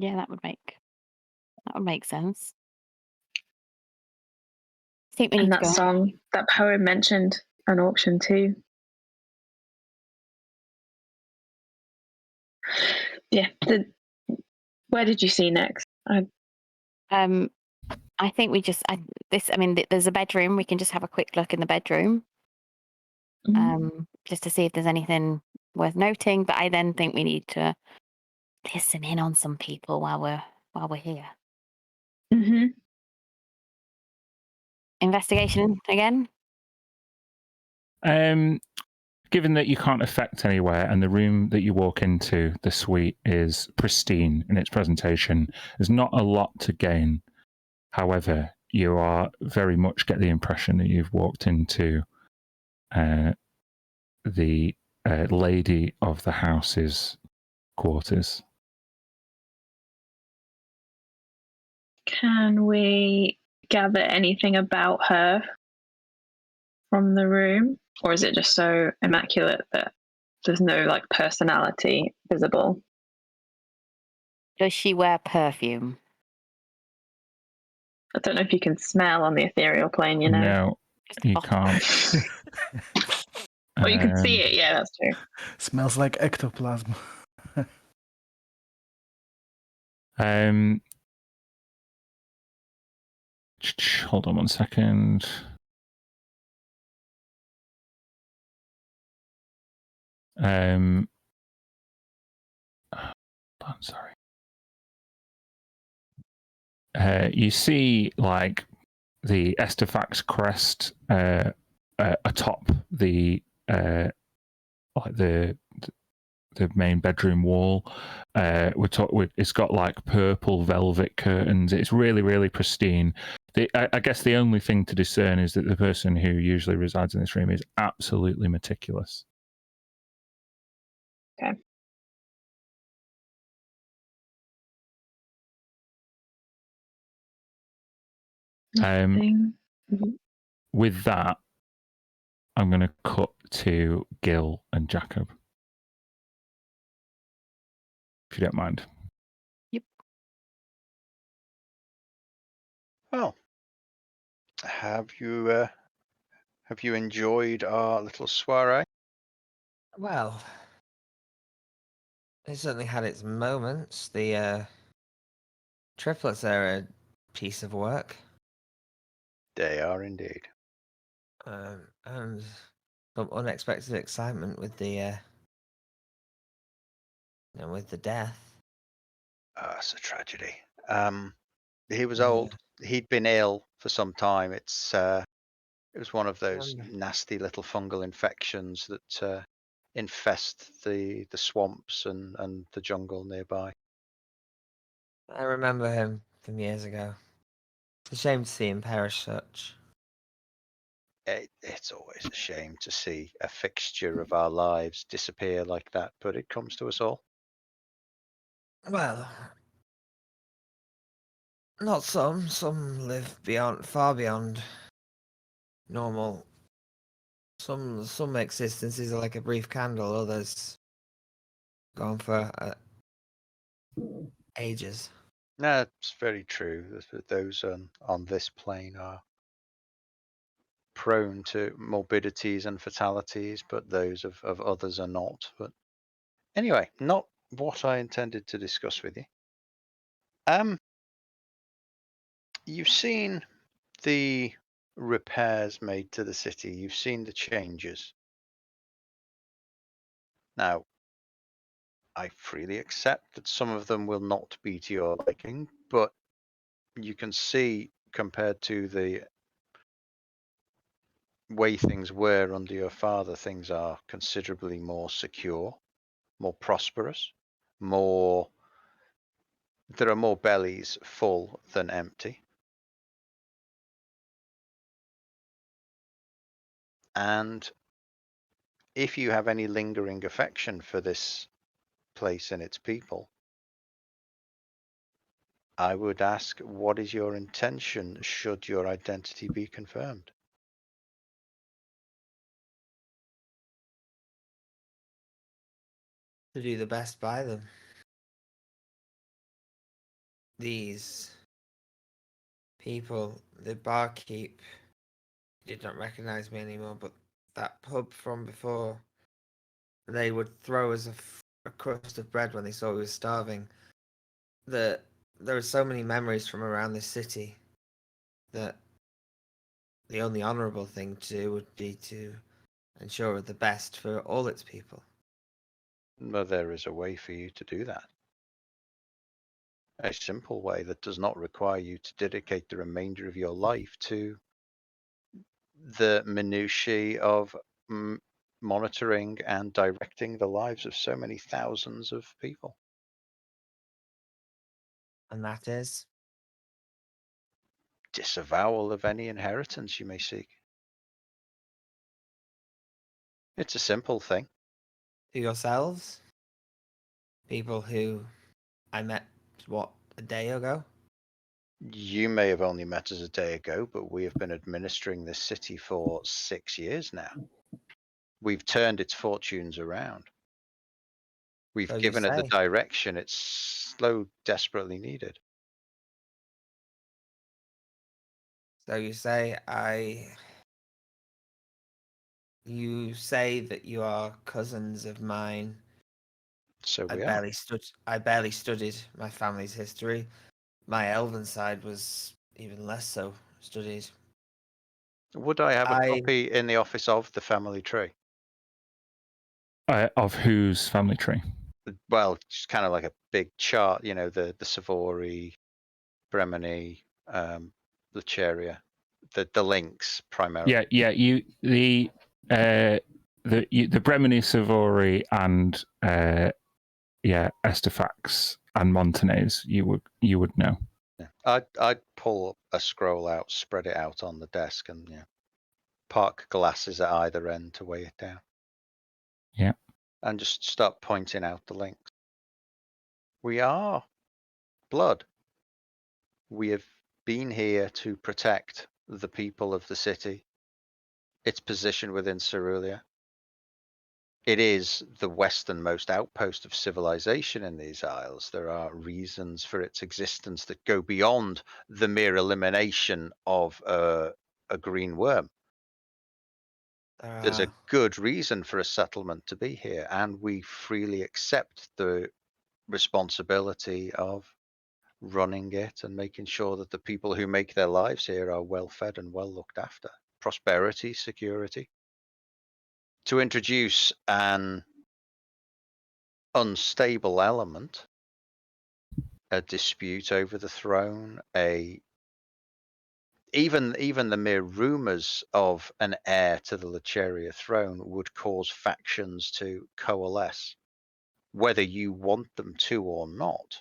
Yeah, that would make sense. I think we need And to that go. song, that poem mentioned an auction too. Yeah. Where did you see next? I think we just there's a bedroom. We can just have a quick look in the bedroom, just to see if there's anything worth noting. But I then think we need to listen in on some people while we're here. Mm-hmm. Investigation again. Given that you can't affect anywhere, and the room that you walk into, the suite, is pristine in its presentation, there's not a lot to gain. However, you are very much get the impression that you've walked into the lady of the house's quarters. Can we gather anything about her from the room? Or is it just so immaculate that there's no like personality visible? Does she wear perfume? I don't know if you can smell on the ethereal plane, you know. No, you can't. Or you can see it, yeah, that's true. Smells like ectoplasm. Hold on one second. I'm sorry. You see, like the Estefax crest atop the like the main bedroom wall. It's got like purple velvet curtains. It's really, really pristine. I guess the only thing to discern is that the person who usually resides in this room is absolutely meticulous. Okay. With that, I'm going to cut to Gil and Jacob. If you don't mind. Yep. Well, have you enjoyed our little soiree? Well, it certainly had its moments. The triplets are a piece of work. They are indeed. And some unexpected excitement with the with the death. It's a tragedy. He was old. He'd been ill for some time. It was one of those nasty little fungal infections that infest the swamps and the jungle nearby. I remember him from years ago. It's a shame to see him perish such. It's always a shame to see a fixture of our lives disappear like that, but it comes to us all. Well, not some. Some live far beyond normal. Some existences are like a brief candle. Others go on for ages. No, it's very true. Those on this plane are prone to morbidities and fatalities, but those of others are not. But anyway, not what I intended to discuss with you. You've seen the repairs made to the city. You've seen the changes. Now, I freely accept that some of them will not be to your liking, but you can see compared to the way things were under your father, things are considerably more secure, more prosperous, there are more bellies full than empty. And if you have any lingering affection for this place and its people, I would ask, what is your intention should your identity be confirmed? To do the best by them. These people, the barkeep, did not recognize me anymore, but that pub from before, they would throw us a crust of bread when they saw we were starving. There are so many memories from around this city that the only honourable thing to do would be to ensure the best for all its people. But there is a way for you to do that. A simple way that does not require you to dedicate the remainder of your life to the minutiae of monitoring and directing the lives of so many thousands of people. And that is? Disavowal of any inheritance you may seek. It's a simple thing. To yourselves? People who I met, what, a day ago? You may have only met us a day ago, but we have been administering this city for 6 years now. We've turned its fortunes around. We've So you given it the say. direction it's so desperately needed. So you say you say that you are cousins of mine. So I we are. barely studied my family's history. My elven side was even less so studied. Would I have a I copy in the office of the family tree? Of whose family tree? Well, just kind of like a big chart, the Savory, Bremini, Luceria, the links primarily. Yeah. The Bremini, Savory, and Estefax and Montanez. You would know. Yeah. I'd pull a scroll out, spread it out on the desk, and park glasses at either end to weigh it down. Yeah. And just start pointing out the links. We are blood. We have been here to protect the people of the city, its position within Cerulea. It is the westernmost outpost of civilization in these isles. There are reasons for its existence that go beyond the mere elimination of a green worm. There's a good reason for a settlement to be here, and we freely accept the responsibility of running it and making sure that the people who make their lives here are well fed and well looked after. Prosperity, security. To introduce an unstable element, a dispute over the throne, even the mere rumors of an heir to the Luceria throne would cause factions to coalesce, whether you want them to or not.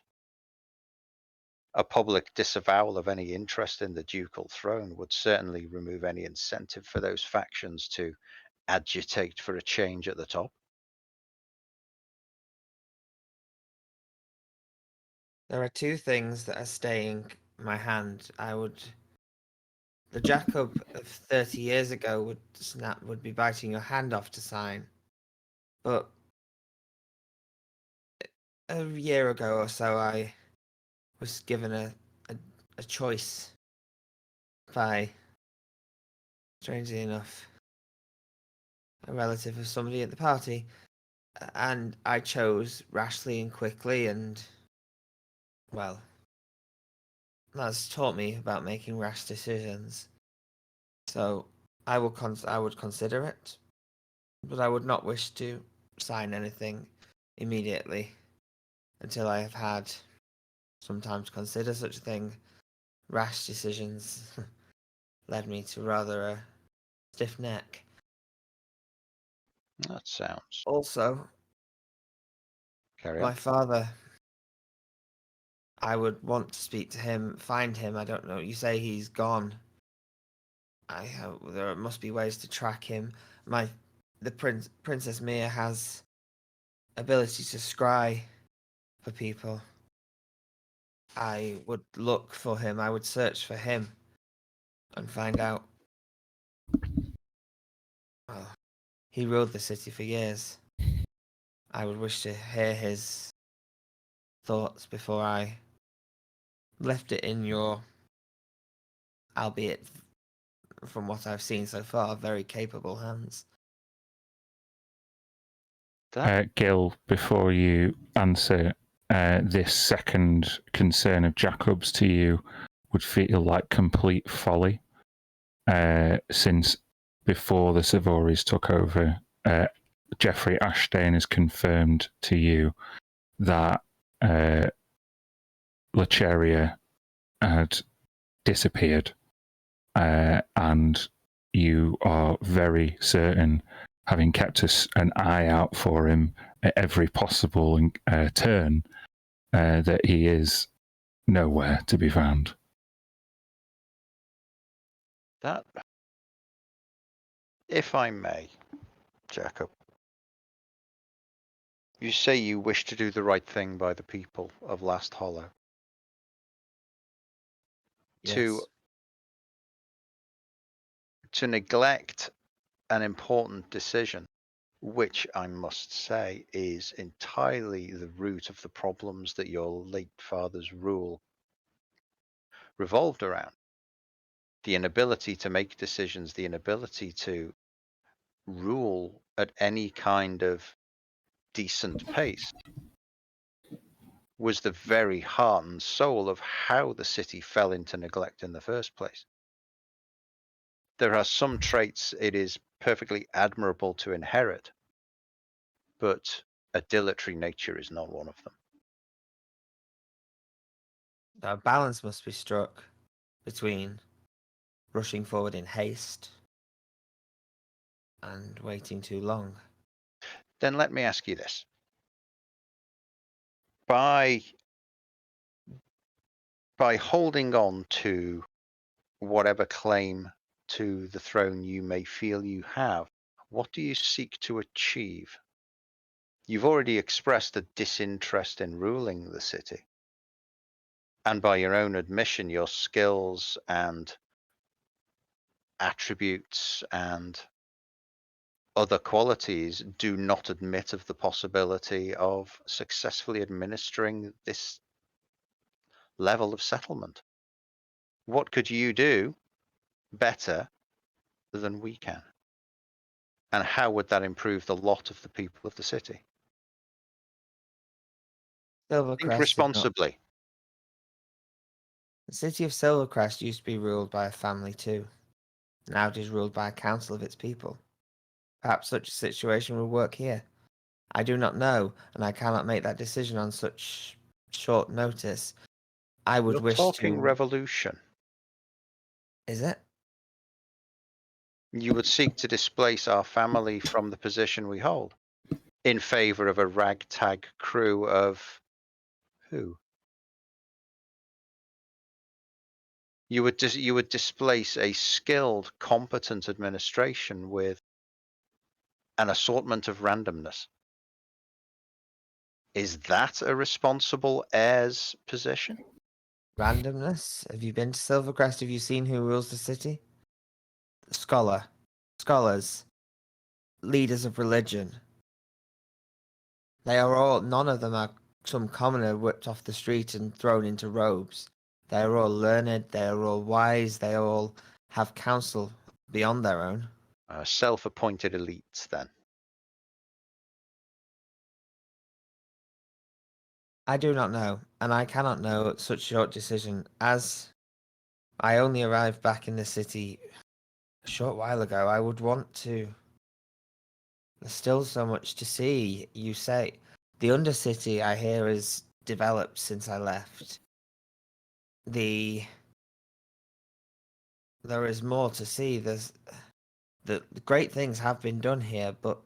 A public disavowal of any interest in the ducal throne would certainly remove any incentive for those factions to agitate for a change at the top. There are two things that are staying my hand. The Jacob of 30 years ago would be biting your hand off to sign. But a year ago or so, I was given a choice by, strangely enough, a relative of somebody at the party. And I chose rashly and quickly, and, well, that's taught me about making rash decisions. So I would consider it, but I would not wish to sign anything immediately until I have had some time to consider such a thing. Rash decisions led me to rather a stiff neck. That sounds. Also, Carry my on. father, I would want to speak to him, find him. I don't know. You say he's gone. There must be ways to track him. Princess Mia has ability to scry for people. I would look for him. I would search for him and find out. Well, he ruled the city for years. I would wish to hear his thoughts before I left it in your, albeit from what I've seen so far, very capable hands. Gil, before you answer, this second concern of Jacob's to you would feel like complete folly, since before the Savories took over, Jeffrey Ashdane has confirmed to you that Luceria had disappeared, and you are very certain, having kept an eye out for him at every possible turn, that he is nowhere to be found. That, if I may, Jacob. You say you wish to do the right thing by the people of Last Hollow. Yes. To neglect an important decision, which I must say is entirely the root of the problems that your late father's rule revolved around. The inability to make decisions, the inability to rule at any kind of decent pace was the very heart and soul of how the city fell into neglect in the first place. There are some traits it is perfectly admirable to inherit, but a dilatory nature is not one of them. A balance must be struck between rushing forward in haste and waiting too long. Then let me ask you this. By holding on to whatever claim to the throne you may feel you have, what do you seek to achieve? You've already expressed a disinterest in ruling the city. And by your own admission, your skills and attributes and other qualities do not admit of the possibility of successfully administering this level of settlement. What could you do better than we can? And how would that improve the lot of the people of the city? Think Silvercrest is not. responsibly. The city of Silvercrest used to be ruled by a family too. Now it is ruled by a council of its people. Perhaps such a situation would work here. I do not know, and I cannot make that decision on such short notice. I would You're wish talking to. revolution. Is it? You would seek to displace our family from the position we hold in favor of a ragtag crew of who? You would displace a skilled, competent administration with an assortment of randomness. Is that a responsible heir's position? Randomness? Have you been to Silvercrest? Have you seen who rules the city? Scholars, leaders of religion. They are all, none of them are some commoner whipped off the street and thrown into robes. They are all learned, they are all wise, they all have counsel beyond their own. Self-appointed elites, then. I do not know, and I cannot know at such short decision, as I only arrived back in the city a short while ago. I would want to. There's still so much to see. You say the Undercity, I hear, is developed since I left. There is more to see. The great things have been done here, but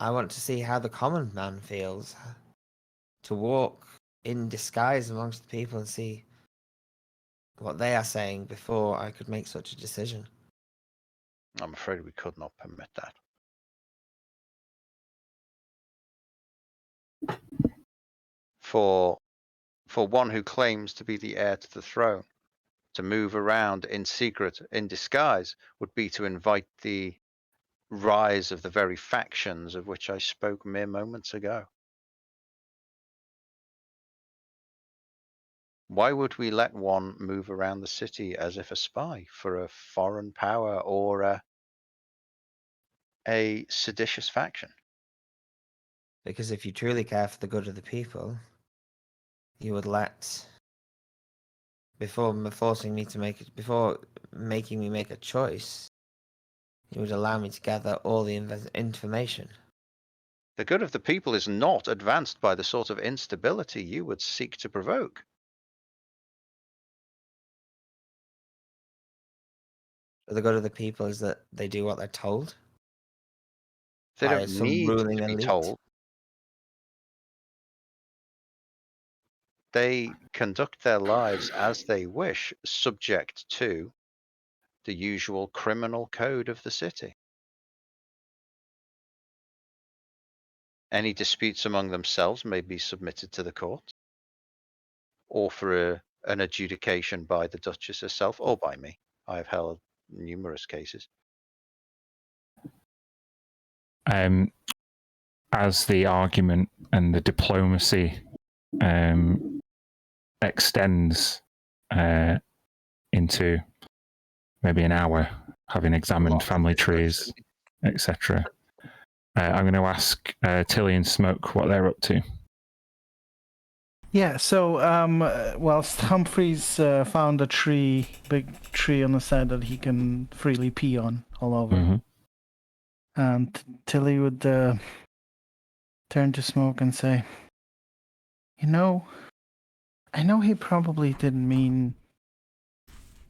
I want to see how the common man feels. To walk in disguise amongst the people and see what they are saying before I could make such a decision. I'm afraid we could not permit that. For one who claims to be the heir to the throne, to move around in secret, in disguise, would be to invite the rise of the very factions of which I spoke mere moments ago. Why would we let one move around the city as if a spy for a foreign power or a seditious faction? Because if you truly care for the good of the people, you would let, before making me make a choice, you would allow me to gather all the information. The good of the people is not advanced by the sort of instability you would seek to provoke. The good of the people is that they do what they're told. They by don't some need ruling to be elite. told. They conduct their lives as they wish, subject to the usual criminal code of the city. Any disputes among themselves may be submitted to the court, or for an adjudication by the Duchess herself, or by me. I have held numerous cases. As the argument and the diplomacy extends into maybe an hour, having examined family trees, etc., I'm going to ask Tilly and Smoke what they're up to. Yeah, so whilst Humphreys found a big tree on the side that he can freely pee on all over, Mm-hmm. and Tilly would turn to Smoke and say, I know he probably didn't mean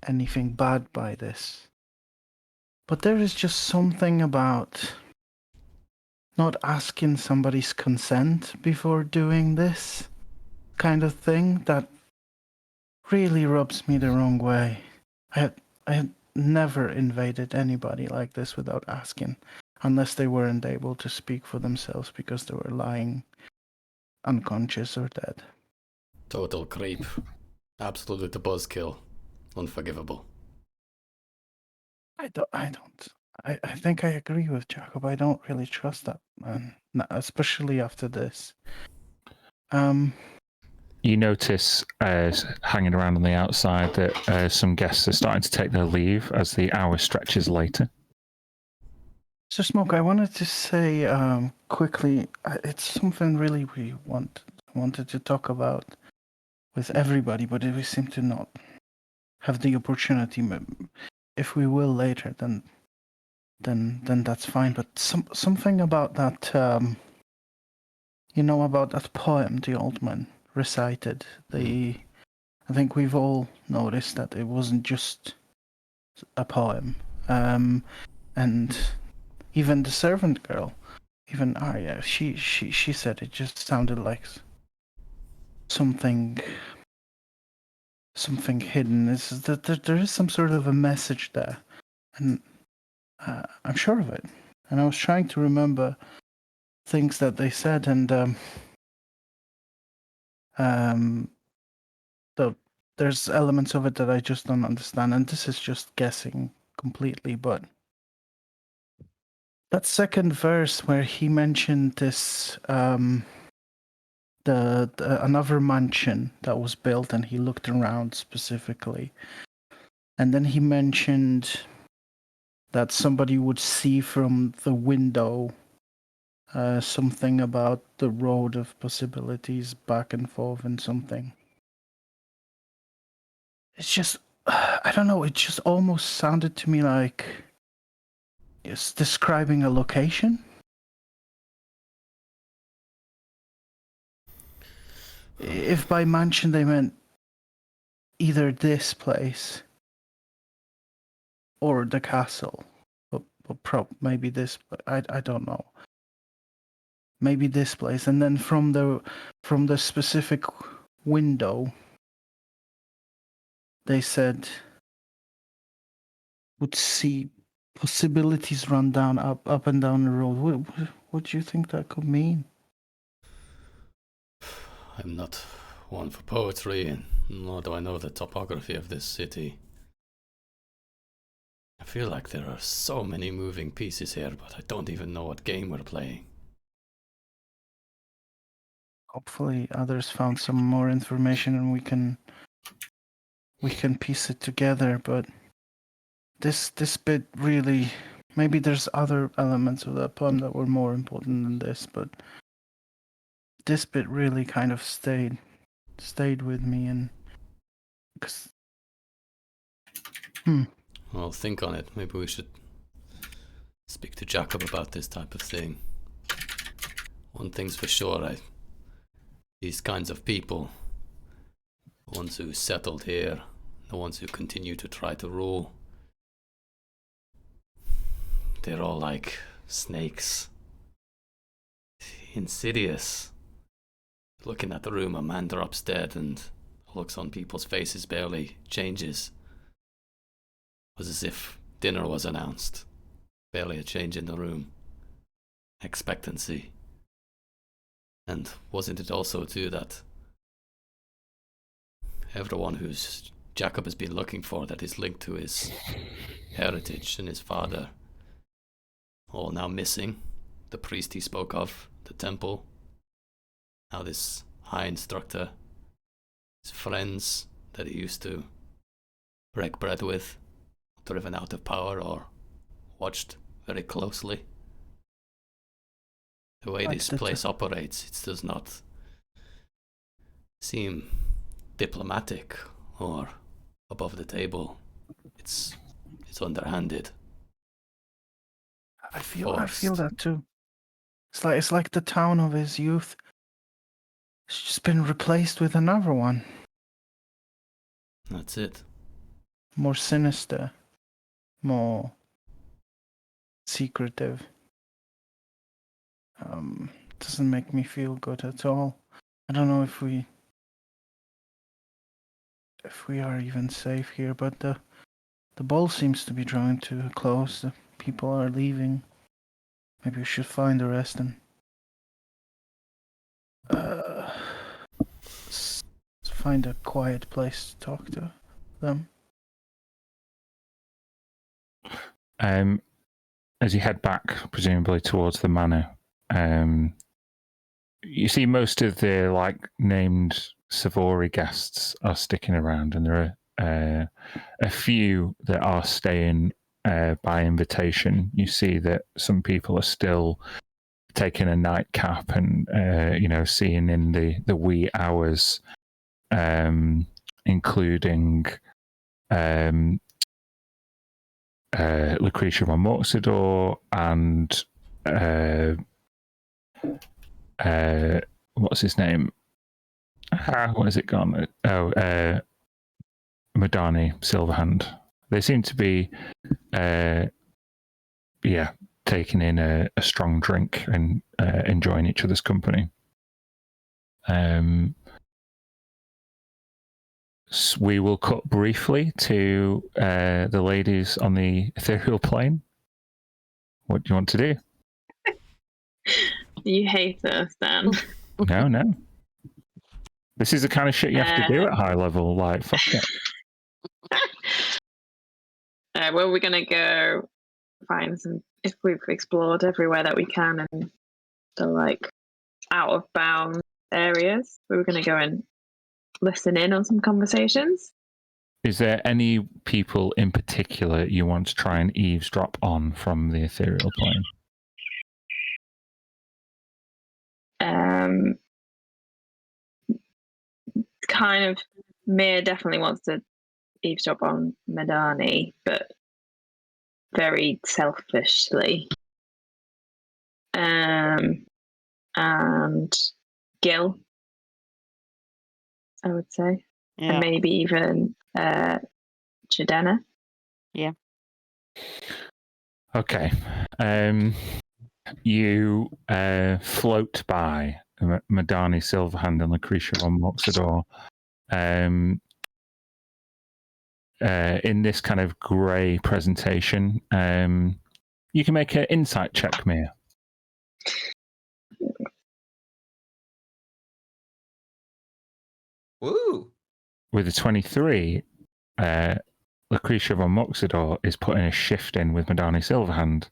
anything bad by this, but there is just something about not asking somebody's consent before doing this kind of thing that really rubs me the wrong way. I have never invaded anybody like this without asking, unless they weren't able to speak for themselves because they were lying unconscious or dead. Total creep. Absolutely the buzzkill. Unforgivable. I think I agree with Jacob. I don't really trust that man, especially after this. You notice hanging around on the outside that some guests are starting to take their leave as the hour stretches later. So, Smoke, I wanted to say quickly, it's something really we wanted to talk about with everybody, but we seem to not have the opportunity. If we will later, then that's fine. But something about that, about that poem the old man recited. I think we've all noticed that it wasn't just a poem, and even the servant girl, even Arya, she said it just sounded like something hidden. Is that there is some sort of a message there, and I'm sure of it. And I was trying to remember things that they said, and there's elements of it that I just don't understand, and this is just guessing completely, but that second verse where he mentioned this the another mansion that was built, and he looked around specifically, and then he mentioned that somebody would see from the window something about the road of possibilities back and forth and something. It's just, I don't know, it just almost sounded to me like it's describing a location. If by mansion they meant either this place or the castle, but maybe this, I don't know. Maybe this place, and then from the specific window, they said would see possibilities run down up and down the road. What do you think that could mean? I'm not one for poetry, and nor do I know the topography of this city. I feel like there are so many moving pieces here, but I don't even know what game we're playing. Hopefully others found some more information and we can piece it together, but this bit really, maybe there's other elements of that poem that were more important than this, but this bit really kind of stayed with me, and because Well, think on it. Maybe we should speak to Jacob about this type of thing. One thing's for sure, these kinds of people, the ones who settled here, the ones who continue to try to rule, they're all like snakes. Insidious. Looking at the room, a man drops dead and looks on people's faces barely changes. was as if dinner was announced. Barely a change in the room. Expectancy. And wasn't it also too that everyone who's Jacob has been looking for, that is linked to his heritage and his father, all now missing? The priest he spoke of, the temple, now this high instructor, his friends that he used to break bread with, driven out of power or watched very closely. The way this place operates, it does not seem diplomatic or above the table. It's underhanded. I feel that too. It's like the town of his youth. It's just been replaced with another one. That's it. More sinister, more secretive. Doesn't make me feel good at all. I don't know if we are even safe here, but the ball seems to be drawing to a close. The people are leaving. Maybe we should find the rest and find a quiet place to talk to them. As you head back, presumably towards the manor, you see most of the named Savory guests are sticking around, and there are a few that are staying by invitation. You see that some people are still taking a nightcap and seeing in the wee hours, including Lucretia von Moxidor and what's his name? What has it gone? Madani Silverhand. They seem to be taking in a strong drink and enjoying each other's company. So we will cut briefly to the ladies on the ethereal plane. What do you want to do? You hate us, Dan. No. This is the kind of shit you have to do at high level. Like, fuck it. Well, we're going to go find some, if we've explored everywhere that we can and the out of bounds areas, we were going to go and listen in on some conversations. Is there any people in particular you want to try and eavesdrop on from the ethereal plane? Kind of, Mir definitely wants to eavesdrop on Madani, but very selfishly. And Gil, I would say. Yeah. And maybe even Chidena. Yeah. Okay. You float by Madani Silverhand and Lucretia von Moxidor in this kind of grey presentation. You can make an insight check, Mia. Woo! With a 23, Lucretia von Moxidor is putting a shift in with Madani Silverhand.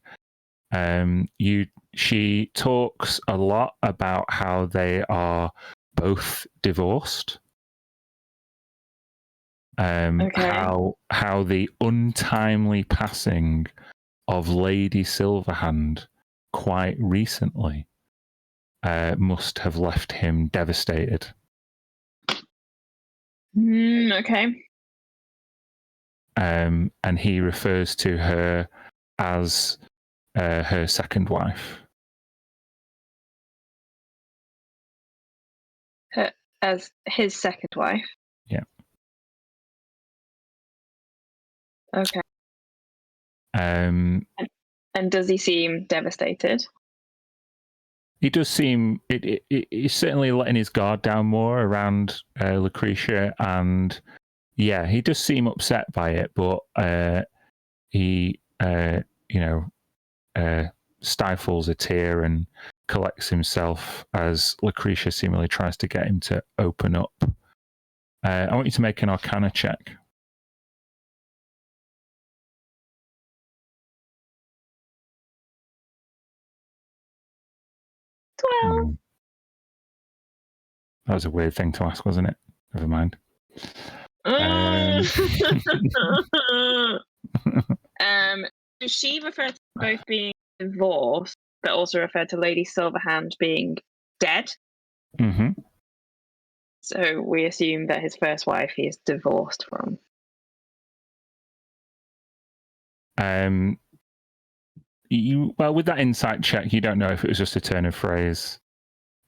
She talks a lot about how they are both divorced. How the untimely passing of Lady Silverhand quite recently must have left him devastated. Okay. And he refers to her as her second wife. As his second wife? Yeah. Okay. And does he seem devastated? He does seem he's certainly letting his guard down more around Lucretia, and yeah, he does seem upset by it. But he, stifles a tear and collects himself as Lucretia seemingly tries to get him to open up. I want you to make an Arcana check. That was a weird thing to ask, wasn't it? Never mind. Does she refer to both being divorced, but also refer to Lady Silverhand being dead? Mm-hmm. So we assume that his first wife he is divorced from. With that insight check, you don't know if it was just a turn of phrase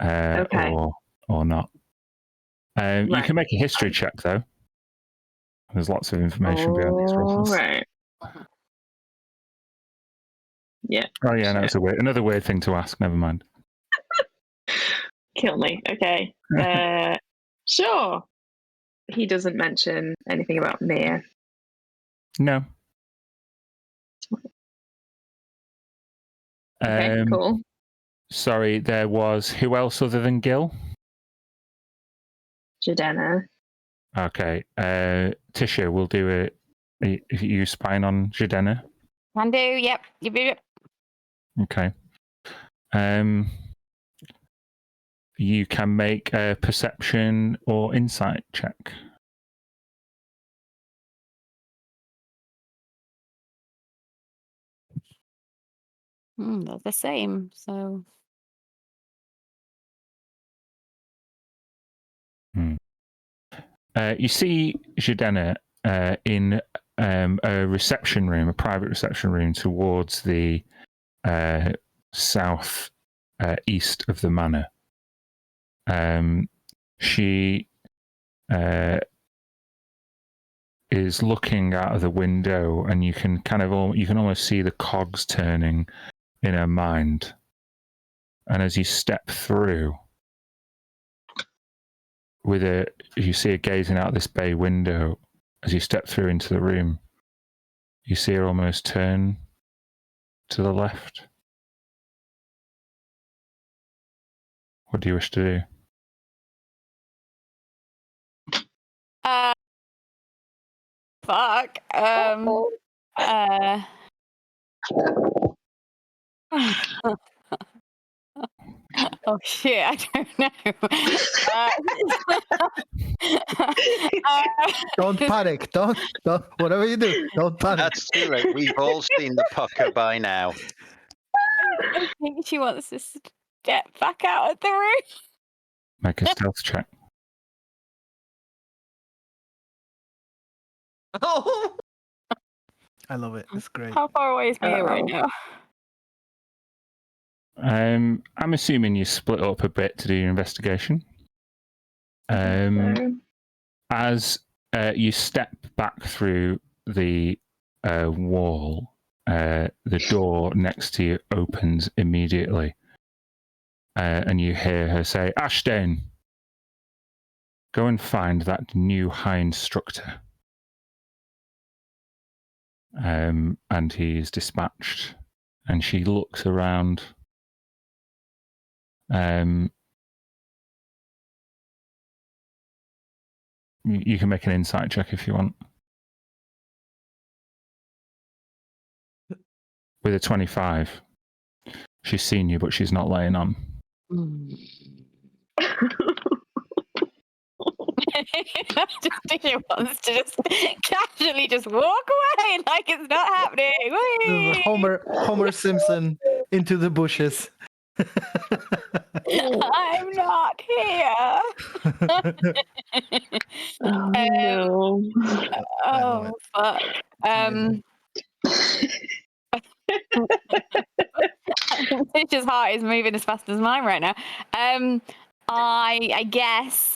Okay. or not. You Right. can make a history check, though. There's lots of information behind these rolls. Right. Yeah. Oh, yeah, that's another weird thing to ask. Never mind. Kill me. Okay. Sure. He doesn't mention anything about Mia. No. Okay, cool. Sorry, there was who else other than Gil? Jadena. Okay. Tisha, we'll do you spying on Jadena? Can do, yep. Okay. You can make a perception or insight check. They're the same, so... You see Jadena in a reception room, a private reception room towards the south east of the manor. She is looking out of the window, and you can almost see the cogs turning in her mind. And as you step through, you see her gazing out this bay window. As you step through into the room, you see her almost turn to the left. What do you wish to do? Fuck. Oh shit, I don't know. Don't panic. Don't. Whatever you do, don't panic. That's too late. We've all seen the pucker by now. I think she wants to step back out of the room. Make a stealth check. Oh, I love it. It's great. How far away is Mia right now? I'm assuming you split up a bit to do your investigation. As you step back through the wall, the door next to you opens immediately, and you hear her say, "Ashton, go and find that new high instructor." And he is dispatched, and she looks around. You can make an insight check if you want. With a 25. She's seen you, but she's not laying on. She wants to just casually just walk away like it's not happening. Whee! Homer Simpson into the bushes. I'm not here. No. Oh fuck. Tisha's heart is moving as fast as mine right now. I guess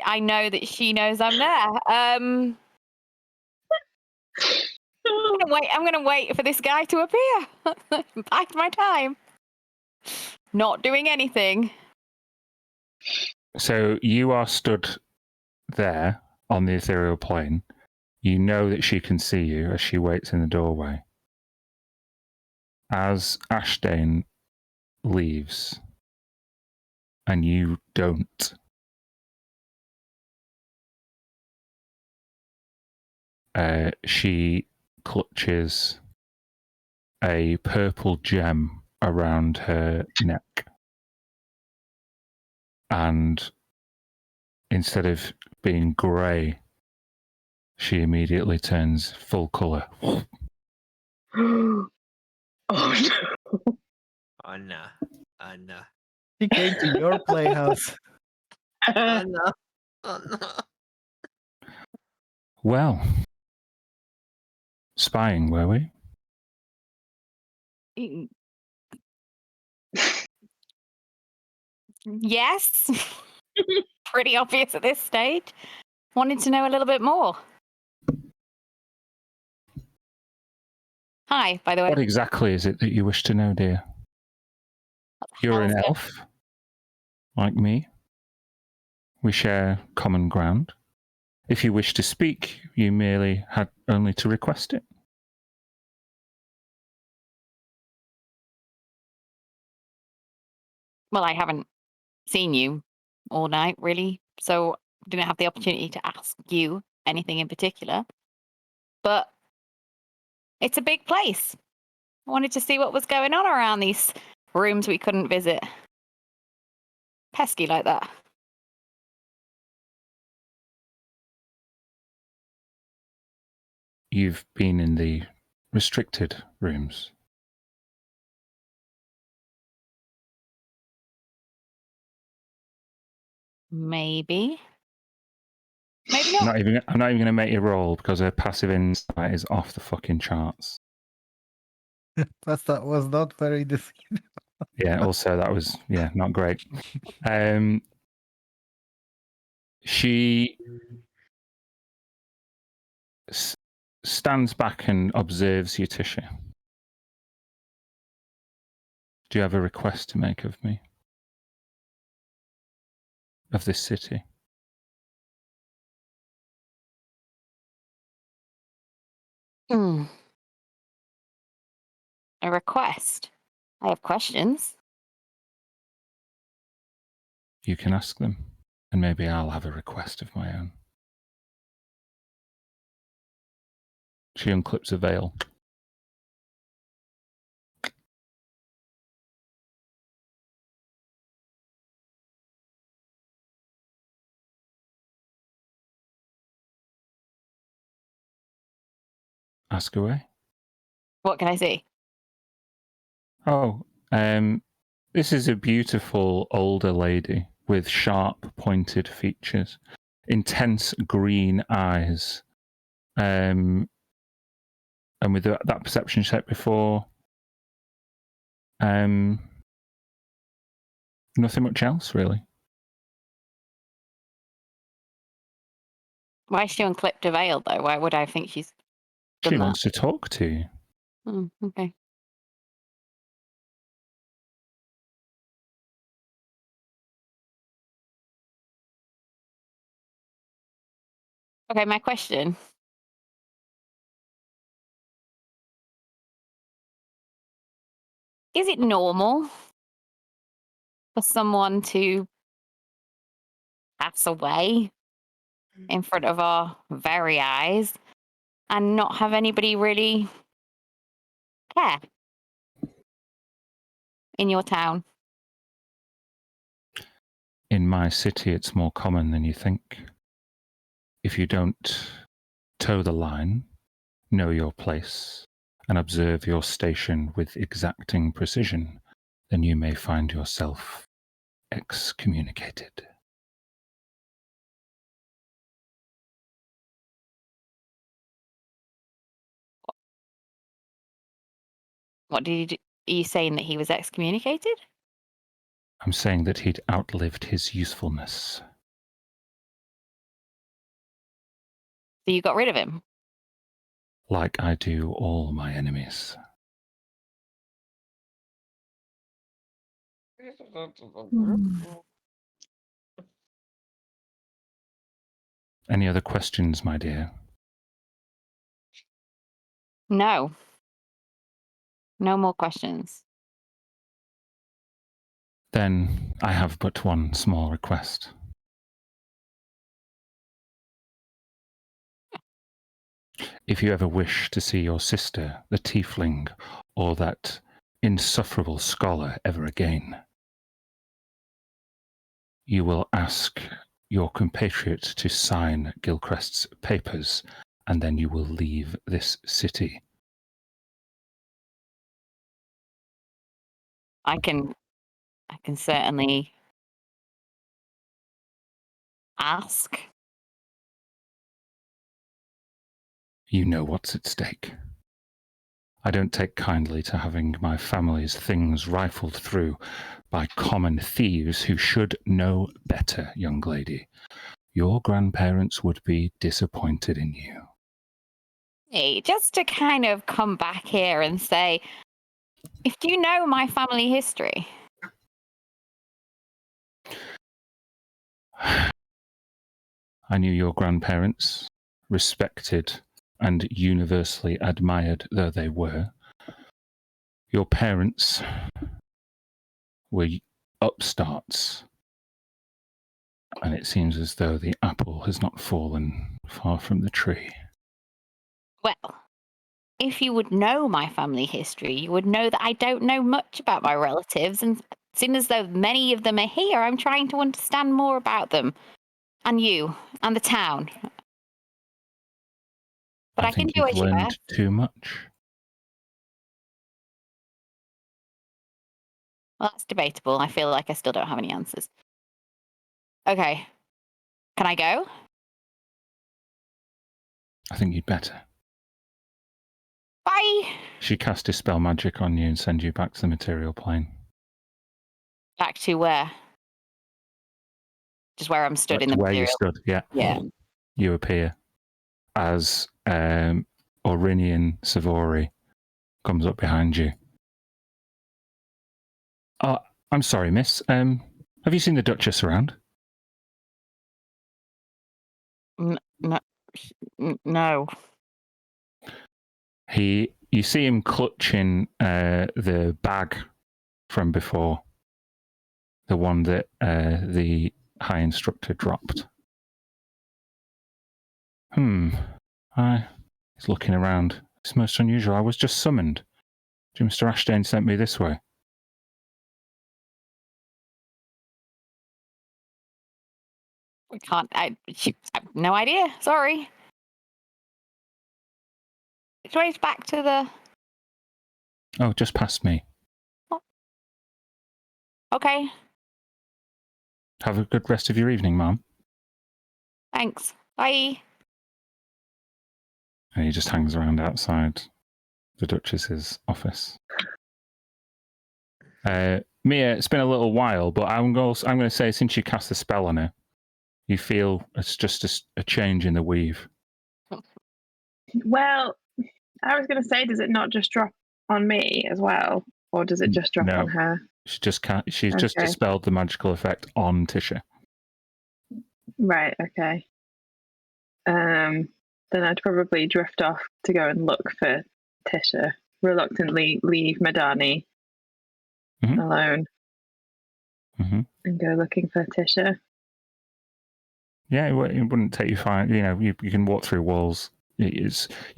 I know that she knows I'm there. I'm gonna wait for this guy to appear. Bide my time. Not doing anything. So you are stood there on the ethereal plane, You know that she can see you as she waits in the doorway. As Ashdane leaves, and you don't, she clutches a purple gem around her neck. And instead of being grey, she immediately turns full colour. Oh no. Oh no. Oh no. He came to your playhouse. Oh no. Oh no. Well, spying, were we? Yes. Pretty obvious at this stage. Wanted to know a little bit more. Hi, by the way. What exactly is it that you wish to know, dear? You're an elf, like me. We share common ground. If you wish to speak, you merely had only to request it. Well, I haven't seen you all night, really, so didn't have the opportunity to ask you anything in particular. But it's a big place. I wanted to see what was going on around these rooms we couldn't visit. Pesky like that. You've been in the restricted rooms. Maybe. Maybe I'm not. not even going to make you roll because her passive insight is off the fucking charts. That was not very Yeah, also that was not great. She stands back and observes you, Tisha. Do you have a request to make of me? Of this city? A request? I have questions. You can ask them, and maybe I'll have a request of my own. She unclips a veil. Ask away. What can I see? Oh, this is a beautiful older lady with sharp, pointed features, intense green eyes, and with that perception check before, nothing much else really. Why is she unclipped a veil, though? Why would I think she's done She that? wants to talk to you. Okay. Okay, my question. Is it normal for someone to pass away in front of our very eyes and not have anybody really care in your town? In my city, it's more common than you think. If you don't toe the line, know your place, and observe your station with exacting precision, then you may find yourself excommunicated. What did you do? Are you saying that he was excommunicated? I'm saying that he'd outlived his usefulness. So you got rid of him? Like I do all my enemies. Any other questions, my dear? No. No more questions. Then I have but one small request. If you ever wish to see your sister, the tiefling, or that insufferable scholar ever again, you will ask your compatriot to sign Gilchrest's papers, and then you will leave this city. I can certainly ask. You know what's at stake. I don't take kindly to having my family's things rifled through by common thieves who should know better, young lady. Your grandparents would be disappointed in you. Hey, just to kind of come back here and say, if you know my family history, I knew your grandparents, respected and universally admired though they were. Your parents were upstarts, and it seems as though the apple has not fallen far from the tree. well, if you would know my family history, you would know that I don't know much about my relatives, and seeing as though many of them are here, I'm trying to understand more about them, and you, and the town. But I can think do you've as you learned ask. too much. Well, that's debatable. I feel like I still don't have any answers. Okay. Can I go? I think you'd better. Bye! She cast Dispel Magic on you and send you back to the material plane. Back to where? Just where I'm stood Back in to the where you material. stood, yeah. Yeah. You appear as Aurinian Savori comes up behind you. Oh, I'm sorry, miss. Have you seen the Duchess around? No. You see him clutching the bag from before, the one that the High Instructor dropped. He's looking around. It's most unusual. I was just summoned. Mr. Ashdane sent me this way. We can't. I have no idea. Sorry. Which way's back to the. Oh, just past me. Okay. Have a good rest of your evening, Mum. Thanks. Bye. And he just hangs around outside the Duchess's office. Mia, it's been a little while, but I'm going to say since you cast the spell on her, you feel it's just a change in the weave. Well, I was going to say, does it not just drop on me as well, or does it just drop No. on her? She's just Okay. dispelled the magical effect on Tisha. Right. Okay. Then I'd probably drift off to go and look for Tisha. Reluctantly leave Madani alone and go looking for Tisha. Yeah, it wouldn't take you far. You know, you can walk through walls. You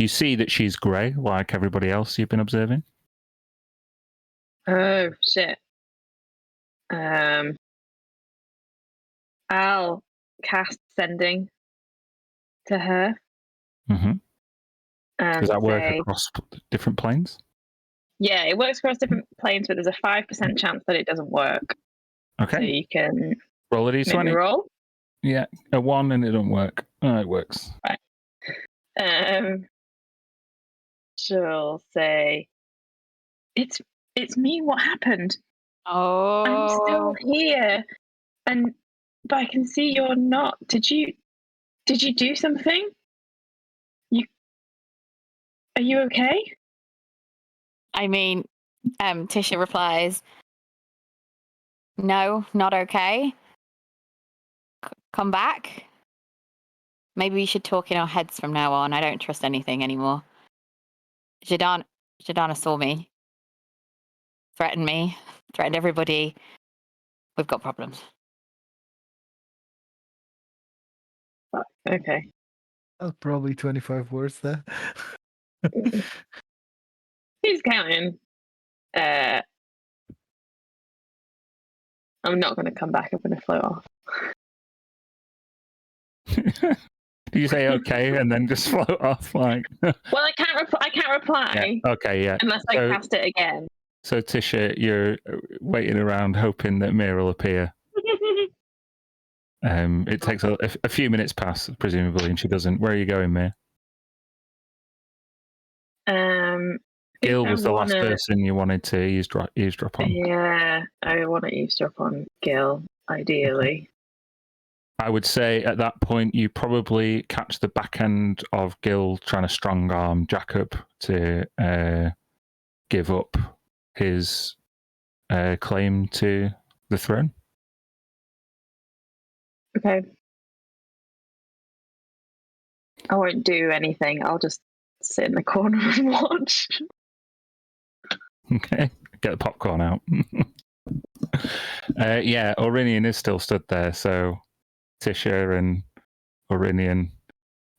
see that she's grey, like everybody else you've been observing. Oh shit. I'll cast sending to her. Does that work across different planes? Yeah, it works across different planes, but there's a 5% chance that it doesn't work. Okay. So you can roll a make d20. me roll. Yeah, a 1 and it don't work. Oh, it works. Right. She'll say, "It's me. What happened? Oh. I'm still here, but I can see you're not. Did you do something? Are you okay?" I mean, Tisha replies, "No, not okay. Come back. Maybe we should talk in our heads from now on. I don't trust anything anymore." Jadana saw me, threatened me, threatened everybody. We've got problems. Okay. That's probably 25 words there. Who's counting? I'm not going to come back. I'm going to float off. Do you say okay and then just float off like? Well, I can't reply Okay, yeah. unless I cast it again. So Tisha, you're waiting around hoping that Mir will appear. It takes a few minutes pass, presumably, and she doesn't. Where are you going, Mir? Gil was the last person you wanted to eavesdrop on. Yeah, I want to eavesdrop on Gil, ideally. I would say at that point you probably catch the back end of Gil trying to strong arm Jacob to give up his claim to the throne. Okay. I won't do anything. I'll just sit in the corner and watch. Okay, get the popcorn out. Yeah, Orinian is still stood there, so Tisha and Orinian,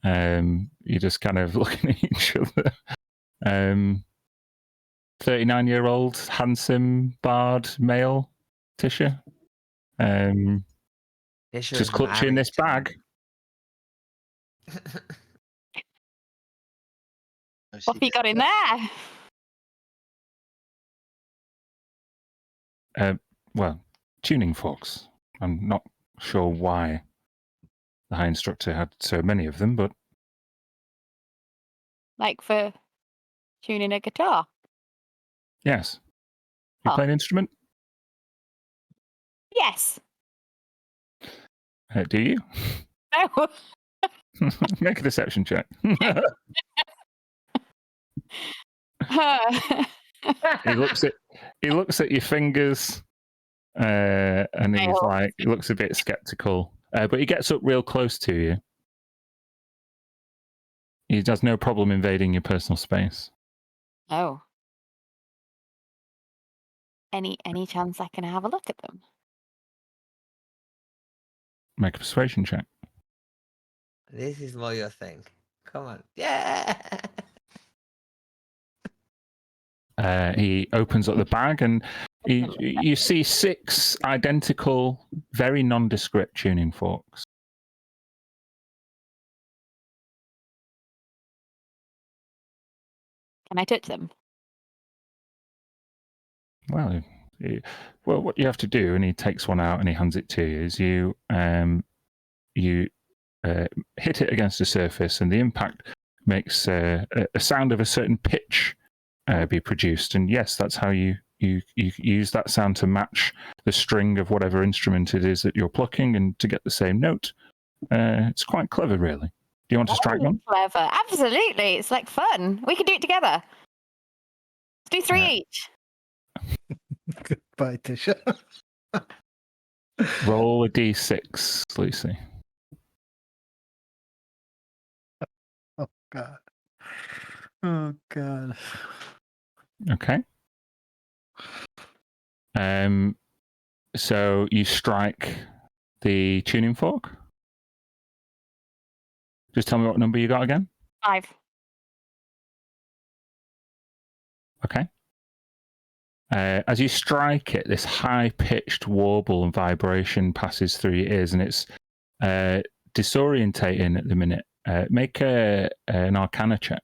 you're just kind of looking at each other. 39-year-old, handsome, bard male, Tisha. Tisha Just is clutching married this to bag. What have you got in there? Well, tuning forks. I'm not sure why the High Instructor had so many of them, but Like for tuning a guitar? yes. You Oh. play an instrument? Yes. Do you? No. Make a deception check. He looks at your fingers, and he's like, he looks a bit skeptical. But he gets up real close to you. He has no problem invading your personal space. Oh. Any chance I can have a look at them? Make a persuasion check. This is more your thing. Come on. Yeah. He opens up the bag and you see 6 identical, very nondescript tuning forks. Can I touch them? Well, what you have to do, and he takes one out and he hands it to you, is you hit it against the surface, and the impact makes a sound of a certain pitch be produced. And yes, that's how you use that sound to match the string of whatever instrument it is that you're plucking, and to get the same note. It's quite clever, really. Do you want to strike one? Clever. Absolutely. It's like fun. We can do it together. Let's do 3 each. Goodbye, Tisha. Roll a d6, Lucy. Oh, God. Oh, God. Okay. So you strike the tuning fork. Just tell me what number you got again. 5. Okay. As you strike it, this high-pitched warble and vibration passes through your ears, and it's disorientating at the minute. Make an Arcana check.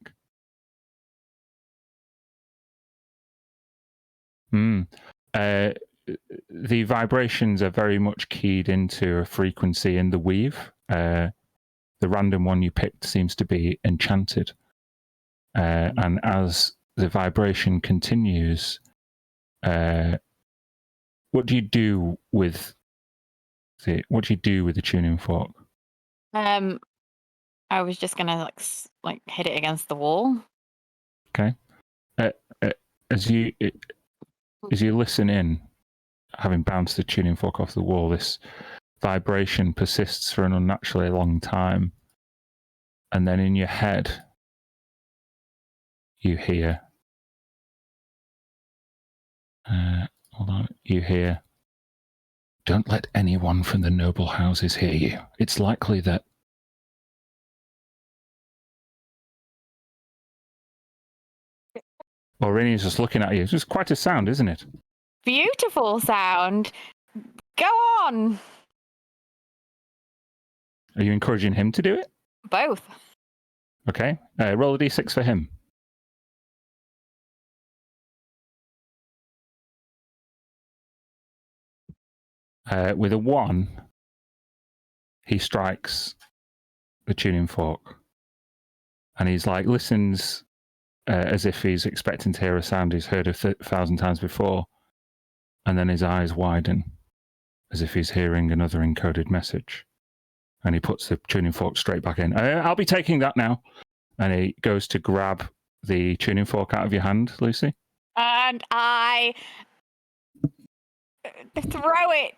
The vibrations are very much keyed into a frequency in the weave. The random one you picked seems to be enchanted. And as the vibration continues, what do you do with the tuning fork? I was just gonna like hit it against the wall. Okay. As you listen in, having bounced the tuning fork off the wall, this vibration persists for an unnaturally long time, and then in your head, you hear. Hold on. You hear. Don't let anyone from the noble houses hear you. It's likely that. Aurinia's just looking at you. It's just quite a sound, isn't it? Beautiful sound. Go on. Are you encouraging him to do it? Both. Okay. Roll a d6 for him. With a 1, he strikes the tuning fork. And he's like, listens as if he's expecting to hear a sound he's heard 1,000 times before. And then his eyes widen as if he's hearing another encoded message. And he puts the tuning fork straight back in. I'll be taking that now. And he goes to grab the tuning fork out of your hand, Lucy. And I throw it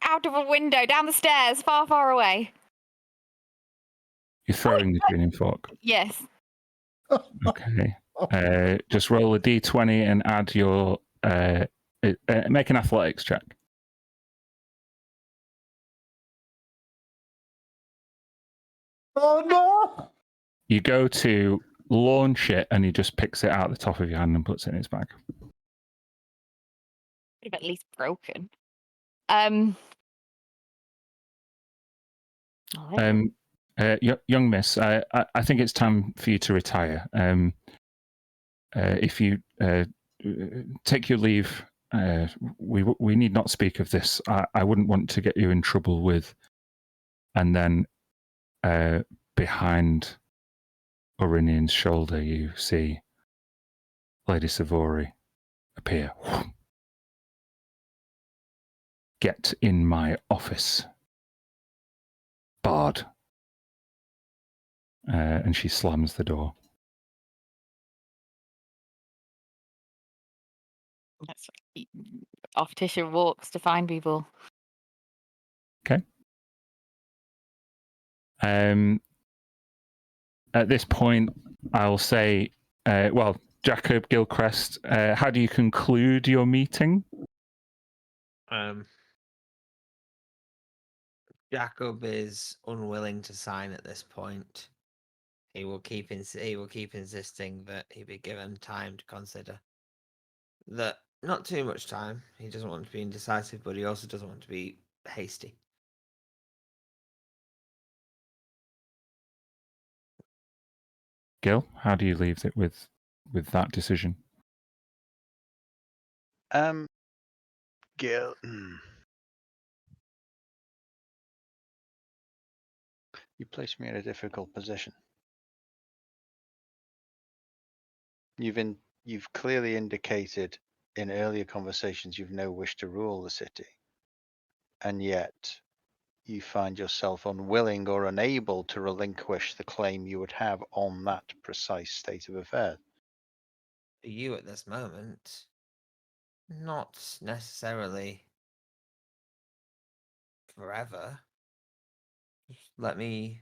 out of a window, down the stairs, far, far away. You're throwing the tuning fork. Yes. Okay. Just roll a d20 and add your... make an athletics check. Oh no! You go to launch it and he just picks it out the top of your hand and puts it in his bag. Could have at least broken. Young miss, I think it's time for you to retire. If you take your leave, we need not speak of this. I wouldn't want to get you in trouble with. And then behind Orinian's shoulder, you see Lady Savory appear. Get in my office, Bard. And she slams the door. That's off Tisha walks to find people. Okay. At this point, I'll say, Jacob Gilchrist, how do you conclude your meeting? Jacob is unwilling to sign at this point. He will keep insisting that he be given time to consider. That not too much time. He doesn't want to be indecisive, but he also doesn't want to be hasty. Gil, how do you leave it with that decision? Gil. You place me in a difficult position. You've clearly indicated in earlier conversations you've no wish to rule the city, and yet you find yourself unwilling or unable to relinquish the claim you would have on that precise state of affairs. For you at this moment, not necessarily forever. Just let me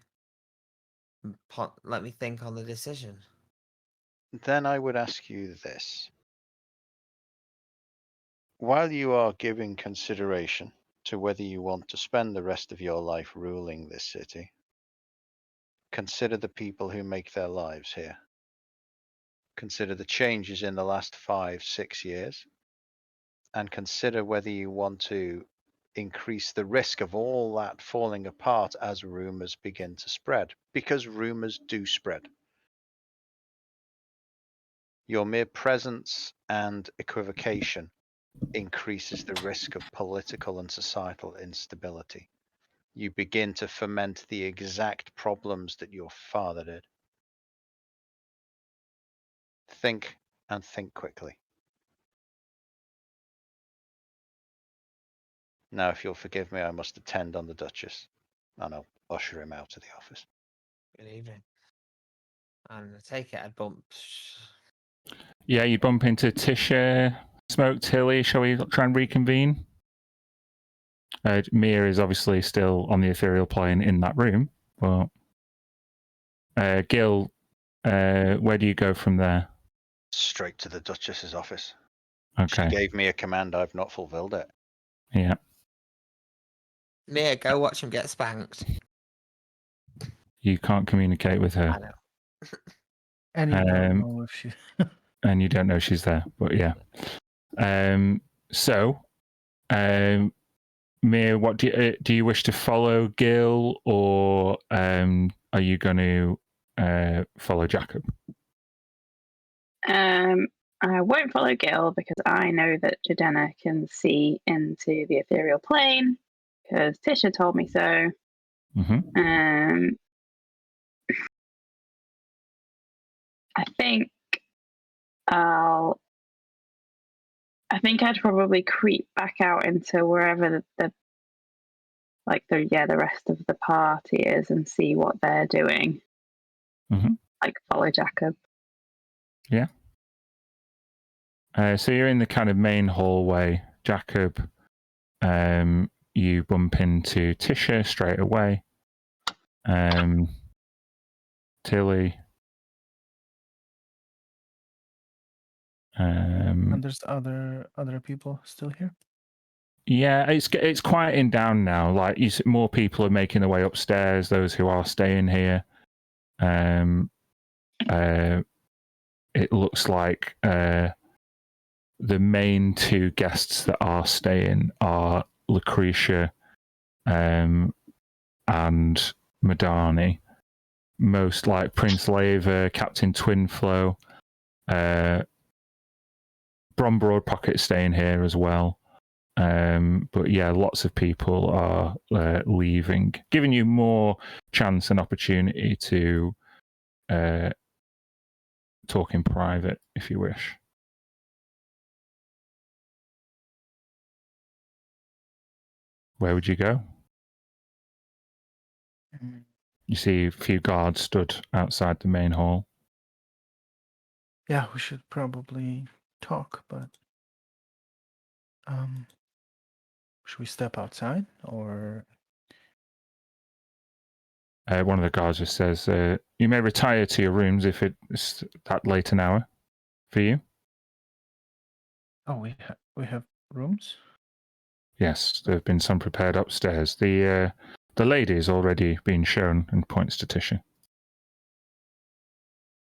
think on the decision. Then I would ask you this. While you are giving consideration to whether you want to spend the rest of your life ruling this city, consider the people who make their lives here. Consider the changes in the last 5-6 years, and consider whether you want to increase the risk of all that falling apart as rumors begin to spread, because rumors do spread. Your mere presence and equivocation increases the risk of political and societal instability. You begin to foment the exact problems that your father did. Think, and think quickly. Now, if you'll forgive me, I must attend on the Duchess, and I'll usher him out of the office. Good evening. And I take it I'd bump. Yeah, you bump into Tisha, Smoke, Tilly. Shall we try and reconvene? Mia is obviously still on the ethereal plane in that room, but Gil where do you go from there? Straight to the Duchess's office. Okay. She gave me a command. I've not fulfilled it. Yeah. Mia, go watch him get spanked. You can't communicate with I her, know. And you don't Um, know if she. and you don't know she's there. But yeah. So, Mia, what do you wish to follow Gil, or are you going to follow Jacob? I won't follow Gil because I know that Jadena can see into the ethereal plane because Tisha told me so. Mm-hmm. I think I'd probably creep back out into wherever the rest of the party is and see what they're doing. Mm-hmm. Like follow Jacob. Yeah. So you're in the kind of main hallway, Jacob. You bump into Tisha straight away. Tilly. And there's other people still here. Yeah, it's quieting down now. Like more people are making their way upstairs. Those who are staying here. It looks like the main two guests that are staying are Lucretia and Madani. Most like Prince Leva, Captain Twinflow, Bron Broadpocket staying here as well. But yeah, lots of people are leaving, giving you more chance and opportunity to talk in private if you wish. Where would you go? You see a few guards stood outside the main hall. Yeah, we should probably talk, but should we step outside or? One of the guards just says, "You may retire to your rooms if it's that late an hour for you." Oh, we have rooms. Yes, there have been some prepared upstairs. The lady has already been shown, and points to Tisha.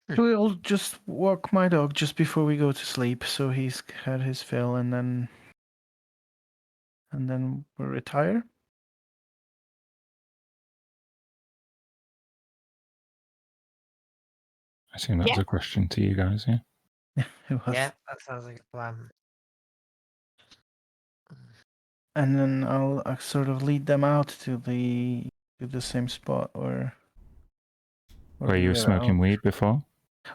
We'll just walk my dog just before we go to sleep, so he's had his fill, and then we'll retire. I assume that was a question to you guys, yeah? Yeah, that sounds like a plan. And then I'll sort of lead them out to the same spot where you were smoking weed before?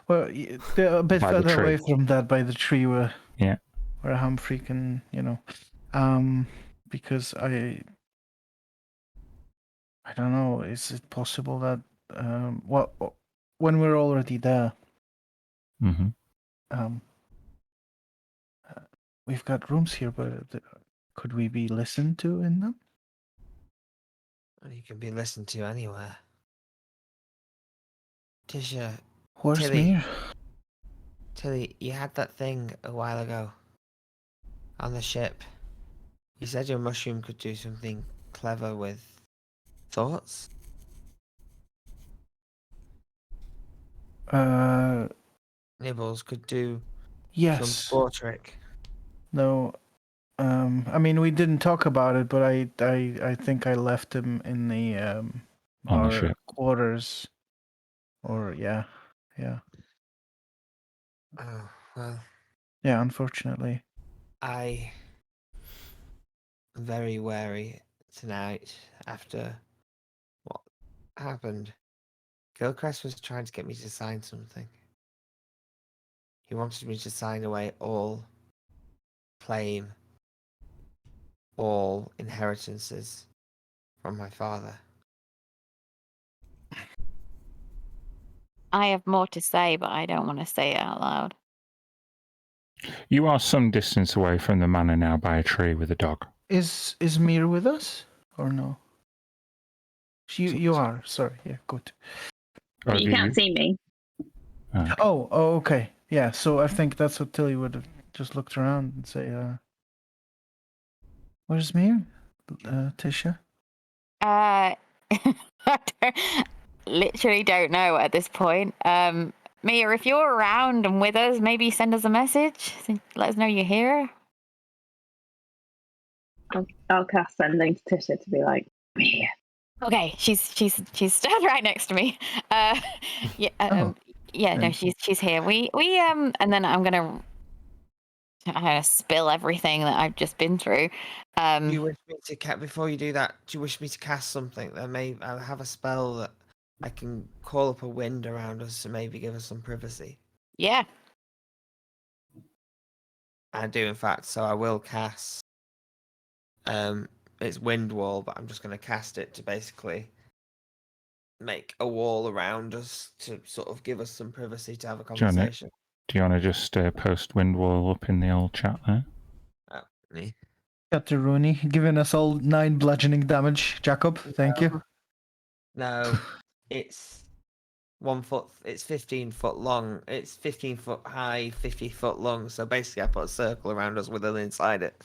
Well, they're a bit By the further away tree. from that, by the tree where Yeah. where Humphrey can, because I don't know. Is it possible that when we're already there, Mm-hmm. We've got rooms here, but could we be listened to in them? Well, you can be listened to anywhere. Tisha, Where's me? Tilly, you had that thing a while ago on the ship. You said your mushroom could do something clever with thoughts? Nibbles could do some Yes. spore trick. No. I mean, we didn't talk about it, but I think I left him in the On our the ship. quarters. Or yeah. Oh, well. Yeah, unfortunately. I'm very wary tonight after what happened. Gilchrist was trying to get me to sign something. He wanted me to sign away all claim, all inheritances from my father. I have more to say, but I don't want to say it out loud. You are some distance away from the manor now by a tree with a dog. Is Mir with us or no? You are. Sorry. Yeah. Good. But you can't see me. Okay. Oh, okay. Yeah, so I think that's what Tilly would have just looked around and say, where's Mir? Tisha? I literally don't know at this point. Mia, if you're around and with us, maybe send us a message. Let us know you're here. I'll cast sending to Tisha to be like, "Mia." Okay, she's stood right next to me. Yeah, yeah, no, then- she's here. We and then I'm gonna spill everything that I've just been through. Do you wish me to before you do that? Do you wish me to cast something that I'll have a spell that I can call up a wind around us to maybe give us some privacy? Yeah, I do, in fact. So I will cast. It's wind wall, but I'm just going to cast it to basically make a wall around us to sort of give us some privacy to have a Janet. conversation. Do you want to just post Windwall up in the old chat there? Oh, me. Rooney giving us all 9 bludgeoning damage. Jacob, thank you. No, it's 1 foot. It's 15 foot long. It's 15 foot high, 50 foot long. So basically, I put a circle around us with it inside it.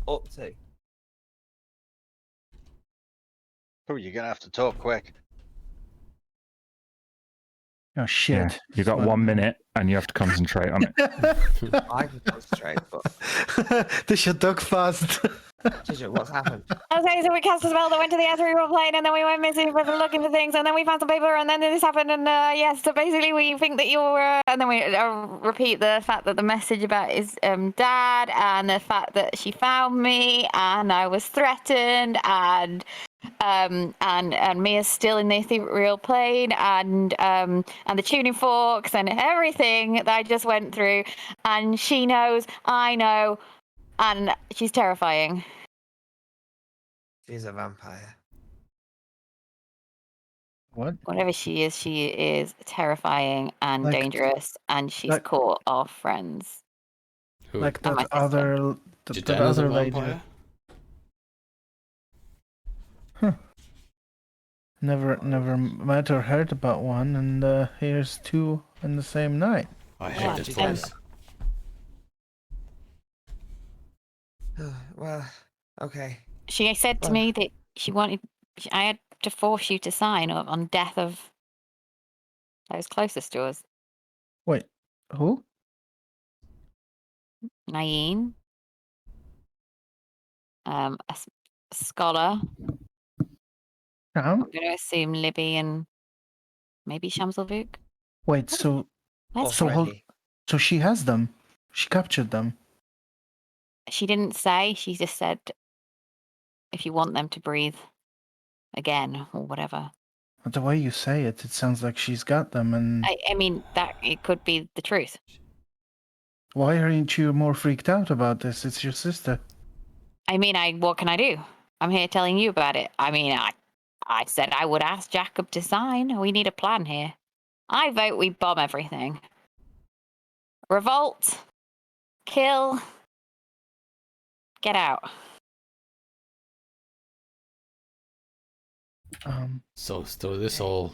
Up to. Oh, you're gonna have to talk quick. Oh, shit. You got 1 minute and you have to concentrate on it. I can concentrate, but Tisha, talk fast. Tisha, what's happened? okay, so we cast a spell that went to the ethereal plane, and then we went missing for looking for things, and then we found some paper, and then this happened, and yes, so basically we think that you were, and then we repeat the fact that the message about his dad, and the fact that she found me, and I was threatened, and Mia's still in the ethereal plane, and the tuning forks, and everything that I just went through, and she knows, I know, and she's terrifying. She's a vampire. What? Whatever she is terrifying and Like- dangerous, and she's like- caught our friends. Who? Like And my that sister. other... that Jidena's a other lady. vampire? Never met or heard about one, and here's 2 in the same night. I Yeah, hate this Jidena. place. Well, okay. She said to Well- me that I had to force you to sign on death of those closest to us. Wait, who? Naeem, a scholar. Town? I'm going to assume Libby and maybe Shamselvuk. Wait, so Where's So hold- Already. so she has them. She captured them. She didn't say. She just said, if you want them to breathe again or whatever. But the way you say it, it sounds like she's got them. And I mean, that it could be the truth. why aren't you more freaked out about this? It's your sister. I mean, what can I do? I'm here telling you about it. I mean, I said I would ask Jacob to sign. We need a plan here. I vote we bomb everything. Revolt. Kill. Get out. So this all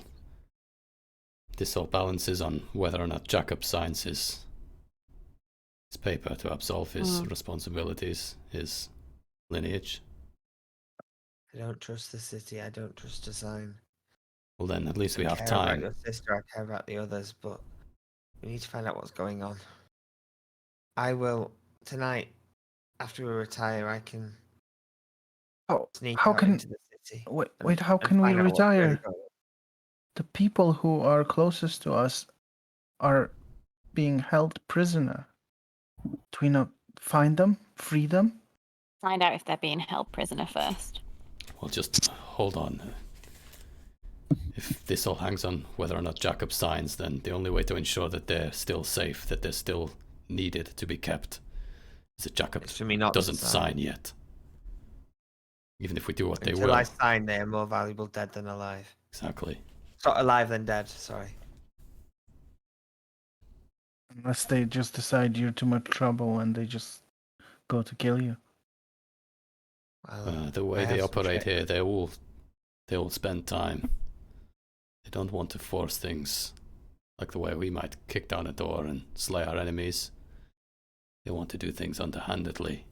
balances on whether or not Jacob signs his paper to absolve his responsibilities, his lineage. I don't trust the city. I don't trust design. Well, then at least we I have care time. about your sister. I care about the others, but we need to find out what's going on. I will tonight, after we retire. I can Oh, sneak how out can into the city. wait? How and can we find out what's really retire? going on. The people who are closest to us are being held prisoner. Do we not find them, free them? Find out if they're being held prisoner first. Well, just hold on. If this all hangs on whether or not Jacob signs, then the only way to ensure that they're still safe, that they're still needed to be kept, is that Jacob It's for me not to doesn't sign yet. Even if we do what they Until will. I sign, they are more valuable dead than alive. Exactly. So alive than dead. Sorry. Unless they just decide you're too much trouble and they just go to kill you. Well, The I way they have some operate tricks. here, they all spend time. They don't want to force things Like the way we might kick down a door and slay our enemies. They want to do things underhandedly,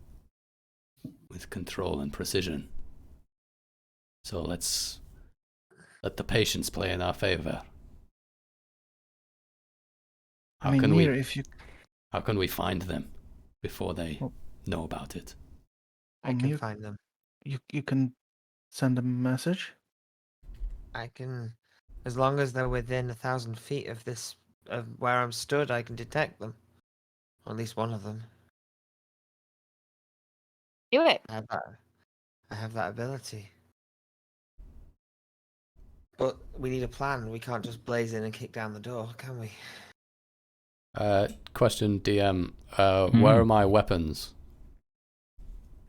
with control and precision. So let's let the patience play in our favor. How can Mir, How can we find them before they Well- know about it? I can find them. you can send them a message. I can, as long as they're within 1,000 feet of where I'm stood, I can detect them. Or at least one of them. Do it. I have that ability. But we need a plan. We can't just blaze in and kick down the door, can we? Question, DM. Where are my weapons?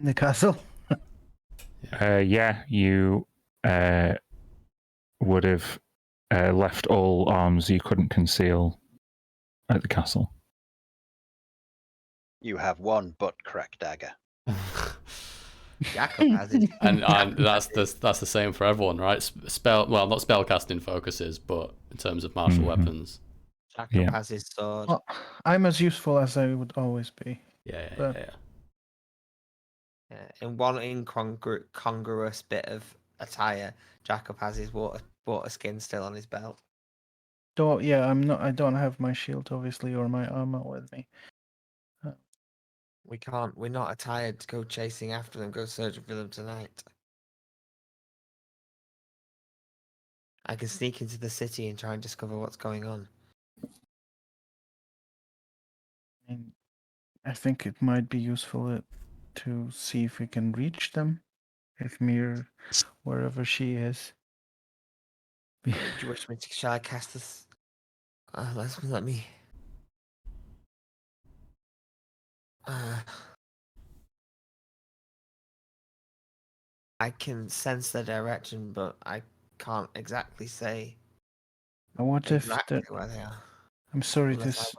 In the castle. Yeah, you would have left all arms you couldn't conceal at the castle. You have one butt crack dagger. Jacob has it. and that's the same for everyone, right? Not spellcasting focuses, but in terms of martial weapons. Jacob has his sword. Well, I'm as useful as I would always be. Yeah. In one incongruous bit of attire, Jacob has his water skin still on his belt. I don't have my shield obviously or my armor with me. We're not attired to go chasing after them, go searching for them tonight. I can sneak into the city and try and discover what's going on. I think it might be useful to see if we can reach them. If Mir, wherever she is. Do you wish me to? Shall I cast this? Let me. I can sense their direction, but I can't exactly say What exactly if where they are. I'm sorry Unless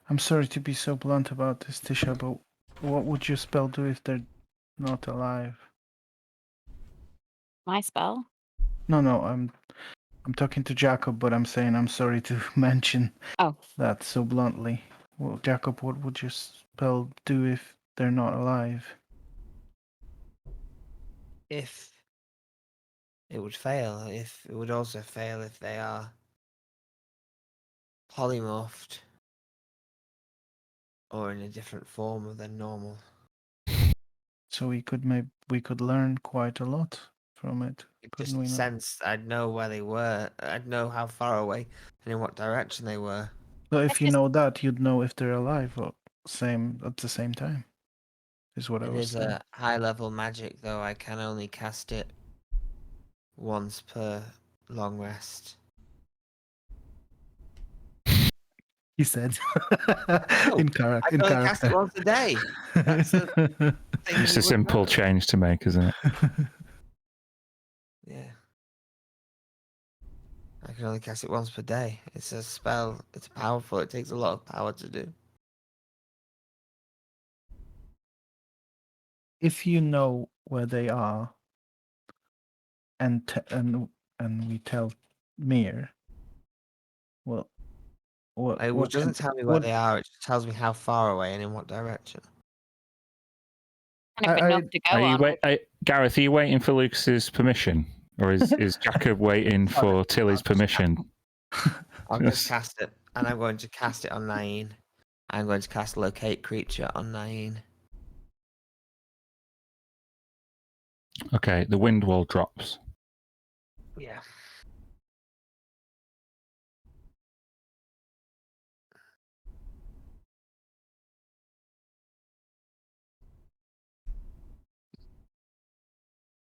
I'm sorry to be so blunt about this, Tisha, but what would your spell do if they're not alive? My spell? No, I'm talking to Jacob, but I'm saying I'm sorry to mention that so bluntly. Well, Jacob, what would your spell do if they're not alive? if it would fail, if it would also fail if they are polymorphed or in a different form than normal. So we could learn quite a lot from it, couldn't we? Sense I'd know where they were. I'd know how far away and in what direction they were. So if you know that, you'd know if they're alive or at the same time. Is what I It was is saying. a high level magic, though. I can only cast it once per long rest. He said. No, in I in can only cast it character. once a day. That's a thing It's you a would simple know. change to make, isn't it? Yeah. I can only cast it once per day. It's a spell. It's powerful. It takes a lot of power to do. If you know where they are, and we tell Mir, well, It doesn't tell me where they are. It just tells me how far away and in what direction. Kind of enough to go on. Gareth, are you waiting for Lucas's permission, or is Jacob waiting for Tilly's permission? I'll just cast it, and I'm going to cast it on Nain. I'm going to cast Locate Creature on Nain. Okay, the wind wall drops. Yeah.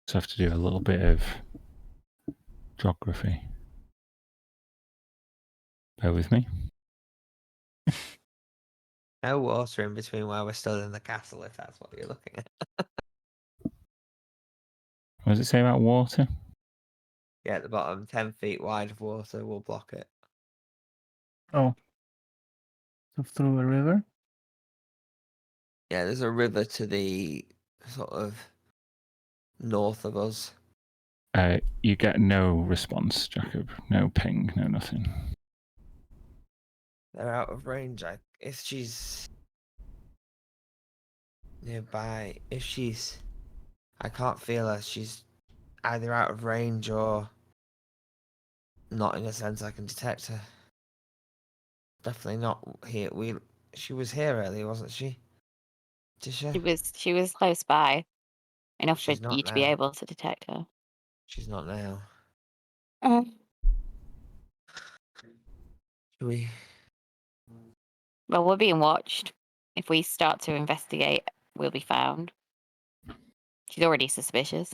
So I have to do a little bit of geography. Bear with me. No water in between where we're still in the castle, if that's what you're looking at. What does it say about water? Yeah, at the bottom, 10 feet wide of water will block it. Oh. So through a river? Yeah, there's a river to the sort of north of us. You get no response, Jacob. No ping, no nothing. They're out of range. If she's nearby, I can't feel her. She's either out of range or not in a sense I can detect her. Definitely not here. She was here earlier, wasn't she? Tisha? She was close by, enough for She's not you to be now. able to detect her. She's not now. Uh, Should we? well, we're being watched. If we start to investigate, we'll be found. She's already suspicious.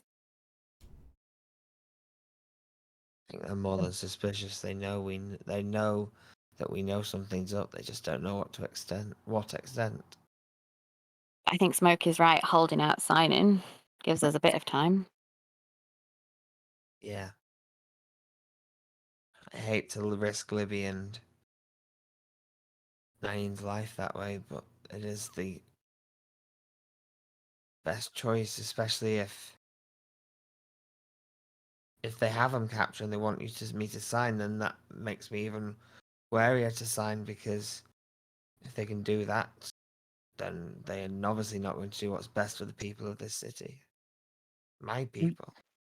I think they're more than suspicious. They know They know that we know something's up. They just don't know what extent. I think Smoke is right. Holding out signing gives us a bit of time. Yeah. I hate to risk Libby and Naeem's life that way, but it is the best choice, especially if they have them captured and they want me to sign, then that makes me even warier to sign, because if they can do that, then they are obviously not going to do what's best for the people of this city. My people.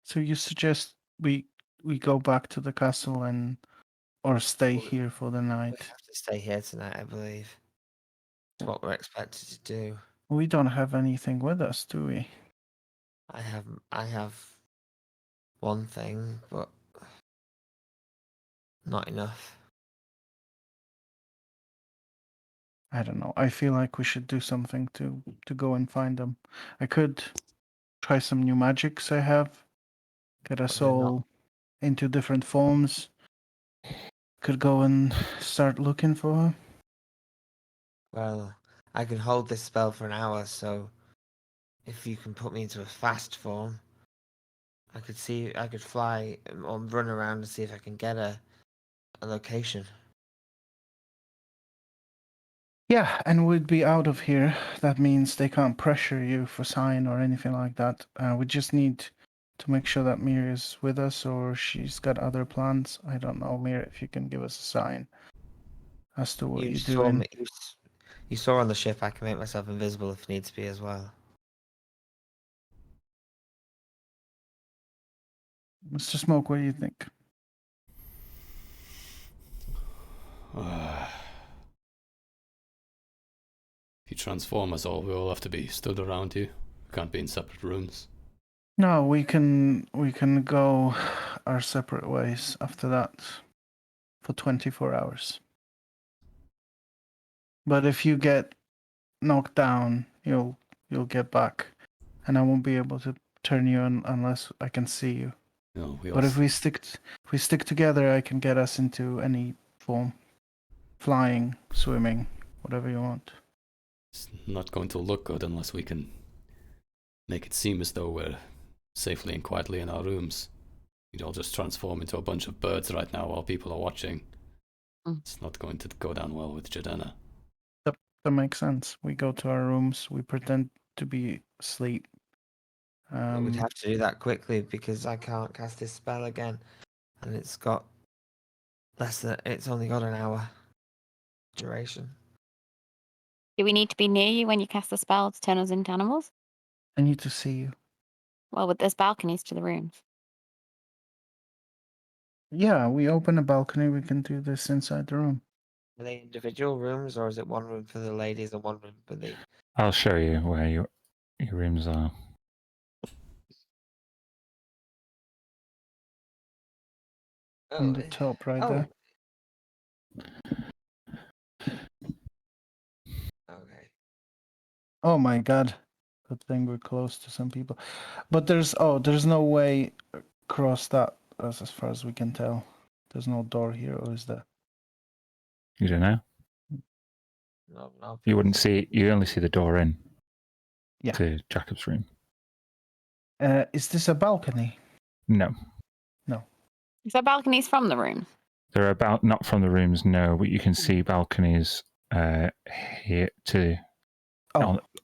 So you suggest we go back to the castle or stay Well, here for the We night? have to stay here tonight, I believe. It's what we're expected to do. We don't have anything with us, do we? I have one thing, but not enough. I don't know. I feel like we should do something to go and find them. I could try some new magics I have. Get us But they're not. all into different forms. Could go and start looking for her. Well, I can hold this spell for an hour, so if you can put me into a fast form, I could fly or run around and see if I can get a location. Yeah, and we'd be out of here. That means they can't pressure you for sign or anything like that. We just need to make sure that Mir is with us, or she's got other plans. I don't know, Mir, if you can give us a sign as to what You you're saw doing. me. You saw on the ship. I can make myself invisible if needs be as well. Mr. Smoke, what do you think? If you transform us all, we all have to be stood around you. We can't be in separate rooms. No, we can go our separate ways after that for 24 hours. But if you get knocked down, you'll get back, and I won't be able to turn you on unless I can see you. No, we But all. if we stick together, I can get us into any form, flying, swimming, whatever you want. It's not going to look good unless we can make it seem as though we're safely and quietly in our rooms. We'd all just transform into a bunch of birds right now while people are watching. It's not going to go down well with Jadena. That makes sense. We go to our rooms, we pretend to be asleep. We'd have to do that quickly because I can't cast this spell again, and it's only got an hour duration. Do we need to be near you when you cast the spell to turn us into animals? I need to see you. Well, there's balconies to the rooms. Yeah, we open a balcony. We can do this inside the room. Are they individual rooms, or is it one room for the ladies and one room for the? I'll show you where your rooms are. On the top, right there. Okay. Oh my god. Good thing we're close to some people. But there's no way across that as far as we can tell. There's no door here, or is there? You don't know. No. You wouldn't see. You only see the door in. Yeah. To Jacob's room. Is this a balcony? No. No. Is there balconies from the room? They're about not from the rooms. No, but you can see balconies here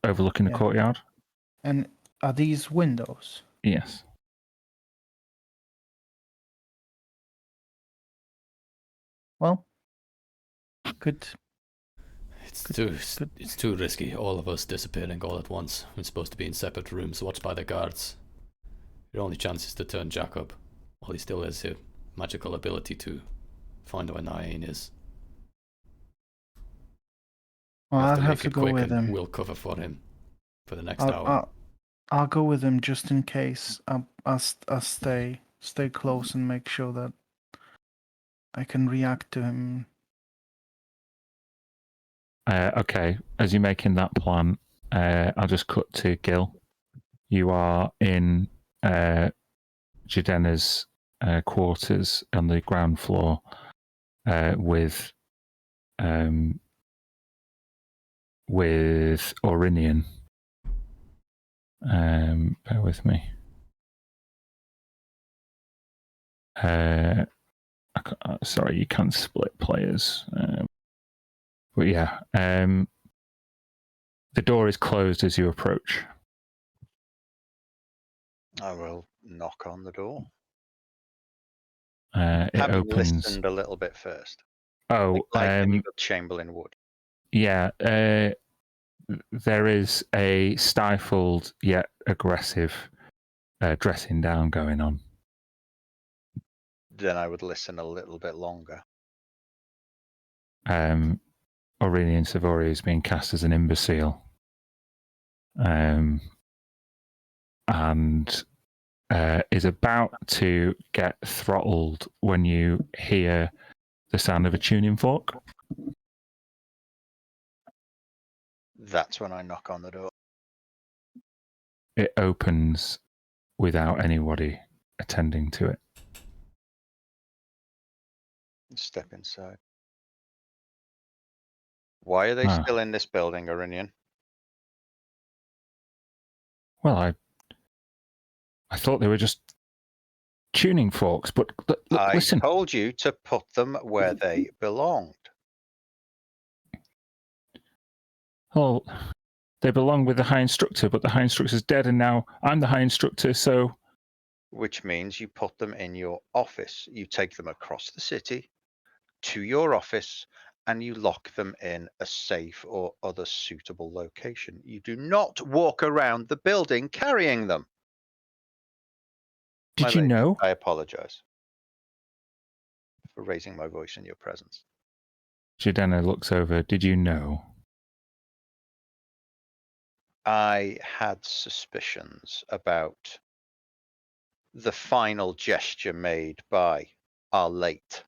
overlooking the courtyard. And are these windows? Yes. Well, Good. It's too risky. All of us disappearing all at once. We're supposed to be in separate rooms, watched by the guards. Your only chance is to turn Jack up, while he still has a magical ability to find where Nyane is. Well, You I'll to have make to it go quick, with and him. we'll cover for him for the next hour. I'll go with him just in case. I'll stay close and make sure that I can react to him. Okay, as you're making that plan, I'll just cut to Gil. You are in Jidenna's quarters on the ground floor with Orinian. Bear with me. Sorry, you can't split players. But yeah, the door is closed as you approach. I will knock on the door. It Having opens. listened a little bit first. Oh, Like any good Chamberlain would. Yeah, there is a stifled yet aggressive dressing down going on. Then I would listen a little bit longer. Aurelian Savory is being cast as an imbecile. And is about to get throttled when you hear the sound of a tuning fork. That's when I knock on the door. It opens without anybody attending to it. Step inside. Why are they still in this building, Orinian? Well, I thought they were just tuning forks, but listen. I told you to put them where they belonged. Well, they belong with the High Instructor, but the High Instructor's dead, and now I'm the High Instructor, so... Which means you put them in your office. You take them across the city to your office, and you lock them in a safe or other suitable location. You do not walk around the building carrying them. Did you know? I apologize for raising my voice in your presence. Jidenna looks over. Did you know? I had suspicions about the final gesture made by our late,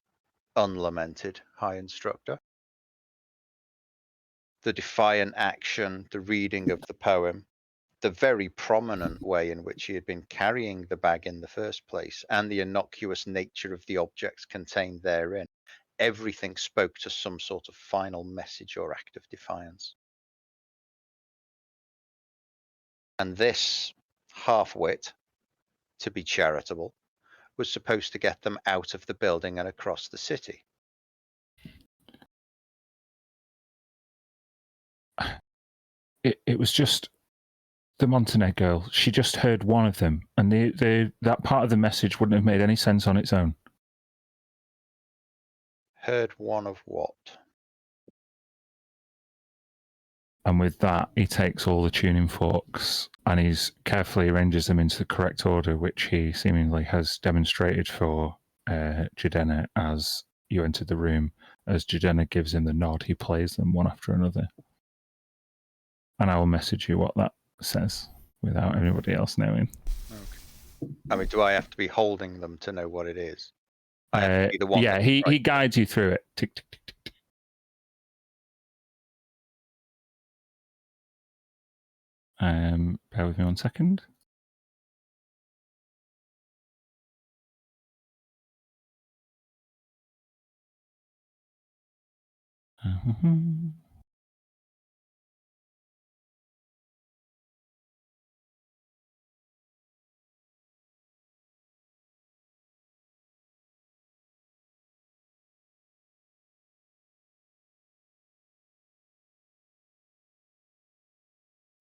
unlamented High Instructor. The defiant action, the reading of the poem, the very prominent way in which he had been carrying the bag in the first place, and the innocuous nature of the objects contained therein. Everything spoke to some sort of final message or act of defiance. And this half-wit, to be charitable, was supposed to get them out of the building and across the city. It was just the Montenegro girl. She just heard one of them, and that part of the message wouldn't have made any sense on its own. Heard one of what? And with that, he takes all the tuning forks and he's carefully arranges them into the correct order, which he seemingly has demonstrated for Jidenna as you entered the room. As Jidenna gives him the nod, he plays them one after another. And I will message you what that says without anybody else knowing. Okay. I mean, do I have to be holding them to know what it is? I have to be the one. Yeah, he guides you through it. Tick, tick, tick, tick, tick. Bear with me 1 second.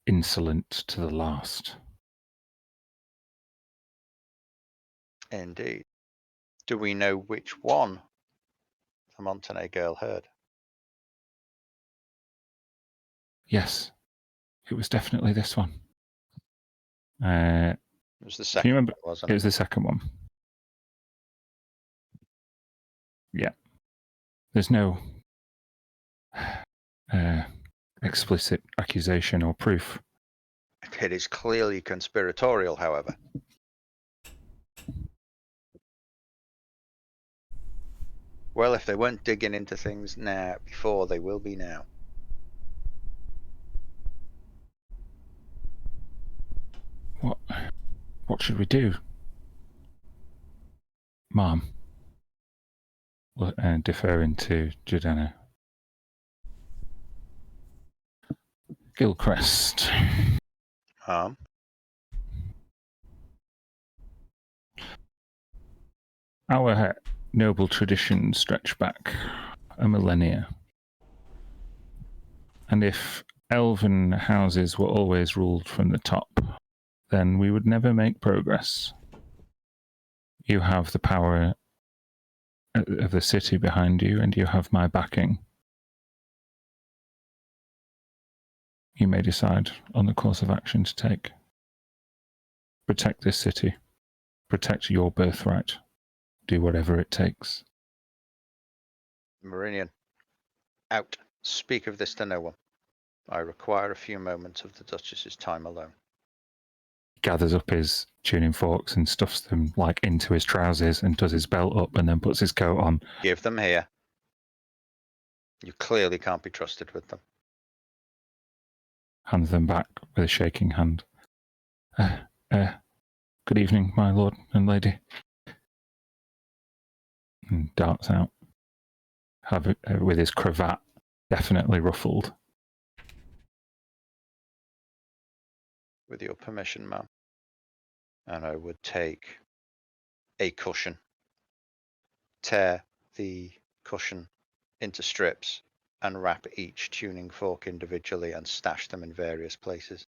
Insolent to the last. Indeed. Do we know which one the Montenegro girl heard? Yes, it was definitely this one. It was the Can second you remember? one, wasn't It it? was the second one. Yeah. There's no explicit accusation or proof. It is clearly conspiratorial, however. Well, if they weren't digging into things now before, they will be now. What should we do? Mom. Deferring to Jordana. Gilcrest. Our noble traditions stretch back a millennia. And if elven houses were always ruled from the top, then we would never make progress. You have the power of the city behind you, and you have my backing. You may decide on the course of action to take. Protect this city. Protect your birthright. Do whatever it takes. Meridian, out. Speak of this to no one. I require a few moments of the Duchess's time alone. Gathers up his tuning forks and stuffs them like into his trousers and does his belt up and then puts his coat on. Give them here. You clearly can't be trusted with them. Hands them back with a shaking hand. Good evening, my lord and lady. And darts out. With his cravat definitely ruffled. With your permission, ma'am. And I would take a cushion, tear the cushion into strips, and wrap each tuning fork individually and stash them in various places.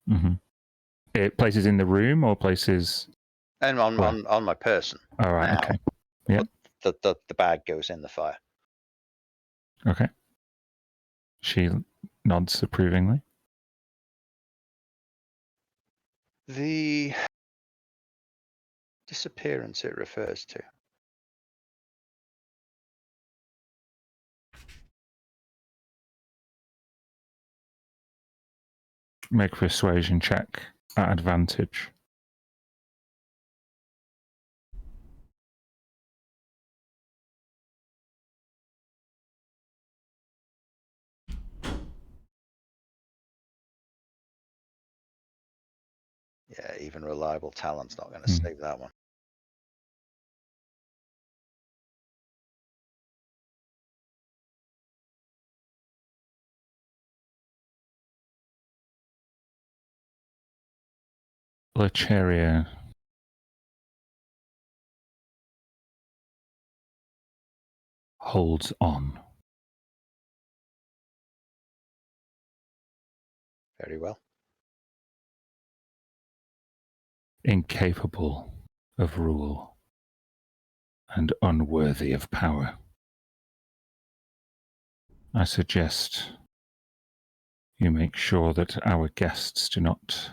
Mm-hmm. It places in the room or places... And on my person. All right, now, okay. Yeah. The bag goes in the fire. Okay. She nods approvingly. The disappearance it refers to. Make a persuasion check at advantage. Yeah, even reliable talent's not going to save that one. Lecheria holds on. Very well. Incapable of rule and unworthy of power. I suggest you make sure that our guests do not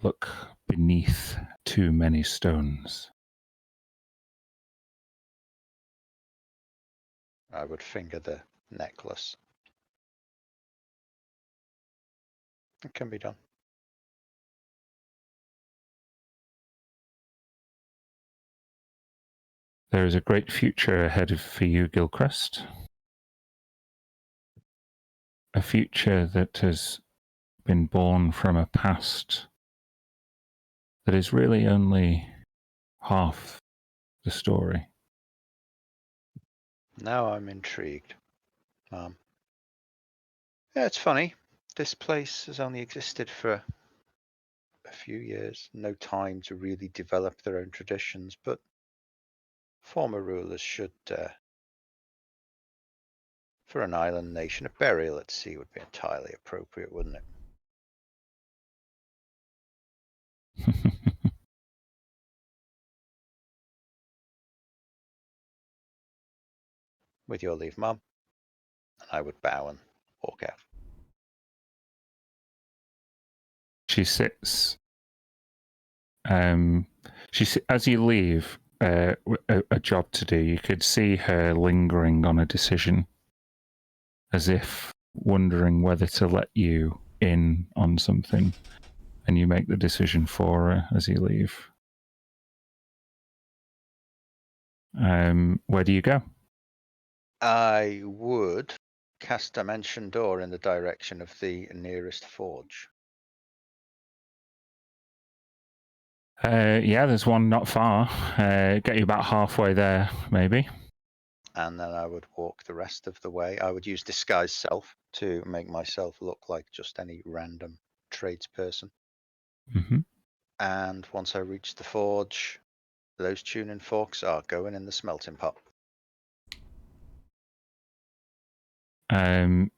look beneath too many stones. I would finger the necklace. It can be done. There is a great future ahead for you, Gilcrest. A future that has been born from a past that is really only half the story. Now I'm intrigued. Yeah, it's funny. This place has only existed for a few years. No time to really develop their own traditions, but former rulers should, for an island nation, a burial at sea would be entirely appropriate, wouldn't it? With your leave, Mum. And I would bow and walk out. She sits. As you leave, a job to do. You could see her lingering on a decision, as if wondering whether to let you in on something, and you make the decision for her as you leave. Where do you go? I would cast Dimension Door in the direction of the nearest forge. Yeah, there's one not far. Get you about halfway there, maybe. And then I would walk the rest of the way. I would use Disguise Self to make myself look like just any random tradesperson. Mm-hmm. And once I reach the forge, those tuning forks are going in the smelting pot. At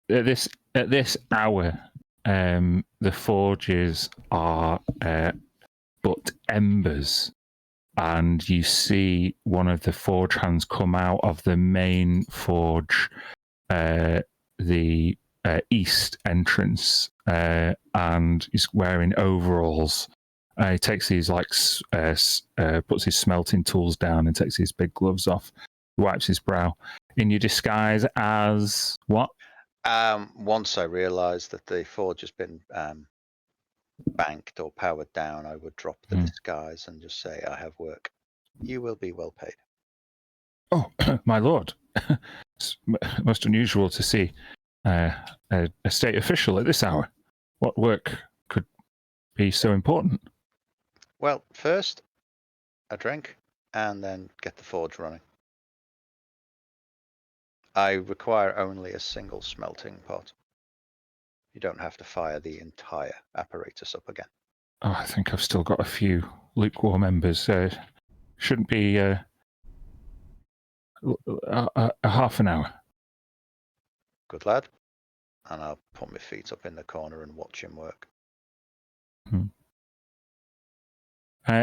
this hour, the forges are but embers, and you see one of the forge hands come out of the main forge, the east entrance, and he's wearing overalls. He takes these puts his smelting tools down and takes his big gloves off. Wipes his brow. In your disguise as what? Once I realised that the forge has been banked or powered down, I would drop the disguise and just say, I have work. You will be well paid. Oh, my lord. It's most unusual to see a state official at this hour. What work could be so important? Well, first, a drink, and then get the forge running. I require only a single smelting pot. You don't have to fire the entire apparatus up again. Oh, I think I've still got a few lukewarm embers. Shouldn't be a half an hour. Good lad. And I'll put my feet up in the corner and watch him work.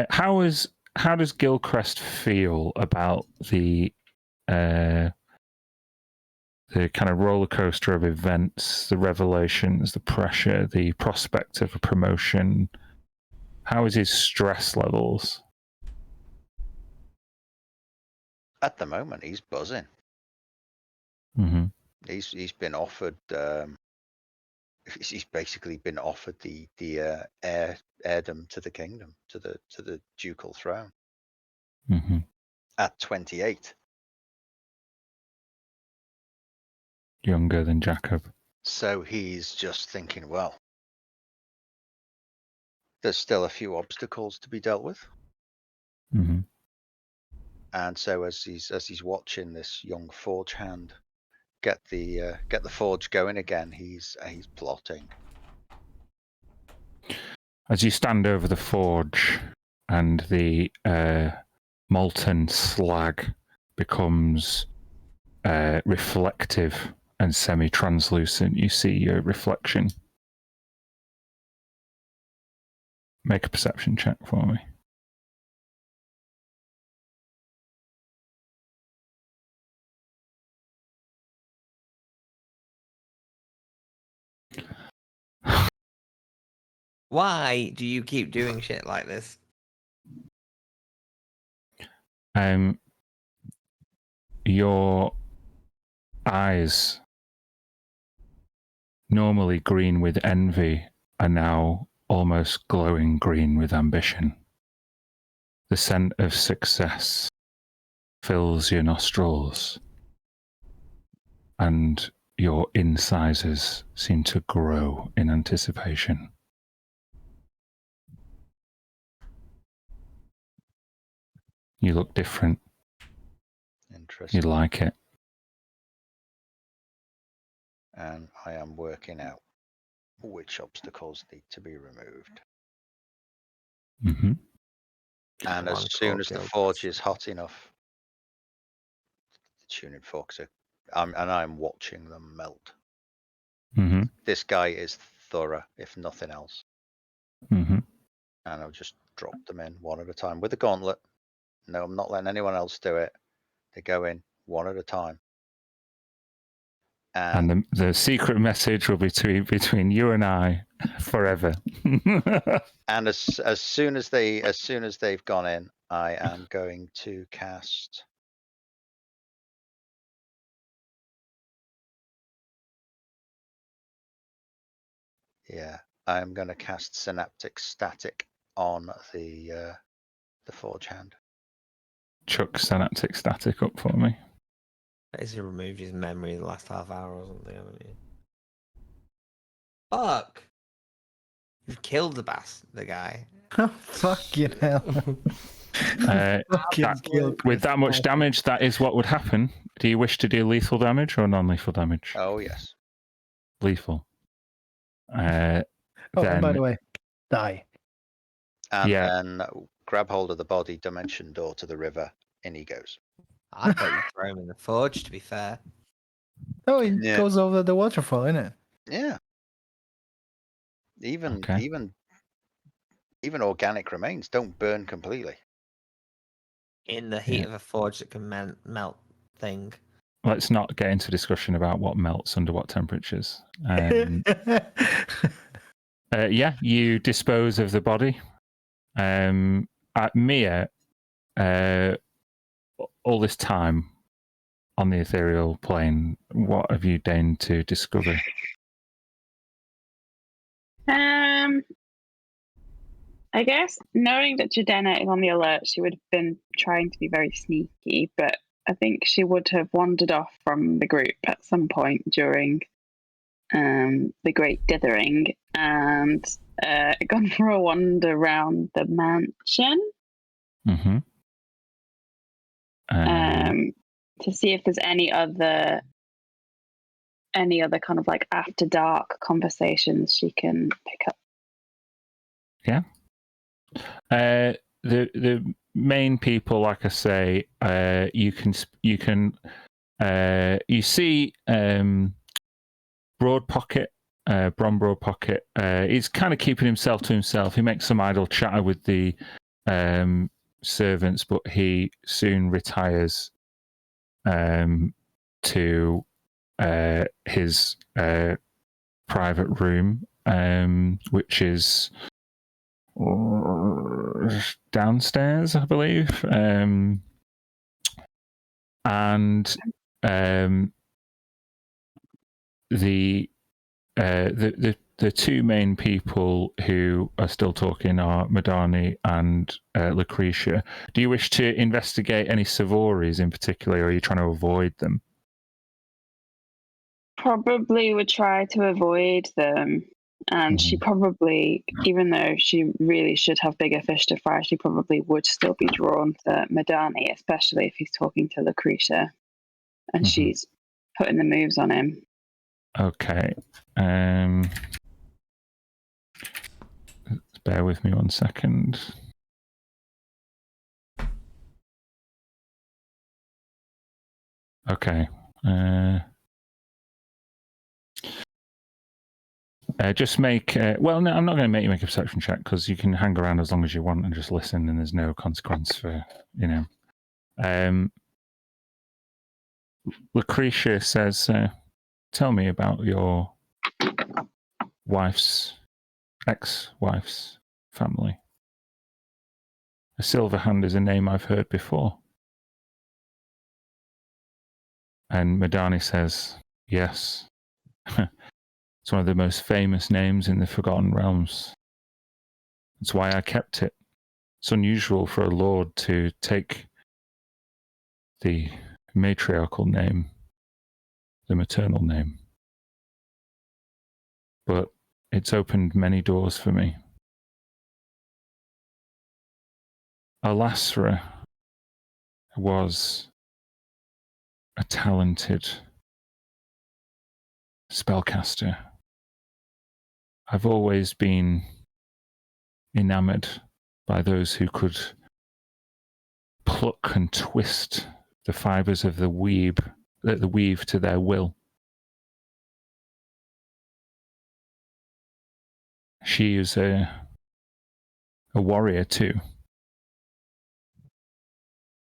How does Gilcrest feel about the kind of roller coaster of events, the revelations, the pressure, the prospect of a promotion? How is his stress levels? At the moment, he's buzzing. Mm-hmm. He's been offered. He's basically been offered the heirdom to the kingdom, to the ducal throne. Mm-hmm. At 28. Younger than Jacob. So he's just thinking, well, there's still a few obstacles to be dealt with. Mm-hmm. And so as he's watching this young forge hand get the forge going again, he's plotting. As you stand over the forge and the molten slag becomes reflective and semi-translucent, you see your reflection. Make a perception check for me. Why do you keep doing shit like this? Your eyes, normally green with envy, are now almost glowing green with ambition. The scent of success fills your nostrils, and your incisors seem to grow in anticipation. You look different. Interesting. You like it. And I am working out which obstacles need to be removed. Mm-hmm. And as soon as the forge is hot enough, the tuning forks are, I'm watching them melt. Mm-hmm. This guy is thorough, if nothing else. Mm-hmm. And I'll just drop them in one at a time with the gauntlet. No, I'm not letting anyone else do it. They go in one at a time. And the secret message will be between you and I forever. And as soon as they've gone in, I am going to cast. Yeah, I'm going to cast Synaptic Static on the Forge Hand. Chuck Synaptic Static up for me. Basically removed his memory the last half hour or something, haven't you? Fuck! You've killed the guy. Fucking hell. With that much damage, that is what would happen. Do you wish to do lethal damage or non-lethal damage? Oh, yes. Lethal. And by the way, die. And then grab hold of the body, dimension door to the river, in he goes. I thought you'd throw him in the forge, to be fair. Oh, it goes over the waterfall, innit? Yeah. Even organic remains don't burn completely. In the heat of a forge that can melt thing. Let's not get into discussion about what melts under what temperatures. You dispose of the body. Mia, all this time on the ethereal plane, what have you deigned to discover? I guess knowing that Jadena is on the alert, she would have been trying to be very sneaky, but I think she would have wandered off from the group at some point during the Great Dithering and gone for a wander around the mansion. Mm-hmm. To see if there's any other kind of like after dark conversations she can pick up. Yeah. The main people, like I say, you see Broad Pocket, Bron Broad Pocket. He's kind of keeping himself to himself. He makes some idle chatter with the servants, but he soon retires to his private room, which is downstairs, I believe. The two main people who are still talking are Madani and Lucretia. Do you wish to investigate any Savories in particular, or are you trying to avoid them? Probably would try to avoid them. And she probably, even though she really should have bigger fish to fry, she probably would still be drawn to Madani, especially if he's talking to Lucretia and she's putting the moves on him. Okay. Bear with me 1 second. Okay. Just make. Well, no, I'm not going to make you make a perception check because you can hang around as long as you want and just listen, and there's no consequence for Lucretia says, "Tell me about your ex-wife's family. A Silverhand is a name I've heard before." And Madani says, "Yes." It's one of the most famous names in the Forgotten Realms. That's why I kept it. It's unusual for a lord to take the matriarchal name, the maternal name. But it's opened many doors for me. Alasra was a talented spellcaster. I've always been enamored by those who could pluck and twist the fibers of the weave to their will. She is a warrior too.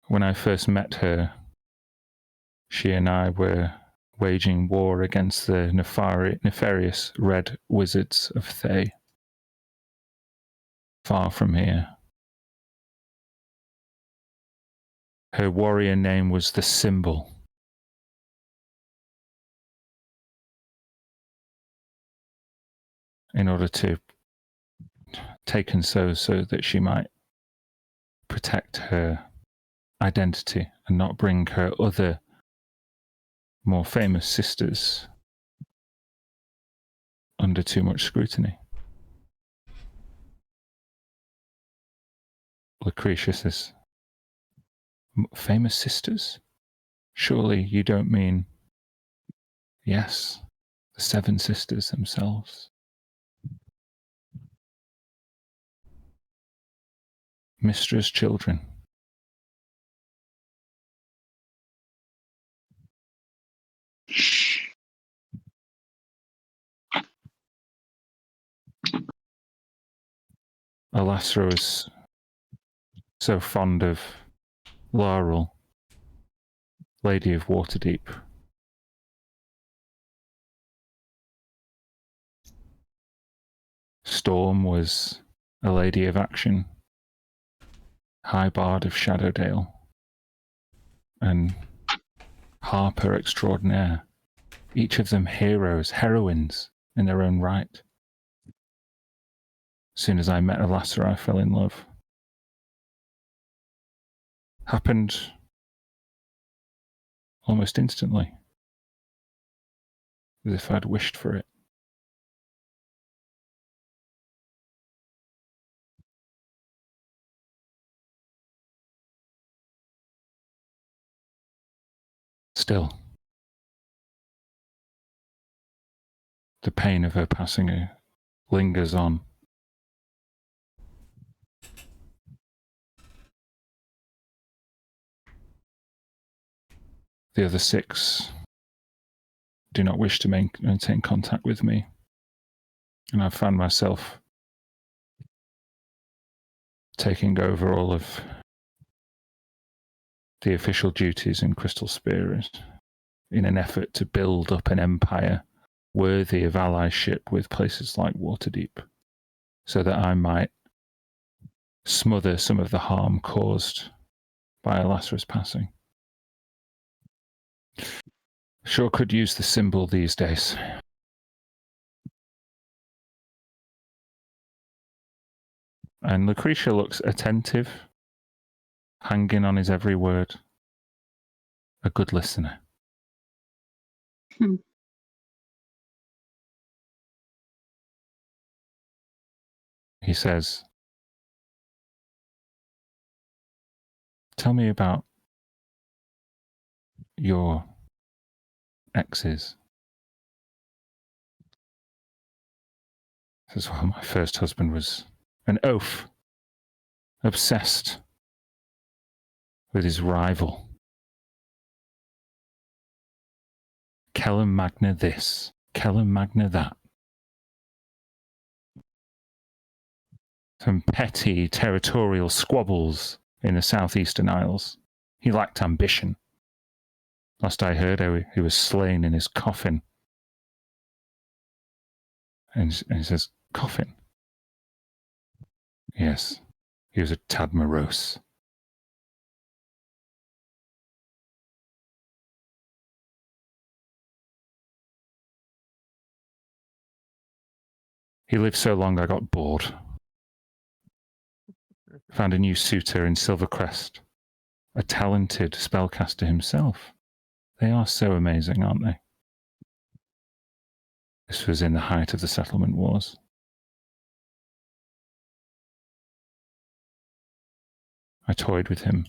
When I first met her, she and I were waging war against the nefarious red wizards of Thay. Far from here. Her warrior name was the Symbol. In order to taken so that she might protect her identity and not bring her other more famous sisters under too much scrutiny. Lucretia says, famous sisters? Surely you don't mean, yes, the 7 sisters themselves. Mistra's children. Alasra was so fond of Laurel, Lady of Waterdeep. Storm was a Lady of Action, High Bard of Shadowdale, and Harper Extraordinaire. Each of them heroes, heroines in their own right. As soon as I met Alasra, I fell in love. Happened almost instantly, as if I'd wished for it. Still, the pain of her passing lingers on. The other 6 do not wish to maintain contact with me, and I've found myself taking over all of the official duties in Crystal Spear in an effort to build up an empire worthy of allyship with places like Waterdeep, so that I might smother some of the harm caused by Alasra's passing. Sure could use the Symbol these days. And Lucretia looks attentive, hanging on his every word. A good listener. He says, tell me about your exes. Says, well, my first husband was an oaf, obsessed with his rival. Kellum Magna this, Kellum Magna that. Some petty territorial squabbles in the southeastern Isles. He lacked ambition. Last I heard, he was slain in his coffin. And he says, coffin? Yes, he was a tad morose. He lived so long I got bored. Found a new suitor in Silvercrest, a talented spellcaster himself. They are so amazing, aren't they? This was in the height of the settlement wars. I toyed with him.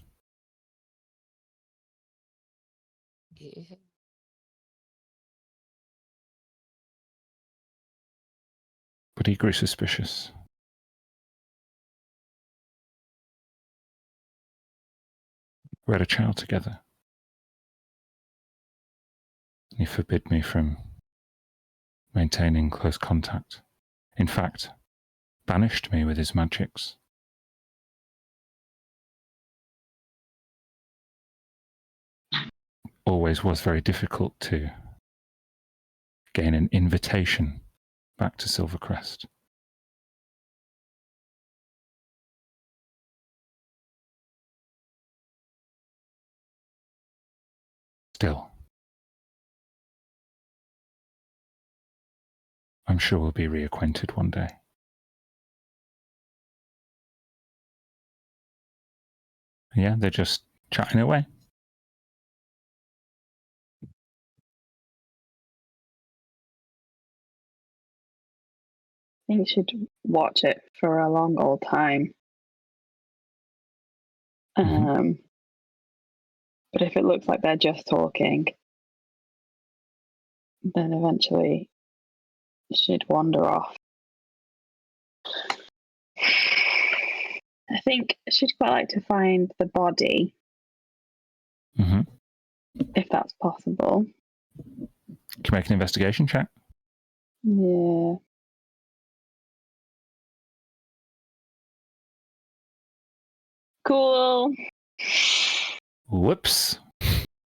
But he grew suspicious. We had a child together. He forbid me from maintaining close contact. In fact, banished me with his magics. Always was very difficult to gain an invitation back to Silvercrest. Still, I'm sure we'll be reacquainted one day. Yeah, they're just chatting away. I think you should watch it for a long old time. But if it looks like they're just talking, then eventually she'd wander off. I think she'd quite like to find the body, if that's possible. Can you make an investigation check? Yeah. Cool. Whoops.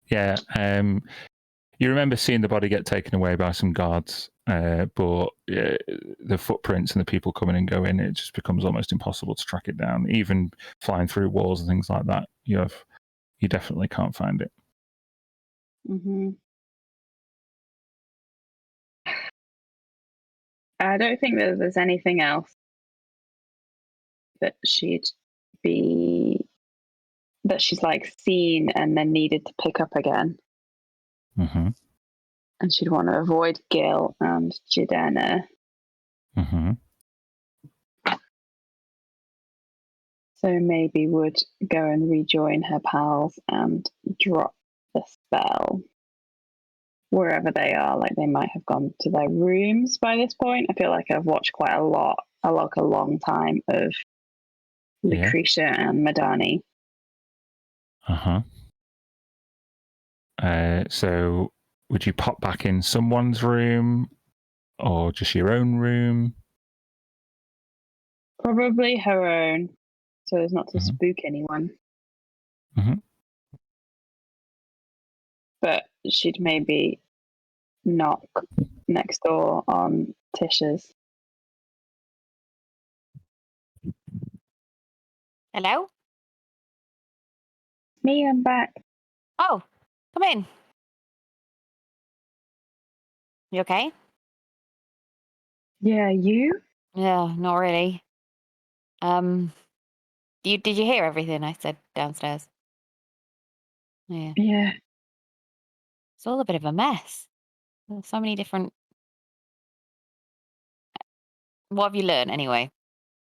Yeah. You remember seeing the body get taken away by some guards, but the footprints and the people coming and going, it just becomes almost impossible to track it down. Even flying through walls and things like that, you definitely can't find it. I don't think that there's anything else that she's like seen and then needed to pick up again. And she'd want to avoid Gil and Jadena. So maybe would go and rejoin her pals and drop the spell wherever they are. Like they might have gone to their rooms by this point. I feel like I've watched quite a long time of Lucretia and Madani. So would you pop back in someone's room or just your own room? Probably her own, so as not to spook anyone. But she'd maybe knock next door on Tish's. Hello? Me, I'm back. Oh, come in. You okay? Yeah, you? Yeah, not really. Did you hear everything I said downstairs? Yeah. Yeah. It's all a bit of a mess. There's so many different. What have you learned anyway?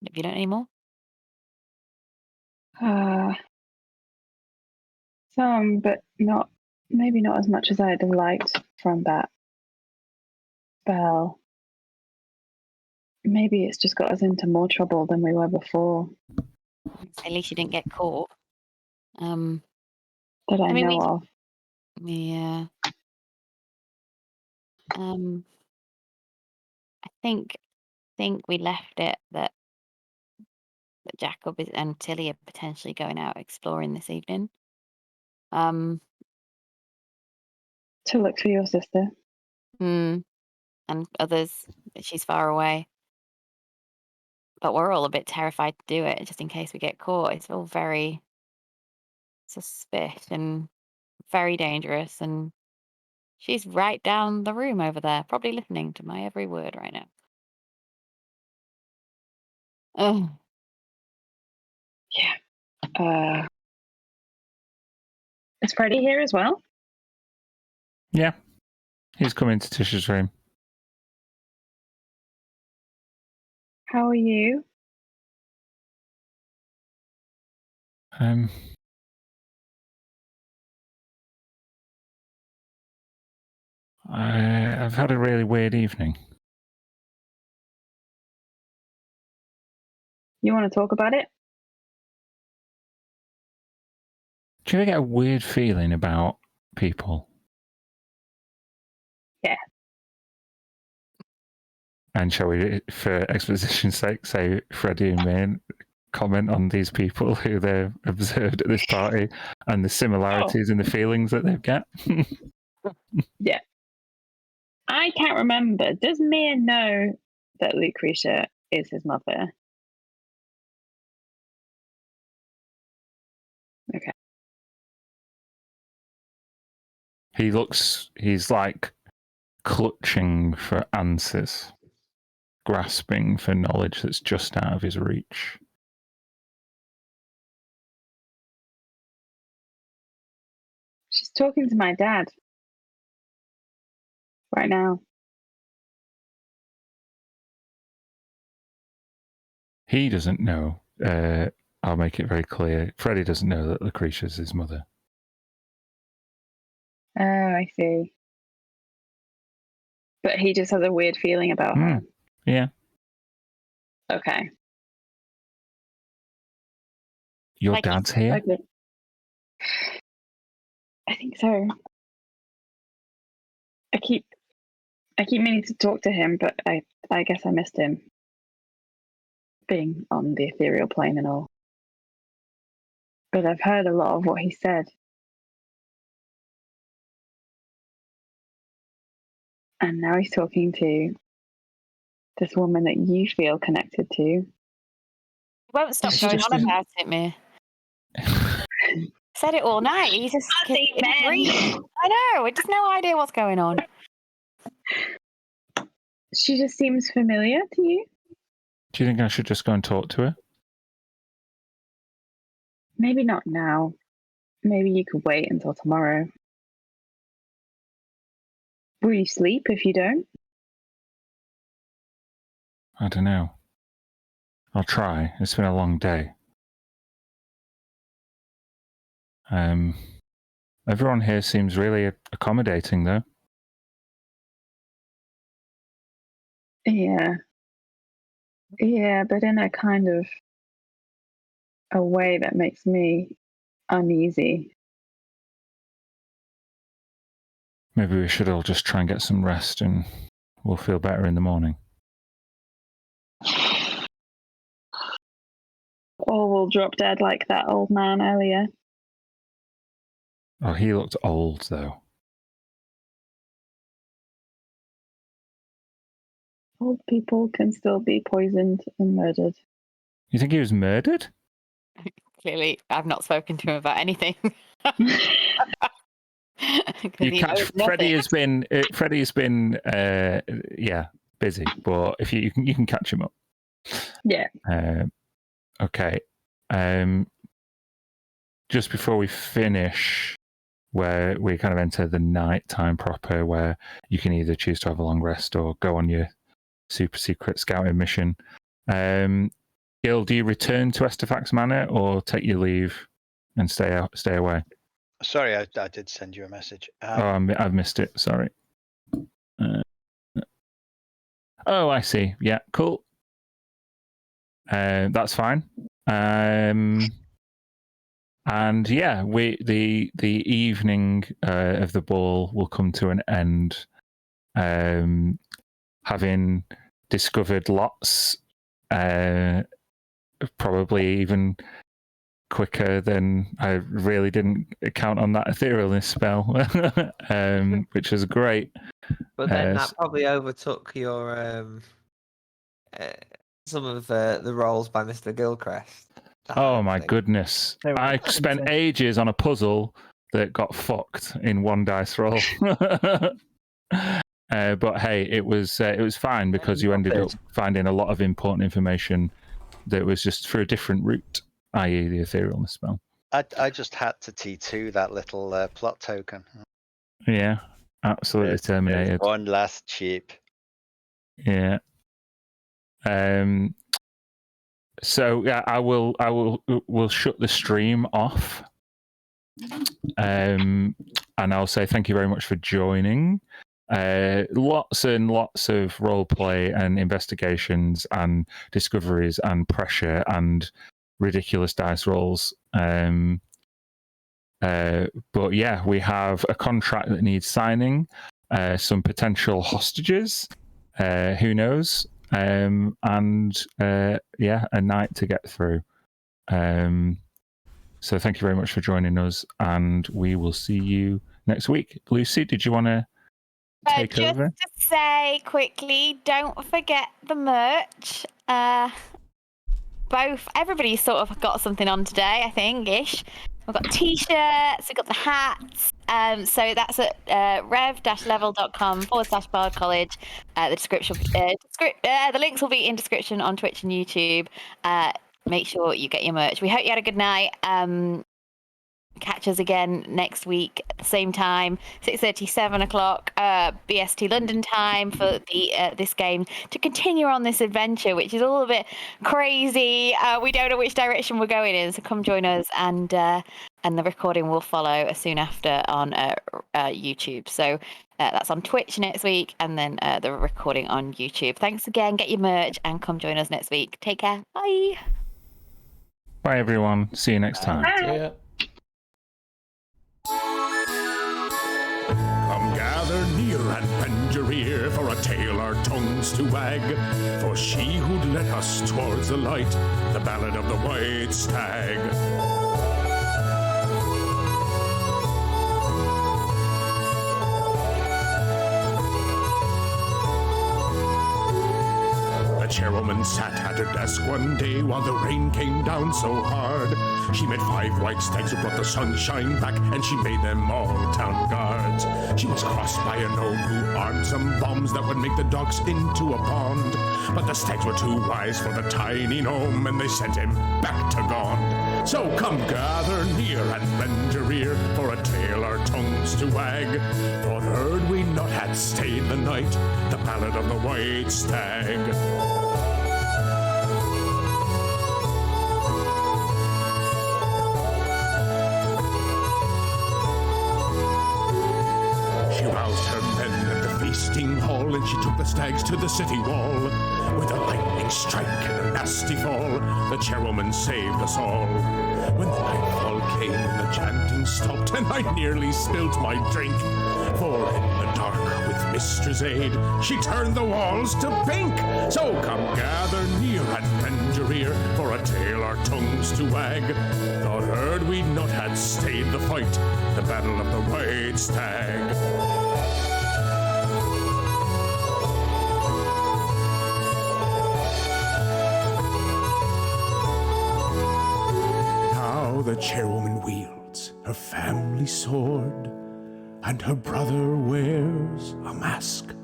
Have you learned any more? Some, but maybe not as much as I'd have liked from that spell. Maybe it's just got us into more trouble than we were before. At least you didn't get caught. That I know of. Yeah. I think we left it that Jacob and Tilly are potentially going out exploring this evening. To look for your sister. And others, she's far away. But we're all a bit terrified to do it, just in case we get caught. It's all very suspicious and very dangerous. And she's right down the room over there, probably listening to my every word right now. Oh. Yeah. Is Freddie here as well? Yeah. He's come into Tish's room. How are you? I've had a really weird evening. You want to talk about it? Do you ever get a weird feeling about people? Yeah. And shall we, for exposition's sake, say Freddie and Maine comment on these people who they've observed at this party and the similarities in the feelings that they've got? Yeah. I can't remember. Does Mia know that Lucretia is his mother? Okay. He's like clutching for answers, grasping for knowledge that's just out of his reach. She's talking to my dad right now. He doesn't know. I'll make it very clear. Freddie doesn't know that Lucretia's his mother. Oh, I see. But he just has a weird feeling about her. Yeah. Okay. Your Like dad's here? Okay. I think so. I keep meaning to talk to him, but I guess I missed him. Being on the ethereal plane and all. But I've heard a lot of what he said. And now he's talking to this woman that you feel connected to. You won't stop She's going just on about it, Mia. Said it all night. He's just in a dream. I know. It has no idea what's going on. She just seems familiar to you. Do you think I should just go and talk to her? Maybe not now. Maybe you could wait until tomorrow. Will you sleep if you don't? I don't know. I'll try. It's been a long day. Everyone here seems really accommodating, though. Yeah. Yeah, but in a kind of a way that makes me uneasy. Maybe we should all just try and get some rest and we'll feel better in the morning. Or we'll drop dead like that old man earlier. Oh, he looked old, though. Old people can still be poisoned and murdered. You think he was murdered? Clearly, I've not spoken to him about anything. You catch Freddie has been busy, but if you can catch him up. Yeah. Okay. Just before we finish, where we kind of enter the night time proper, where you can either choose to have a long rest or go on your super secret scouting mission. Gil, do you return to Estefax Manor or take your leave and stay away? Sorry, I did send you a message. I've missed it. Sorry. Oh, I see. Yeah, cool. That's fine. And yeah, the evening of the ball will come to an end. Having discovered lots, probably even quicker than I really didn't count on that etherealness spell, which was great. But then that probably overtook your some of the rolls by Mr. Gilchrist. Oh my goodness. I spent ages on a puzzle that got fucked in one dice roll. But hey, it was fine because you ended up finding a lot of important information that was just through a different route, i.e. the etherealness spell. I just had to T2 that little plot token. Yeah, absolutely terminated. One last chip. Yeah. So yeah, we'll shut the stream off. And I'll say thank you very much for joining. Lots and lots of role play and investigations and discoveries and pressure and ridiculous dice rolls. But yeah, we have a contract that needs signing, some potential hostages, who knows, and yeah, a night to get through. So thank you very much for joining us, and we will see you next week. Lucy, did you want to take just over? to say quickly, don't forget the merch. Everybody's sort of got something on today, I think, ish. We've got t-shirts, we've got the hats. So that's at rev-level.com/Bard College. The links will be in description on Twitch and YouTube. Make sure you get your merch. We hope you had a good night. Catch us again next week at the same time, 6:30, 7 o'clock BST London time for the this game to continue on this adventure, which is all a bit crazy. We don't know which direction we're going in, so come join us, and the recording will follow soon after on YouTube. So that's on Twitch next week, and then the recording on YouTube. Thanks again. Get your merch and come join us next week. Take care. Bye. Bye, everyone. See you next time. See ya. Come gather near and bend your ear for a tale our tongues to wag. For she who'd led us towards the light, the ballad of the white stag. The chairwoman sat at her desk one day while the rain came down so hard. She met 5 white stags who brought the sunshine back, and she made them all town guards. She was crossed by a gnome who armed some bombs that would make the docks into a pond. But the stags were too wise for the tiny gnome, and they sent him back to Gond. So come gather near and bend your ear for a tale our tongues to wag. For heard we not had stayed the night, the ballad of the white stag. Roused her men at the feasting hall, and she took the stags to the city wall. With a lightning strike and a nasty fall, the chairwoman saved us all. When the nightfall came and the chanting stopped, and I nearly spilt my drink, for in the dark with Mistress' aid, she turned the walls to pink. So come gather near and bend your ear for a tale our tongues to wag. Thought heard we not had stayed the fight, the battle of the white stag. The chairwoman wields her family sword, and her brother wears a mask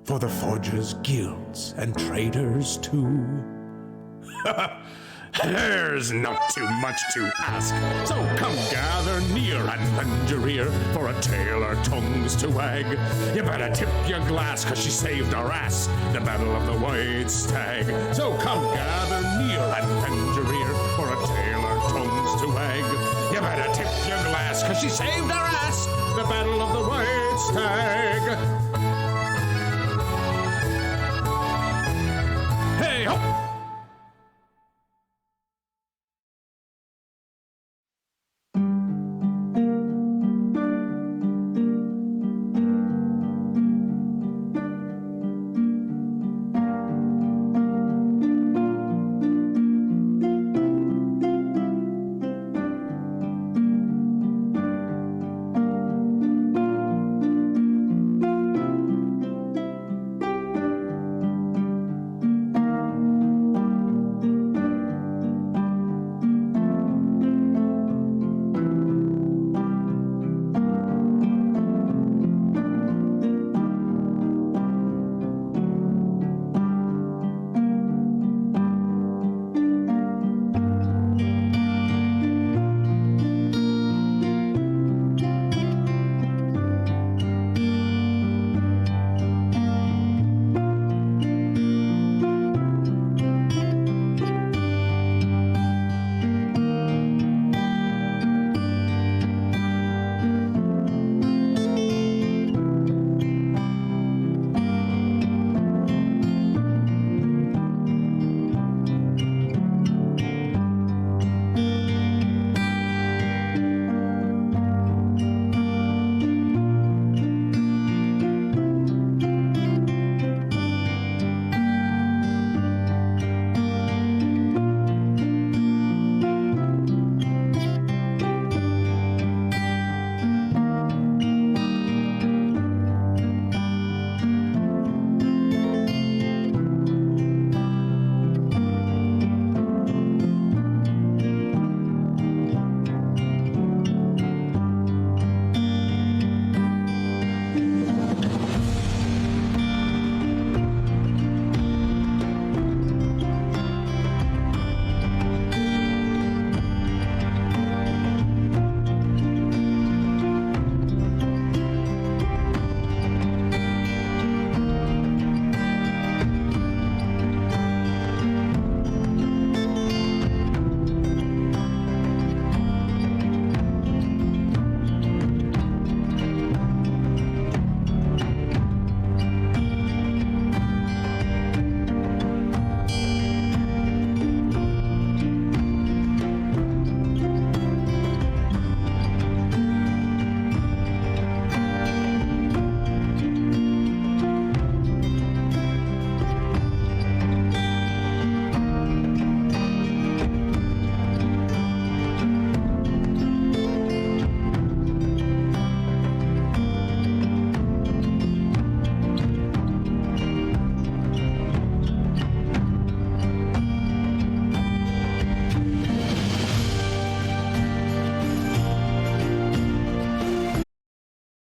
for the forgers' guilds and traders too. There's not too much to ask, so come gather near and bend your ear for a tale our tongues to wag. You better tip your glass, 'cause she saved our ass, the battle of the white stag. So come gather near and bend your ear for a tale our tongues to wag. You better tip your glass, 'cause she saved our ass, the battle of the white stag.